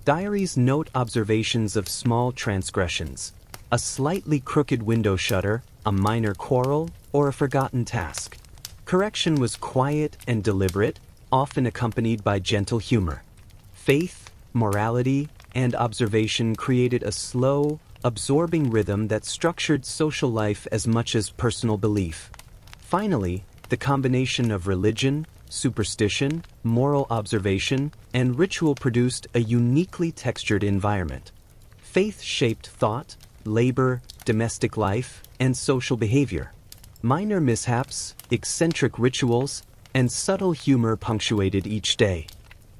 Diaries note observations of small transgressions, a slightly crooked window shutter, a minor quarrel, or a forgotten task. Correction was quiet and deliberate, often accompanied by gentle humor. Faith, morality, and observation created a slow, absorbing rhythm that structured social life as much as personal belief. Finally, the combination of religion, superstition, moral observation, and ritual produced a uniquely textured environment. Faith shaped thought, labor, domestic life, and social behavior. Minor mishaps, eccentric rituals, and subtle humor punctuated each day.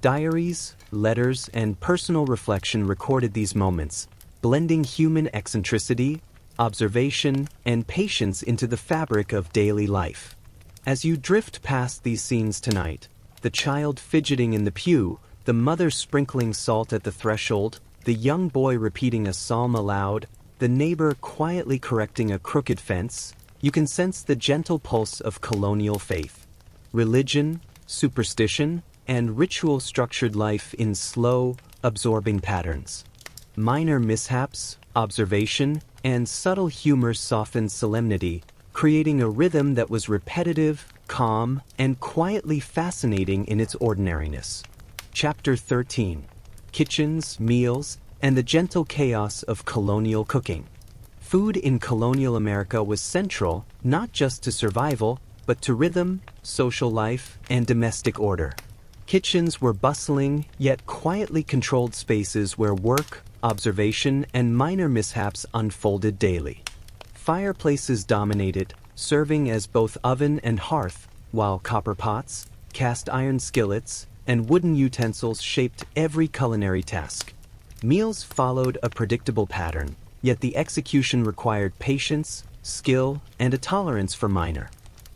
Diaries, letters, and personal reflection recorded these moments, blending human eccentricity, observation, and patience into the fabric of daily life. As you drift past these scenes tonight, the child fidgeting in the pew, the mother sprinkling salt at the threshold, the young boy repeating a psalm aloud, the neighbor quietly correcting a crooked fence, you can sense the gentle pulse of colonial faith. Religion, superstition, and ritual structured life in slow, absorbing patterns. Minor mishaps, observation, and subtle humor softened solemnity, creating a rhythm that was repetitive, calm, and quietly fascinating in its ordinariness. Chapter 13. Kitchens, Meals, and the Gentle Chaos of Colonial Cooking. Food in colonial America was central not just to survival, but to rhythm, social life, and domestic order. Kitchens were bustling, yet quietly controlled spaces where work, observation, and minor mishaps unfolded daily. Fireplaces dominated, serving as both oven and hearth, while copper pots, cast iron skillets, and wooden utensils shaped every culinary task. Meals followed a predictable pattern, yet the execution required patience, skill, and a tolerance for minor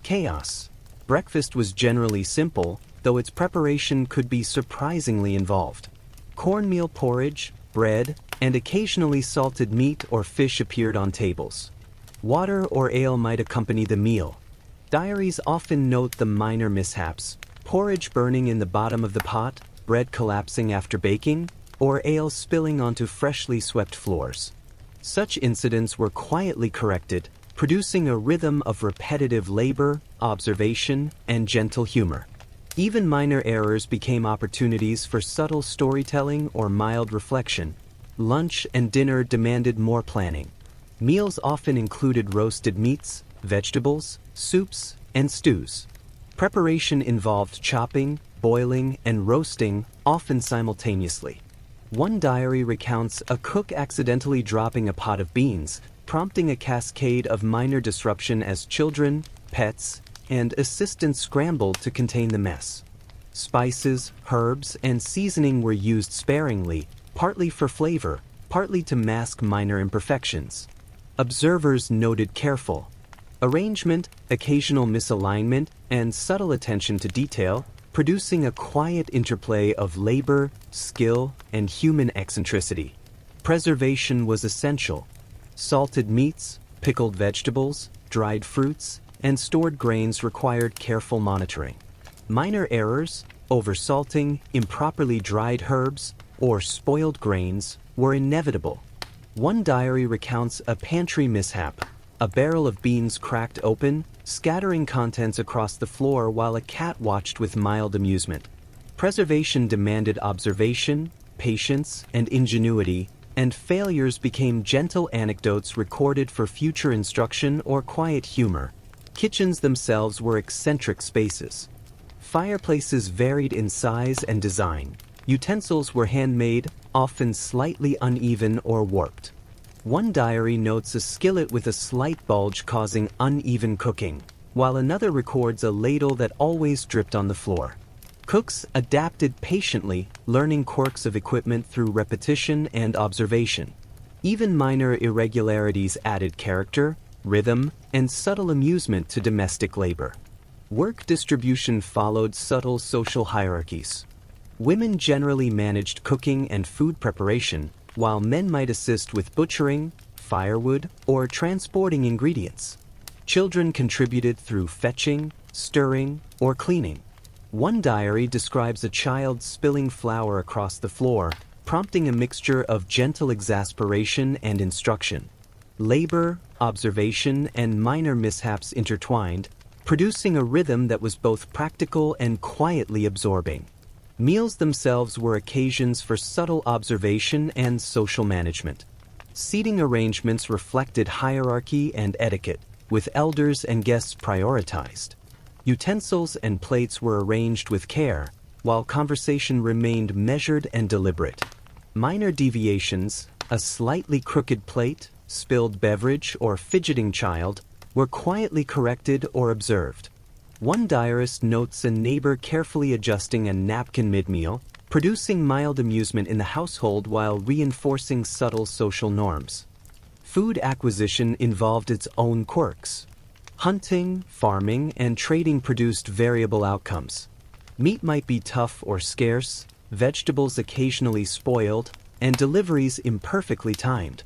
chaos. Breakfast was generally simple, though its preparation could be surprisingly involved. Cornmeal porridge, bread, and occasionally salted meat or fish appeared on tables. Water or ale might accompany the meal. Diaries often note the minor mishaps: porridge burning in the bottom of the pot, bread collapsing after baking, or ale spilling onto freshly swept floors. Such incidents were quietly corrected, producing a rhythm of repetitive labor, observation, and gentle humor. Even minor errors became opportunities for subtle storytelling or mild reflection. Lunch and dinner demanded more planning. Meals often included roasted meats, vegetables, soups, and stews. Preparation involved chopping, boiling, and roasting, often simultaneously. One diary recounts a cook accidentally dropping a pot of beans, prompting a cascade of minor disruption as children, pets, and assistants scrambled to contain the mess. Spices, herbs, and seasoning were used sparingly, partly for flavor, partly to mask minor imperfections. Observers noted careful arrangement, occasional misalignment, and subtle attention to detail, producing a quiet interplay of labor, skill, and human eccentricity. Preservation was essential. Salted meats, pickled vegetables, dried fruits, and stored grains required careful monitoring. Minor errors, oversalting, improperly dried herbs, or spoiled grains, were inevitable. One diary recounts a pantry mishap: a barrel of beans cracked open, scattering contents across the floor while a cat watched with mild amusement. Preservation demanded observation, patience, and ingenuity, and failures became gentle anecdotes recorded for future instruction or quiet humor. Kitchens themselves were eccentric spaces. Fireplaces varied in size and design. Utensils were handmade, often slightly uneven or warped. One diary notes a skillet with a slight bulge causing uneven cooking, while another records a ladle that always dripped on the floor. Cooks adapted patiently, learning quirks of equipment through repetition and observation. Even minor irregularities added character, rhythm, and subtle amusement to domestic labor. Work distribution followed subtle social hierarchies. Women generally managed cooking and food preparation, while men might assist with butchering, firewood, or transporting ingredients. Children contributed through fetching, stirring, or cleaning. One diary describes a child spilling flour across the floor, prompting a mixture of gentle exasperation and instruction. Labor, observation, and minor mishaps intertwined, producing a rhythm that was both practical and quietly absorbing. Meals themselves were occasions for subtle observation and social management. Seating arrangements reflected hierarchy and etiquette, with elders and guests prioritized. Utensils and plates were arranged with care, while conversation remained measured and deliberate. Minor deviations, a slightly crooked plate, spilled beverage, or fidgeting child, were quietly corrected or observed. One diarist notes a neighbor carefully adjusting a napkin mid-meal, producing mild amusement in the household while reinforcing subtle social norms. Food acquisition involved its own quirks. Hunting, farming, and trading produced variable outcomes. Meat might be tough or scarce, vegetables occasionally spoiled, and deliveries imperfectly timed.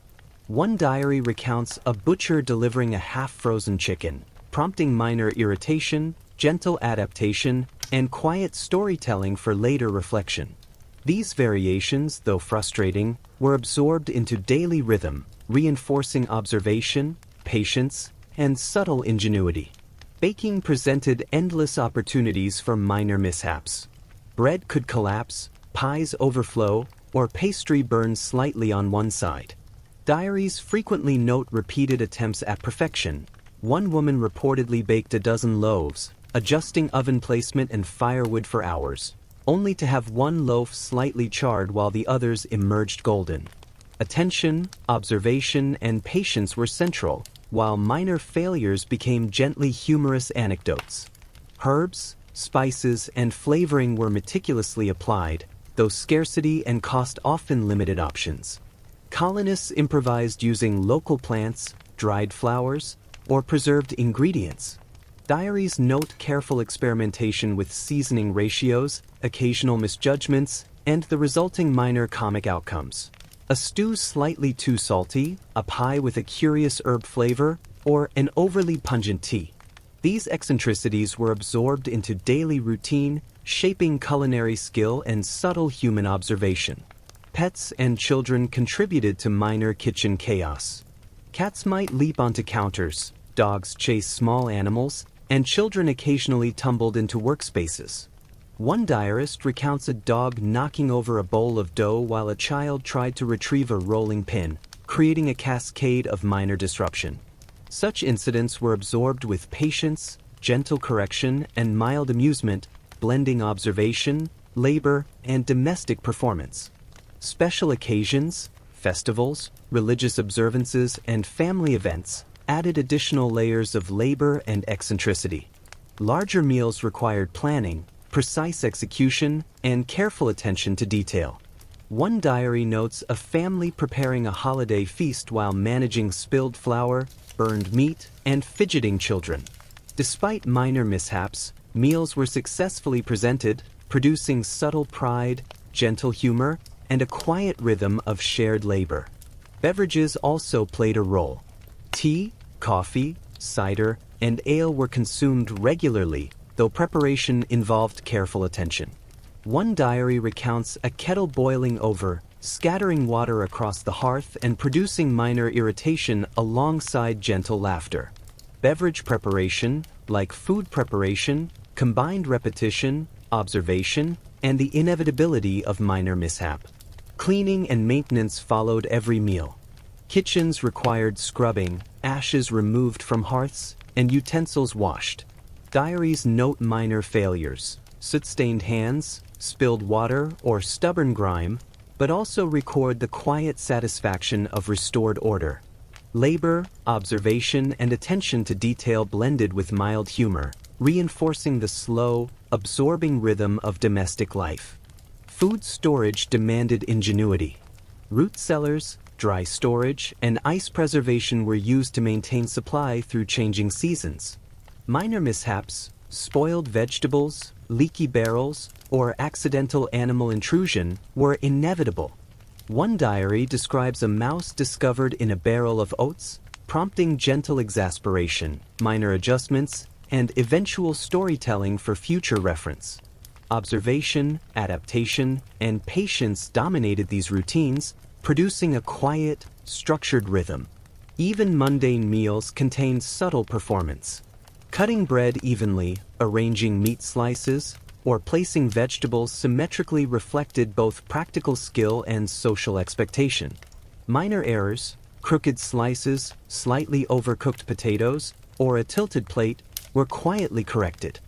One diary recounts a butcher delivering a half-frozen chicken, prompting minor irritation, gentle adaptation, and quiet storytelling for later reflection. These variations, though frustrating, were absorbed into daily rhythm, reinforcing observation, patience, and subtle ingenuity. Baking presented endless opportunities for minor mishaps. Bread could collapse, pies overflow, or pastry burn slightly on one side. Diaries frequently note repeated attempts at perfection. One woman reportedly baked a dozen loaves, adjusting oven placement and firewood for hours, only to have one loaf slightly charred while the others emerged golden. Attention, observation, and patience were central, while minor failures became gently humorous anecdotes. Herbs, spices, and flavoring were meticulously applied, though scarcity and cost often limited options. Colonists improvised using local plants, dried flowers, or preserved ingredients. Diaries note careful experimentation with seasoning ratios, occasional misjudgments, and the resulting minor comic outcomes. A stew slightly too salty, a pie with a curious herb flavor, or an overly pungent tea. These eccentricities were absorbed into daily routine, shaping culinary skill and subtle human observation. Pets and children contributed to minor kitchen chaos. Cats might leap onto counters, dogs chase small animals, and children occasionally tumbled into workspaces. One diarist recounts a dog knocking over a bowl of dough while a child tried to retrieve a rolling pin, creating a cascade of minor disruption. Such incidents were absorbed with patience, gentle correction, and mild amusement, blending observation, labor, and domestic performance. Special occasions, festivals, religious observances, and family events added additional layers of labor and eccentricity. Larger meals required planning, precise execution, and careful attention to detail. One diary notes a family preparing a holiday feast while managing spilled flour, burned meat, and fidgeting children. Despite minor mishaps, meals were successfully presented, producing subtle pride, gentle humor, and a quiet rhythm of shared labor. Beverages also played a role. Tea, coffee, cider, and ale were consumed regularly, though preparation involved careful attention. One diary recounts a kettle boiling over, scattering water across the hearth and producing minor irritation alongside gentle laughter. Beverage preparation, like food preparation, combined repetition, observation, and the inevitability of minor mishap. Cleaning and maintenance followed every meal. Kitchens required scrubbing, ashes removed from hearths, and utensils washed. Diaries note minor failures, soot-stained hands, spilled water, or stubborn grime, but also record the quiet satisfaction of restored order. Labor, observation, and attention to detail blended with mild humor, reinforcing the slow, absorbing rhythm of domestic life. Food storage demanded ingenuity. Root cellars, dry storage, and ice preservation were used to maintain supply through changing seasons. Minor mishaps, spoiled vegetables, leaky barrels, or accidental animal intrusion were inevitable. One diary describes a mouse discovered in a barrel of oats, prompting gentle exasperation, minor adjustments, and eventual storytelling for future reference. Observation, adaptation, and patience dominated these routines, producing a quiet, structured rhythm. Even mundane meals contained subtle performance. Cutting bread evenly, arranging meat slices, or placing vegetables symmetrically reflected both practical skill and social expectation. Minor errors, crooked slices, slightly overcooked potatoes, or a tilted plate, were quietly corrected.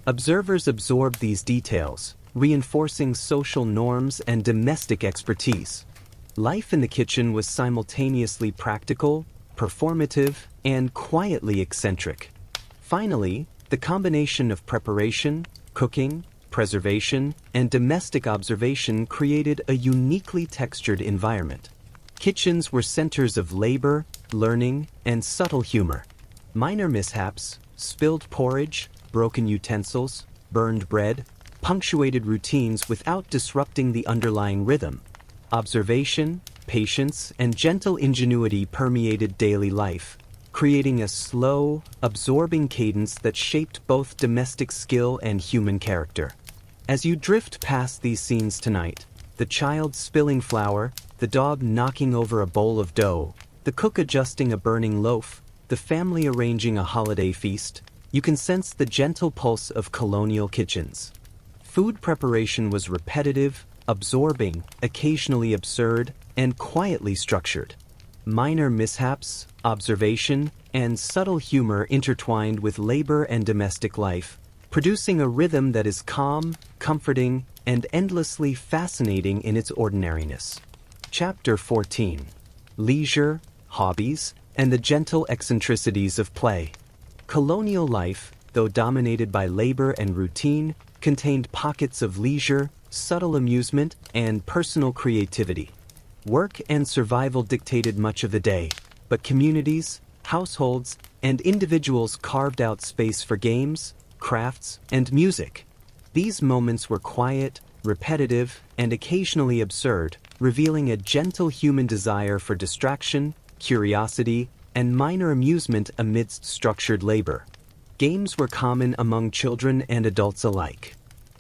Observers absorbed these details, reinforcing social norms and domestic expertise. Life in the kitchen was simultaneously practical, performative, and quietly eccentric. Finally, the combination of preparation, cooking, preservation, and domestic observation created a uniquely textured environment. Kitchens were centers of labor, learning, and subtle humor. Minor mishaps, spilled porridge, broken utensils, burned bread, punctuated routines without disrupting the underlying rhythm. Observation, patience, and gentle ingenuity permeated daily life, creating a slow, absorbing cadence that shaped both domestic skill and human character. As you drift past these scenes tonight, the child spilling flour, the dog knocking over a bowl of dough, the cook adjusting a burning loaf, the family arranging a holiday feast, you can sense the gentle pulse of colonial kitchens. Food preparation was repetitive, absorbing, occasionally absurd, and quietly structured. Minor mishaps, observation, and subtle humor intertwined with labor and domestic life, producing a rhythm that is calm, comforting, and endlessly fascinating in its ordinariness. Chapter 14. Leisure, Hobbies, and the Gentle Eccentricities of Play. Colonial life, though dominated by labor and routine, contained pockets of leisure, subtle amusement, and personal creativity. Work and survival dictated much of the day, but communities, households, and individuals carved out space for games, crafts, and music. These moments were quiet, repetitive, and occasionally absurd, revealing a gentle human desire for distraction, curiosity, and minor amusement amidst structured labor. Games were common among children and adults alike.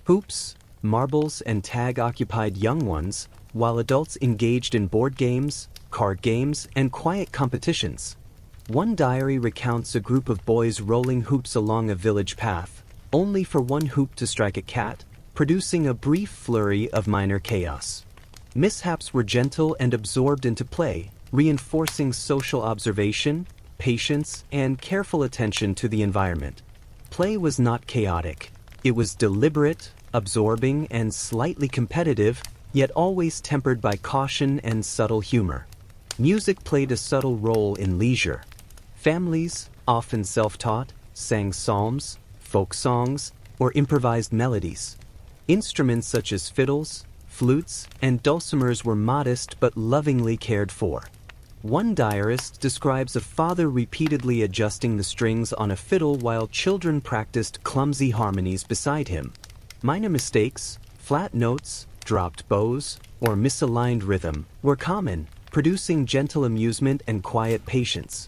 Hoops, marbles, and tag occupied young ones, while adults engaged in board games, card games, and quiet competitions. One diary recounts a group of boys rolling hoops along a village path, only for one hoop to strike a cat, producing a brief flurry of minor chaos. Mishaps were gentle and absorbed into play, reinforcing social observation, patience, and careful attention to the environment. Play was not chaotic. It was deliberate, absorbing, and slightly competitive, yet always tempered by caution and subtle humor. Music played a subtle role in leisure. Families, often self-taught, sang psalms, folk songs, or improvised melodies. Instruments such as fiddles, flutes, and dulcimers were modest but lovingly cared for. One diarist describes a father repeatedly adjusting the strings on a fiddle while children practiced clumsy harmonies beside him. Minor mistakes, flat notes, dropped bows, or misaligned rhythm were common, producing gentle amusement and quiet patience.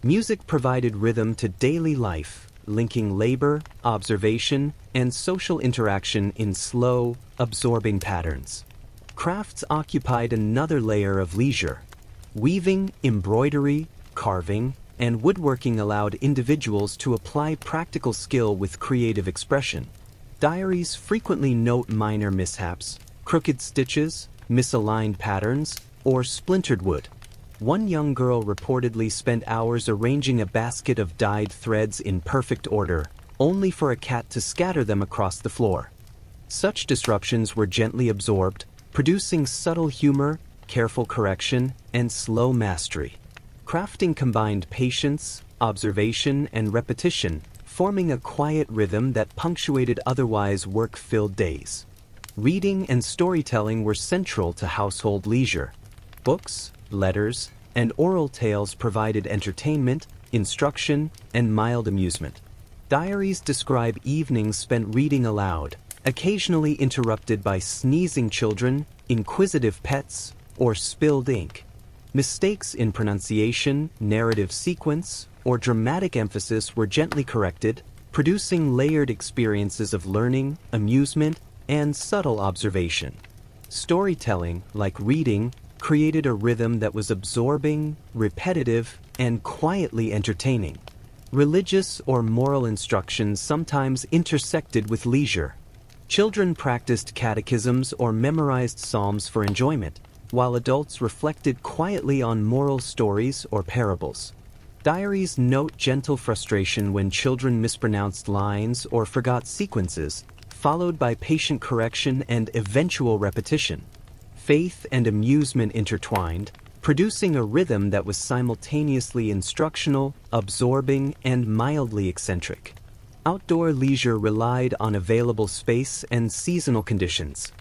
Music provided rhythm to daily life, linking labor, observation, and social interaction in slow, absorbing patterns. Crafts occupied another layer of leisure. Weaving, embroidery, carving, and woodworking allowed individuals to apply practical skill with creative expression. Diaries frequently note minor mishaps, crooked stitches, misaligned patterns, or splintered wood. One young girl reportedly spent hours arranging a basket of dyed threads in perfect order, only for a cat to scatter them across the floor. Such disruptions were gently absorbed, producing subtle humor, careful correction, and slow mastery. Crafting combined patience, observation, and repetition, forming a quiet rhythm that punctuated otherwise work-filled days. Reading and storytelling were central to household leisure. Books, letters, and oral tales provided entertainment, instruction, and mild amusement. Diaries describe evenings spent reading aloud, occasionally interrupted by sneezing children, inquisitive pets, or spilled ink. Mistakes in pronunciation, narrative sequence, or dramatic emphasis were gently corrected, producing layered experiences of learning, amusement, and subtle observation. Storytelling, like reading, created a rhythm that was absorbing, repetitive, and quietly entertaining. Religious or moral instruction sometimes intersected with leisure. Children practiced catechisms or memorized psalms for enjoyment, while adults reflected quietly on moral stories or parables. Diaries note gentle frustration when children mispronounced lines or forgot sequences, followed by patient correction and eventual repetition. Faith and amusement intertwined, producing a rhythm that was simultaneously instructional, absorbing, and mildly eccentric. Outdoor leisure relied on available space and seasonal conditions.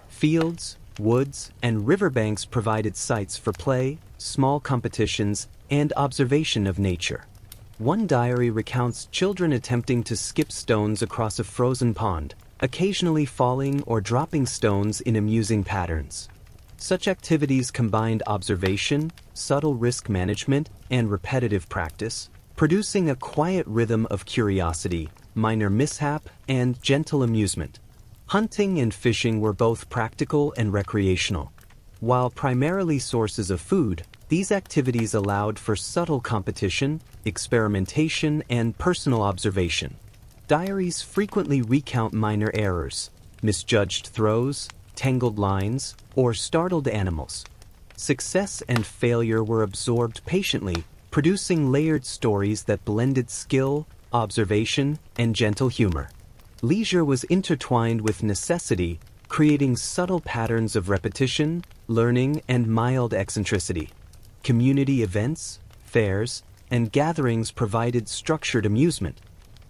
Fields, woods, and riverbanks provided sites for play, small competitions, and observation of nature. One diary recounts children attempting to skip stones across a frozen pond, occasionally falling or dropping stones in amusing patterns. Such activities combined observation, subtle risk management, and repetitive practice, producing a quiet rhythm of curiosity, minor mishap, and gentle amusement. Hunting and fishing were both practical and recreational. While primarily sources of food, these activities allowed for subtle competition, experimentation, and personal observation. Diaries frequently recount minor errors, misjudged throws, tangled lines, or startled animals. Success and failure were absorbed patiently, producing layered stories that blended skill, observation, and gentle humor. Leisure was intertwined with necessity, creating subtle patterns of repetition, learning, and mild eccentricity. Community events, fairs, and gatherings provided structured amusement.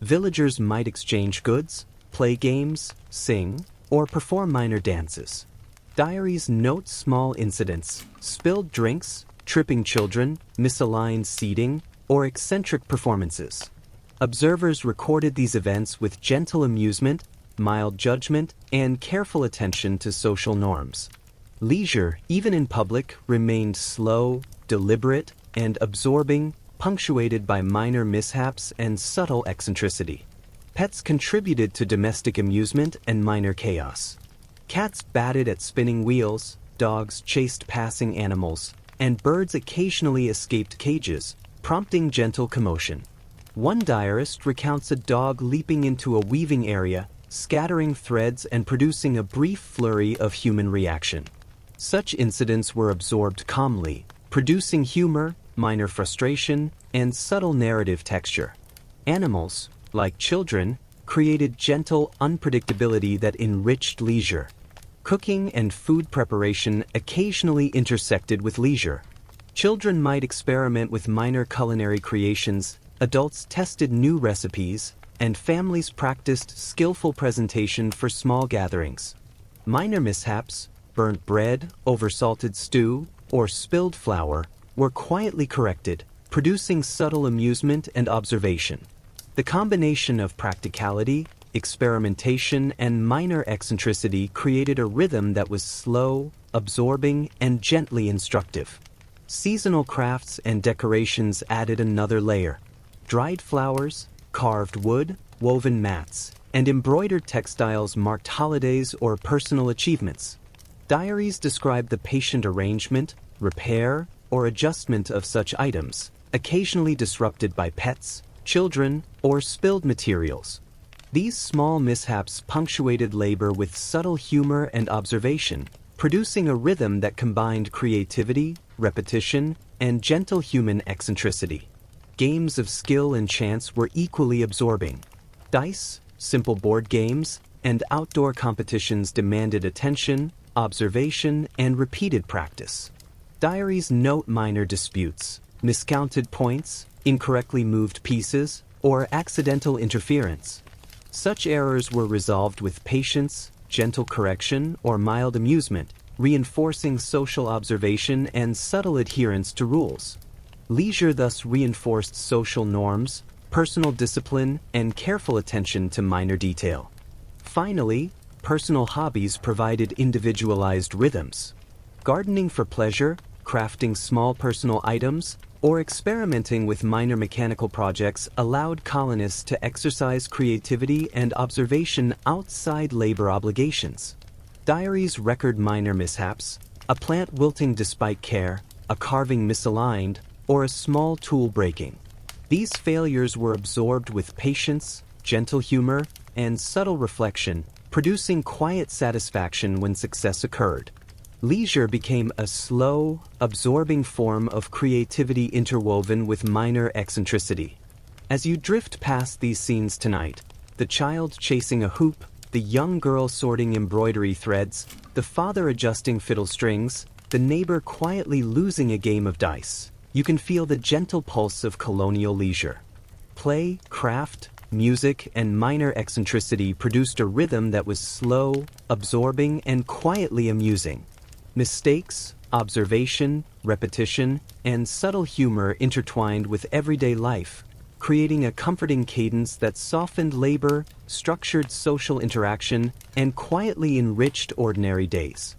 Villagers might exchange goods, play games, sing, or perform minor dances. Diaries note small incidents, spilled drinks, tripping children, misaligned seating, or eccentric performances. Observers recorded these events with gentle amusement, mild judgment, and careful attention to social norms. Leisure, even in public, remained slow, deliberate, and absorbing, punctuated by minor mishaps and subtle eccentricity. Pets contributed to domestic amusement and minor chaos. Cats batted at spinning wheels, dogs chased passing animals, and birds occasionally escaped cages, prompting gentle commotion. One diarist recounts a dog leaping into a weaving area, scattering threads and producing a brief flurry of human reaction. Such incidents were absorbed calmly, producing humor, minor frustration, and subtle narrative texture. Animals, like children, created gentle unpredictability that enriched leisure. Cooking and food preparation occasionally intersected with leisure. Children might experiment with minor culinary creations, adults tested new recipes, and families practiced skillful presentation for small gatherings. Minor mishaps, burnt bread, oversalted stew, or spilled flour, were quietly corrected, producing subtle amusement and observation. The combination of practicality, experimentation, and minor eccentricity created a rhythm that was slow, absorbing, and gently instructive. Seasonal crafts and decorations added another layer. Dried flowers, carved wood, woven mats, and embroidered textiles marked holidays or personal achievements. Diaries describe the patient arrangement, repair, or adjustment of such items, occasionally disrupted by pets, children, or spilled materials. These small mishaps punctuated labor with subtle humor and observation, producing a rhythm that combined creativity, repetition, and gentle human eccentricity. Games of skill and chance were equally absorbing. Dice, simple board games, and outdoor competitions demanded attention, observation, and repeated practice. Diaries note minor disputes, miscounted points, incorrectly moved pieces, or accidental interference. Such errors were resolved with patience, gentle correction, or mild amusement, reinforcing social observation and subtle adherence to rules. Leisure thus reinforced social norms, personal discipline, and careful attention to minor detail. Finally, personal hobbies provided individualized rhythms. Gardening for pleasure, crafting small personal items, or experimenting with minor mechanical projects allowed colonists to exercise creativity and observation outside labor obligations. Diaries record minor mishaps, a plant wilting despite care, a carving misaligned, or a small tool breaking. These failures were absorbed with patience, gentle humor, and subtle reflection, producing quiet satisfaction when success occurred. Leisure became a slow, absorbing form of creativity interwoven with minor eccentricity. As you drift past these scenes tonight, the child chasing a hoop, the young girl sorting embroidery threads, the father adjusting fiddle strings, the neighbor quietly losing a game of dice, you can feel the gentle pulse of colonial leisure. Play, craft, music, and minor eccentricity produced a rhythm that was slow, absorbing, and quietly amusing. Mistakes, observation, repetition, and subtle humor intertwined with everyday life, creating a comforting cadence that softened labor, structured social interaction, and quietly enriched ordinary days.